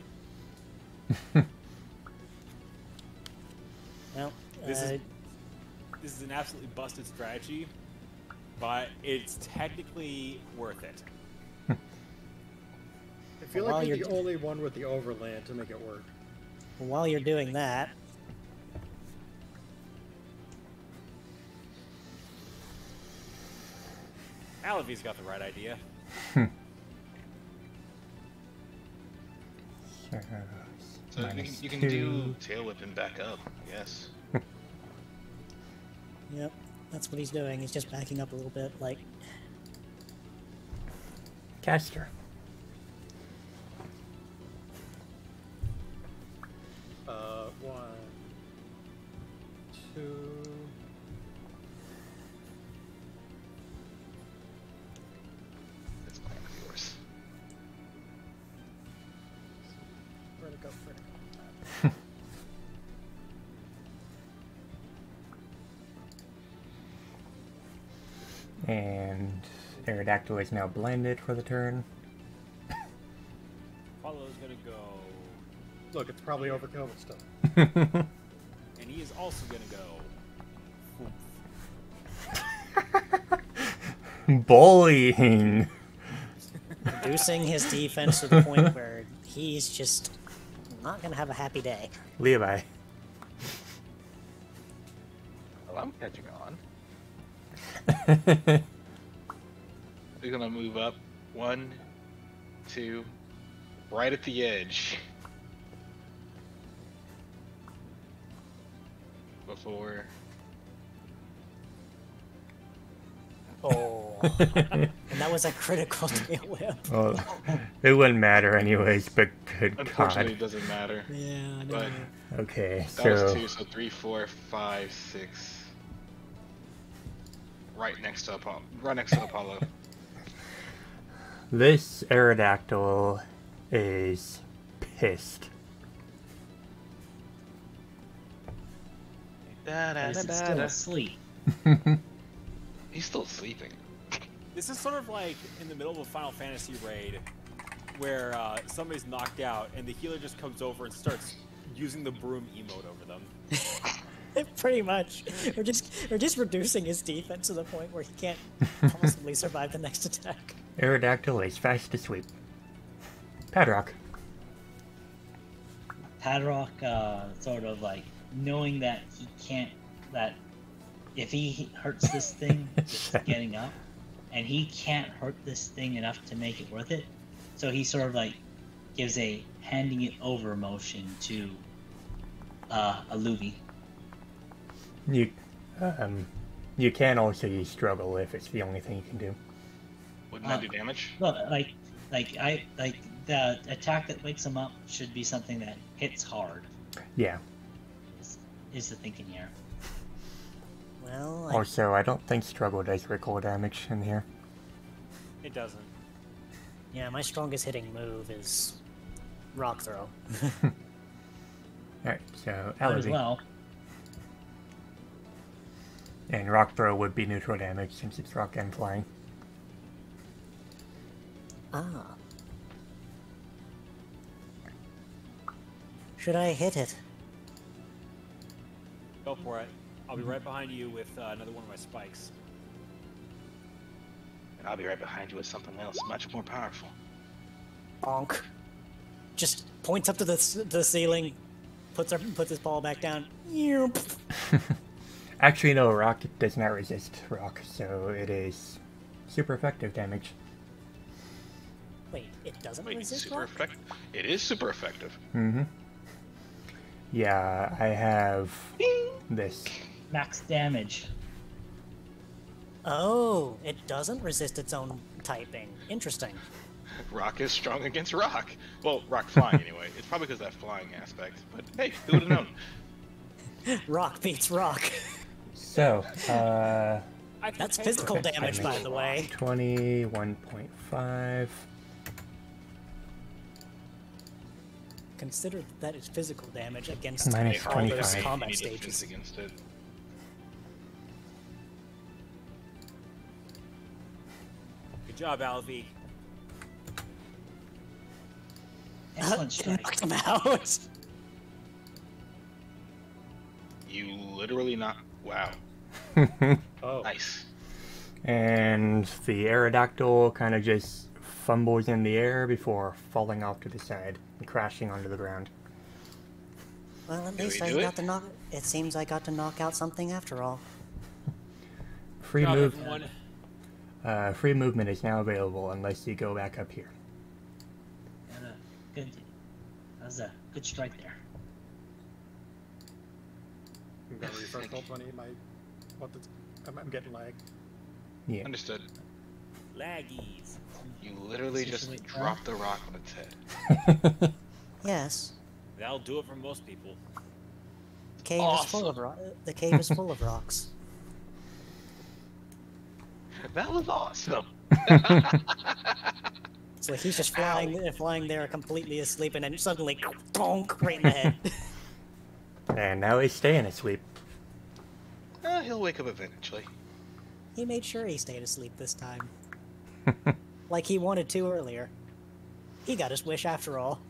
Well, This is an absolutely busted strategy, but it's technically worth it. I feel While like you're you're the only one with the overland to make it work. while you're doing that, Alavi's got the right idea. So you can do tail whip him back up. Yes. yep, that's what he's doing. He's just backing up a little bit, like, Caster. One, two. That's plan of yours. Where'd it go? Where'd it go? And Aerodactyl is now blinded for the turn. Apollo's gonna go, Look, it's probably overkill, but still. and he is also gonna go. Bullying! reducing his defense to the point where he's just not going to have a happy day. Levi. Well, I'm catching on. We're gonna move up. 1, 2, right at the edge. Before. Oh. And that was a critical tail whip. Well, it wouldn't matter anyways, but good Unfortunately, it god. doesn't matter. Yeah, I know. But Okay, that was so 2, so 3, 4, 5, 6. Right next to Apollo. Right next to Apollo. this Aerodactyl is pissed. Is it still asleep? He's still sleeping. This is sort of like in the middle of a Final Fantasy raid where somebody's knocked out and the healer just comes over and starts using the broom emote over them. Pretty much. We're just reducing his defense to the point where he can't possibly survive the next attack. Aerodactyl is fast asleep. Padrock. Padrock, sort of like knowing that he can't, that if he hurts this thing, it's getting up, and he can't hurt this thing enough to make it worth it. So he sort of like gives a handing it over motion to Aluvi. You can also use struggle if it's the only thing you can do. Wouldn't that do damage? Look, like the attack that wakes him up should be something that hits hard. Yeah. Is the thinking here. Well, Also, I don't think struggle does recoil damage in here. It doesn't. yeah, my strongest hitting move is rock throw. Alright, so Might as Alavi. well. And rock throw would be neutral damage since it's rock and flying. Ah. Should I hit it? Go for it. I'll be right behind you with another one of my spikes. And I'll be right behind you with something else much more powerful. Bonk. Just points up to the ceiling, puts his ball back down. Actually, no, rock does not resist rock, so it is super effective damage. Wait, it doesn't Wait, resist super rock? effective? It is super effective. Mm-hmm. Yeah, I have this. Max damage. Oh, it doesn't resist its own typing. Interesting. Rock is strong against rock. Well, rock flying anyway. It's probably because of that flying aspect. But hey, who would have known? Rock beats rock. So, That's physical damage, by the way. 21.5. Consider that is physical damage against Minus all those 25. combat You need defense stages. against it. Good job, Alvi. Excellent strike. Knocked him out. You literally not. Wow. Oh. Nice. And the Aerodactyl kind of just fumbles in the air before falling off to the side and crashing onto the ground. Well, at Did least we I do got it? to knock. It seems I got to knock out something after all. Free Good job, move. everyone. Free movement is now available unless you go back up here. Good. That was a good strike there. I'm gonna refresh roll 20. I'm getting lag. Yeah. Understood. Laggies. You literally just Essentially, dropped the rock on its head. Yes, That'll do it for most people. the cave is full of the cave is full of rocks. That was awesome. So he's just flying there completely asleep, and then suddenly, bonk, right in the head. And now he's staying asleep. He'll wake up eventually. He made sure he stayed asleep this time. Like he wanted to earlier. He got his wish after all.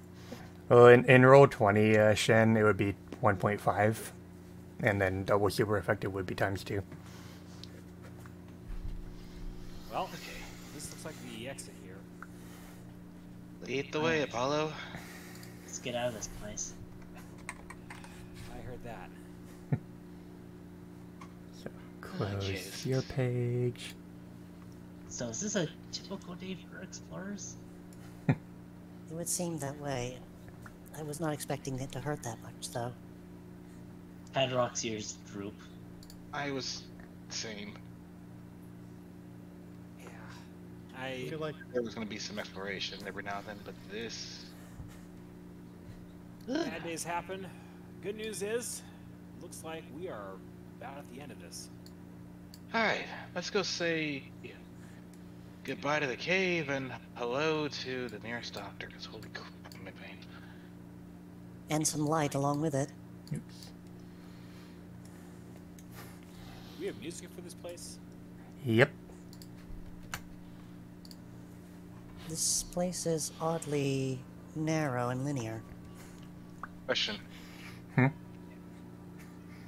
Well, in roll 20, Shen, it would be 1.5. And then double super effective would be ×2. Well, this looks like the exit here. Lead the way, Apollo. Let's get out of this place. I heard that. So, close Jesus. your page. So is this a typical day for explorers? It would seem that way. I was not expecting it to hurt that much, though. Padrock's ears droop. I was same. Yeah. I feel like There was going to be some exploration every now and then, but this. Bad days happen. Good news is, looks like we are about at the end of this. Alright, let's go say goodbye to the cave and hello to the nearest doctor, because holy crap, I'm in pain. And some light along with it. Oops. Do we have music for this place? Yep. This place is oddly narrow and linear. Question. Hmm?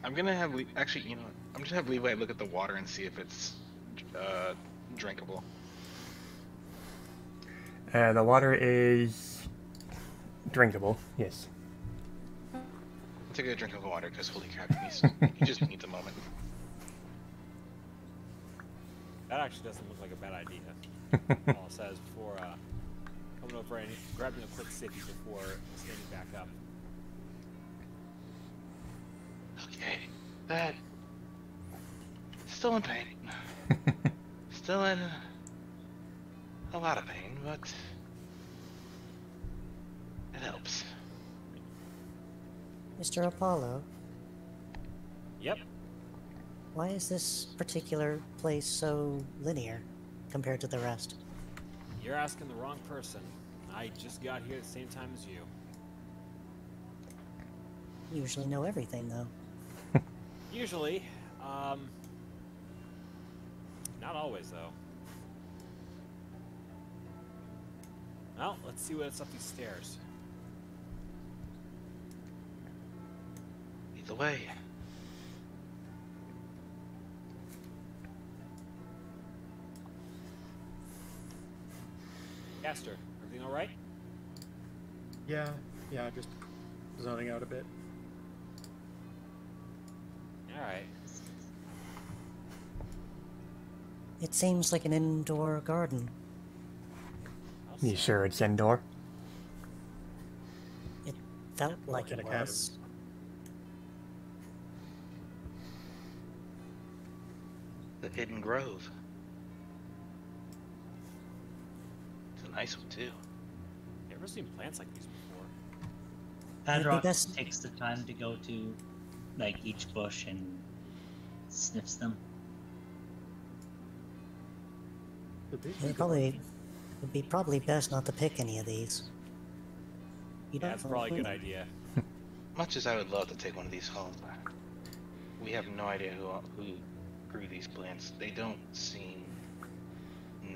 I'm gonna have actually, you know what? I'm just gonna have Levi look at the water and see if it's drinkable. The water is drinkable, yes. I'll take a drink of water because holy crap, he just needs a moment. That actually doesn't look like a bad idea. All it says before coming over and grabbing a quick sippy before standing back up. Okay, that. Still in pain. Still in a lot of pain, but Mr. Apollo, Yep. why is this particular place so linear compared to the rest? You're asking the wrong person. I just got here at the same time as you. You usually know everything, though. Usually. Not always, though. Well, let's see what's up these stairs. Lead the way. Caster, everything alright? Yeah, just zoning out a bit. Alright. It seems like an indoor garden. You sure it's indoor? It felt like in it a cabin. was. The Hidden Grove. It's a nice one, too. Never seen plants like these before. Padrock best- takes the time to go to, like, each bush and sniffs them. It would be probably best not to pick any of these. You Yeah, don't that's know probably a who- good idea. Much as I would love to take one of these home, we have no idea who grew these plants. They don't seem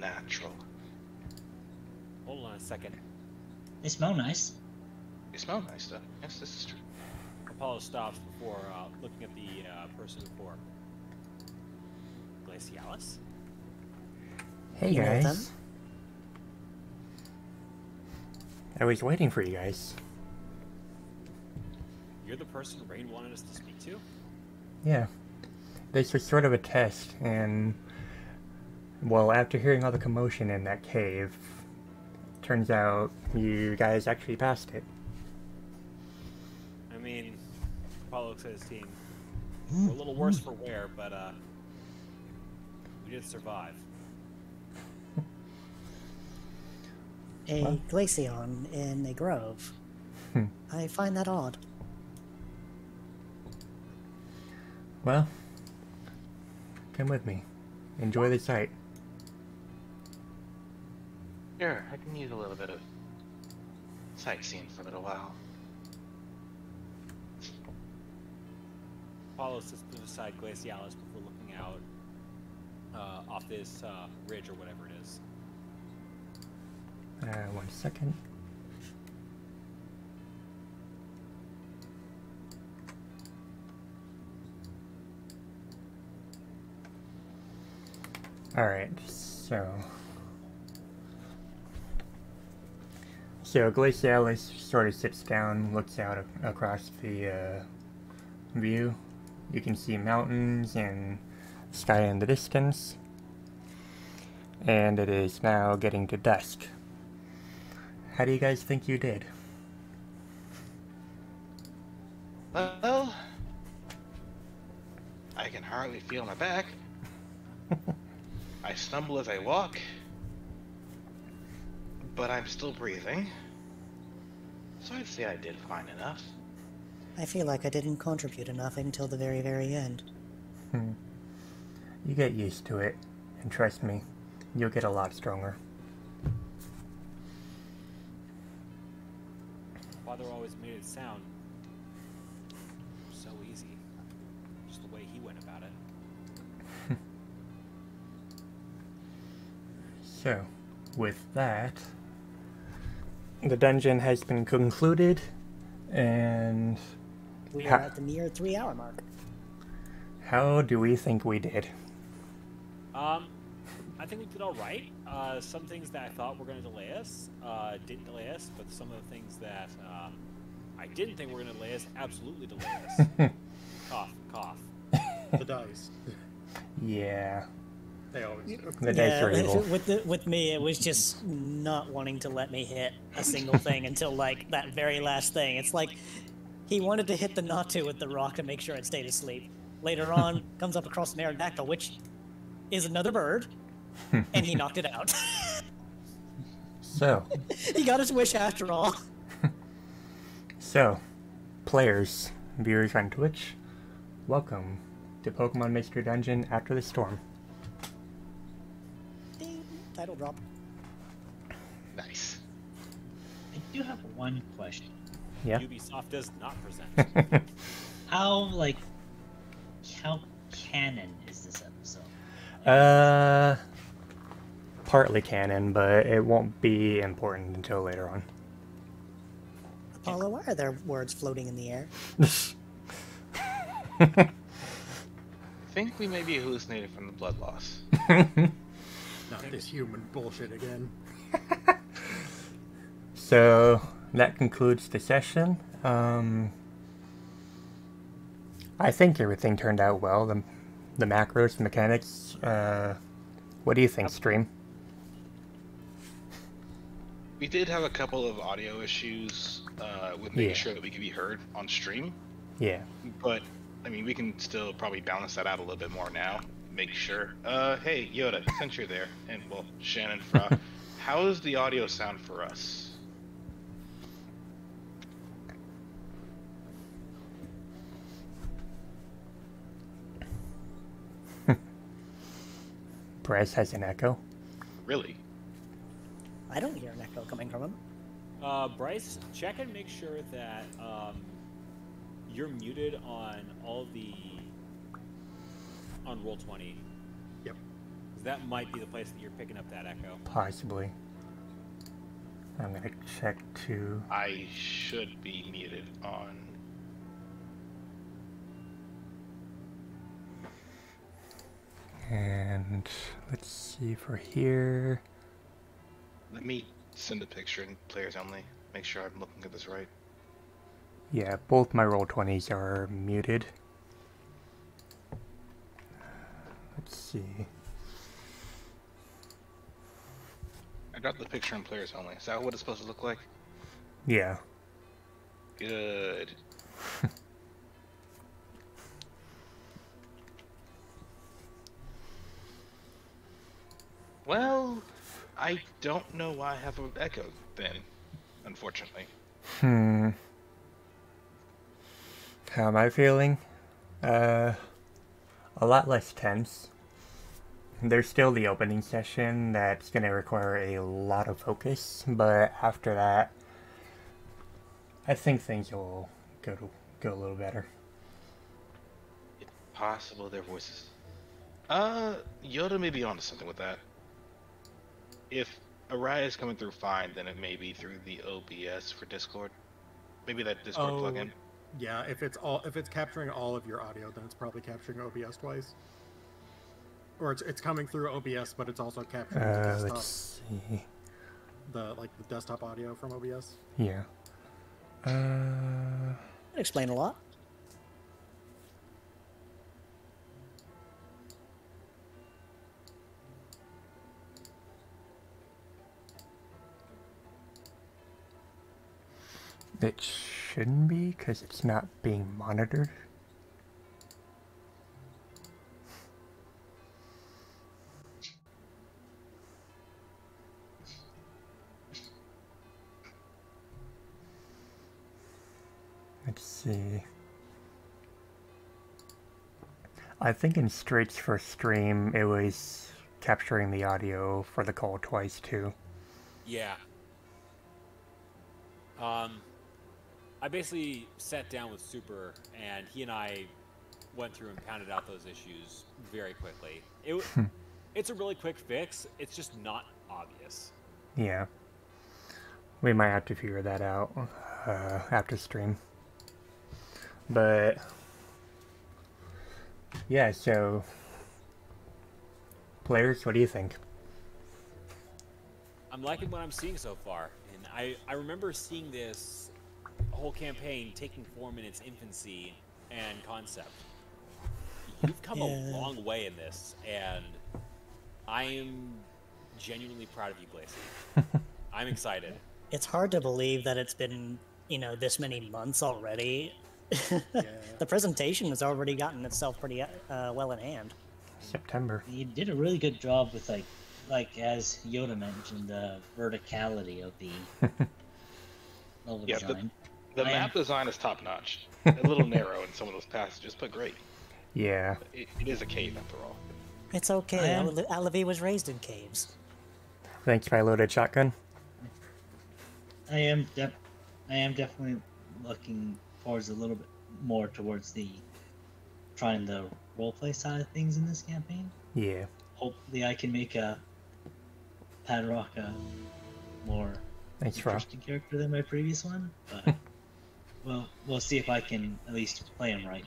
natural. Hold on a second. They smell nice. They smell nice, though. Yes, this is true. Apollo stops before looking at the person before. Glacialis? Hey You know guys. them? I was waiting for you guys. You're the person Rain wanted us to speak to? Yeah. This was sort of a test, and well, after hearing all the commotion in that cave, turns out you guys actually passed it. I mean, Apollo looks at his team. We're a little worse for wear, but we did survive. A Well. glaceon in a grove. Hmm. I find that odd. Well, come with me. Enjoy the sight. Sure, I can use a little bit of sightseeing for a little while. Apollo sits beside Glacialis before looking out off this ridge or whatever it is. 1 second. Alright, so Glacialis sort of sits down, looks out across the view. You can see mountains and sky in the distance. And it is now getting to dusk. How do you guys think you did? Well, I can hardly feel my back. I stumble as I walk, but I'm still breathing. So I'd say I did fine enough. I feel like I didn't contribute enough until the very, very end. You get used to it, and trust me, you'll get a lot stronger. Father always made it sound so easy. Just the way he went about it. So, with that, the dungeon has been concluded, and We Ha- are at the near 3-hour mark. how do we think we did? I think we did all right. Some things that I thought were going to delay us didn't delay us, but some of the things that I didn't think were going to delay us absolutely delayed us. Cough, cough. The dice. Yeah, They always do. the dice are evil. with me, it was just not wanting to let me hit a single thing until like that very last thing. It's like he wanted to hit the Natu with the rock to make sure it stayed asleep. Later on, comes up across an Aerodactyl, which is another bird, and he knocked it out. So, He got his wish after all. players, viewers on Twitch, welcome to Pokemon Mystery Dungeon After the Storm. Ding! Title drop. Nice. I do have one question. Yeah. Ubisoft does not present. How canon is this episode? Partly canon, but it won't be important until later on. Apollo, why are there words floating in the air? I think we may be hallucinating from the blood loss. Not this human bullshit again. So that concludes the session. I think everything turned out well. The macros, the mechanics. What do you think, stream? We did have a couple of audio issues with making sure that we could be heard on stream. Yeah. But, I mean, we can still probably balance that out a little bit more now. Make sure. Hey, Yoda, since you're there, and, well, Shannon, Fra, how does the audio sound for us? Bryce has an echo. Really? I don't hear an echo coming from him. Bryce, check and make sure that you're muted on all the on Roll20. Yep. 'Cause that might be the place that you're picking up that echo. Possibly. I'm gonna check too. I should be muted on. And let's see for here. Let me send a picture in players only. Make sure I'm looking at this right. Yeah, both my Roll20s are muted. Let's see. I got the picture in players only. Is that what it's supposed to look like? Yeah. Good. Well, I don't know why I have an echo then, unfortunately. How am I feeling? A lot less tense. There's still the opening session that's gonna require a lot of focus, but after that, I think things will go a little better. It's possible their voices. Yoda may be onto something with that. If Araya is coming through fine, then it may be through the OBS for Discord. Maybe that Discord plugin. Yeah, if it's capturing all of your audio, then it's probably capturing OBS twice. Or it's coming through OBS, but it's also capturing the desktop. Let's see. The desktop audio from OBS. Yeah. That explain a lot. It shouldn't be, because it's not being monitored. Let's see. I think in Straight's first stream, it was capturing the audio for the call twice, too. Yeah. I basically sat down with Super, and he and I went through and pounded out those issues very quickly. It's a really quick fix. It's just not obvious. Yeah. We might have to figure that out after stream. But yeah, so players, what do you think? I'm liking what I'm seeing so far, and I remember seeing this whole campaign taking form in its infancy and concept. You've come a long way in this, and I am genuinely proud of you, Glacy. I'm excited. It's hard to believe that it's been, this many months already. The presentation has already gotten itself pretty well in hand. September. You did a really good job with like as Yoda mentioned, the verticality of the level design. The map design is top notch. A little narrow in some of those passages, but great. Yeah. It is a cave after all. It's okay. Alavi was raised in caves. Thanks, my loaded shotgun. I am definitely looking towards a little bit more towards the trying the roleplay side of things in this campaign. Yeah. Hopefully, I can make a Padrock a more Thanks, Rob. interesting character than my previous one. But we'll see if I can at least play him right.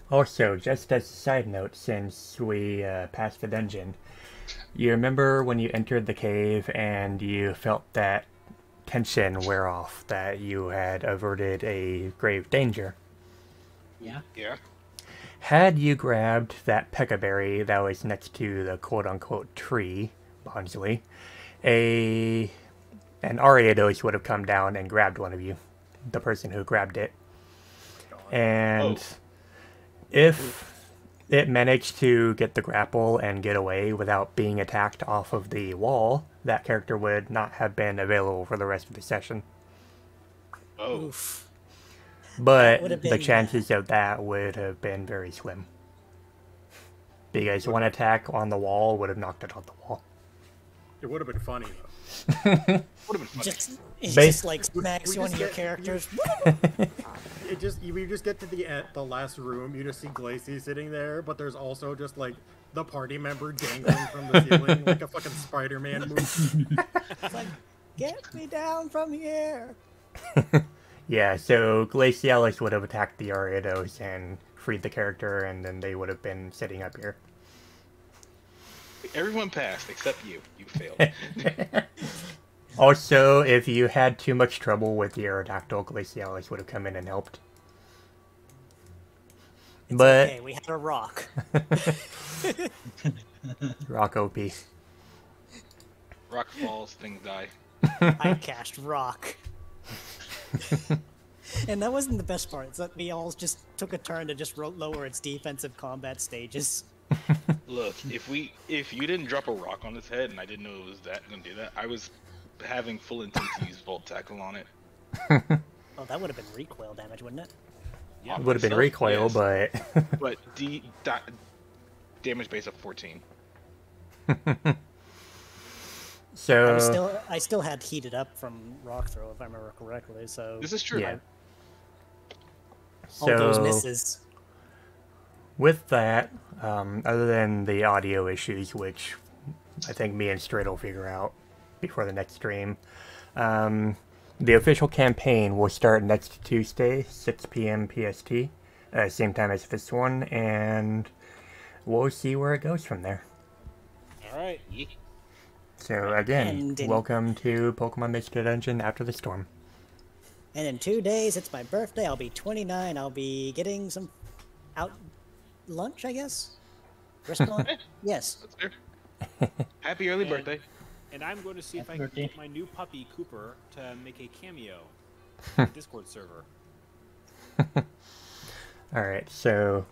Also, just as a side note, since we passed the dungeon, you remember when you entered the cave and you felt that tension wear off, that you had averted a grave danger? Yeah. Yeah. Had you grabbed that peccaberry that was next to the quote-unquote tree, Bonsley, an Ariados would have come down and grabbed one of you, the person who grabbed it. And if it managed to get the grapple and get away without being attacked off of the wall, that character would not have been available for the rest of the session. Oh. Oof. But the chances of that would have been very slim. Because one attack on the wall would have knocked it off the wall. It would have been funny, though. Would have been funny. Just like smacks you on your characters. You just get to the last room, you just see Glacy sitting there, but there's also just like the party member dangling from the ceiling like a fucking Spider-Man movie. It's like, get me down from here. Yeah, so Glacialis would have attacked the Ariados and freed the character, and then they would have been sitting up here. Everyone passed except you. You failed. Also, if you had too much trouble with the Aerodactyl, Glacialis would have come in and helped. But Okay, we had a rock. Rock OP. Rock falls, things die. I cast rock. And that wasn't the best part. It's that we all just took a turn to just lower its defensive combat stages. Look, if you didn't drop a rock on its head and I didn't know it was gonna do that, I was having full intent to use Volt Tackle on it. Oh, that would have been recoil damage, wouldn't it? Yeah, Would have been recoil, yes. but... But damage base of 14. So... I still had heated up from rock throw, if I remember correctly. So This is true. Yeah. all those misses. With that, other than the audio issues, which I think me and Straight will figure out before the next stream, the official campaign will start next Tuesday, 6 p.m. PST, same time as this one, and we'll see where it goes from there. Alright. So again, And welcome to Pokemon Mystery Dungeon After the Storm. And in 2 days, it's my birthday. I'll be 29. I'll be getting some out lunch, I guess. Restaurant? Yes. That's fair. Happy early birthday. And I'm going to see if I Happy can birthday. get my new puppy, Cooper, to make a cameo in the Discord server. Alright, so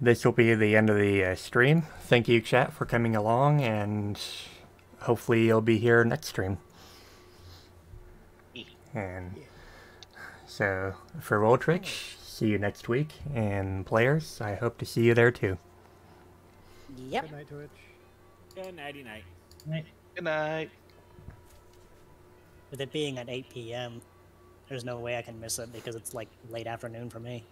this will be the end of the stream. Thank you, chat, for coming along, and hopefully you'll be here next stream. And so, for Roll Tricks, see you next week, and players, I hope to see you there too. Yep. Good night, Twitch. Good nighty night. Right. Good night. With it being at 8 p.m., there's no way I can miss it because it's like late afternoon for me.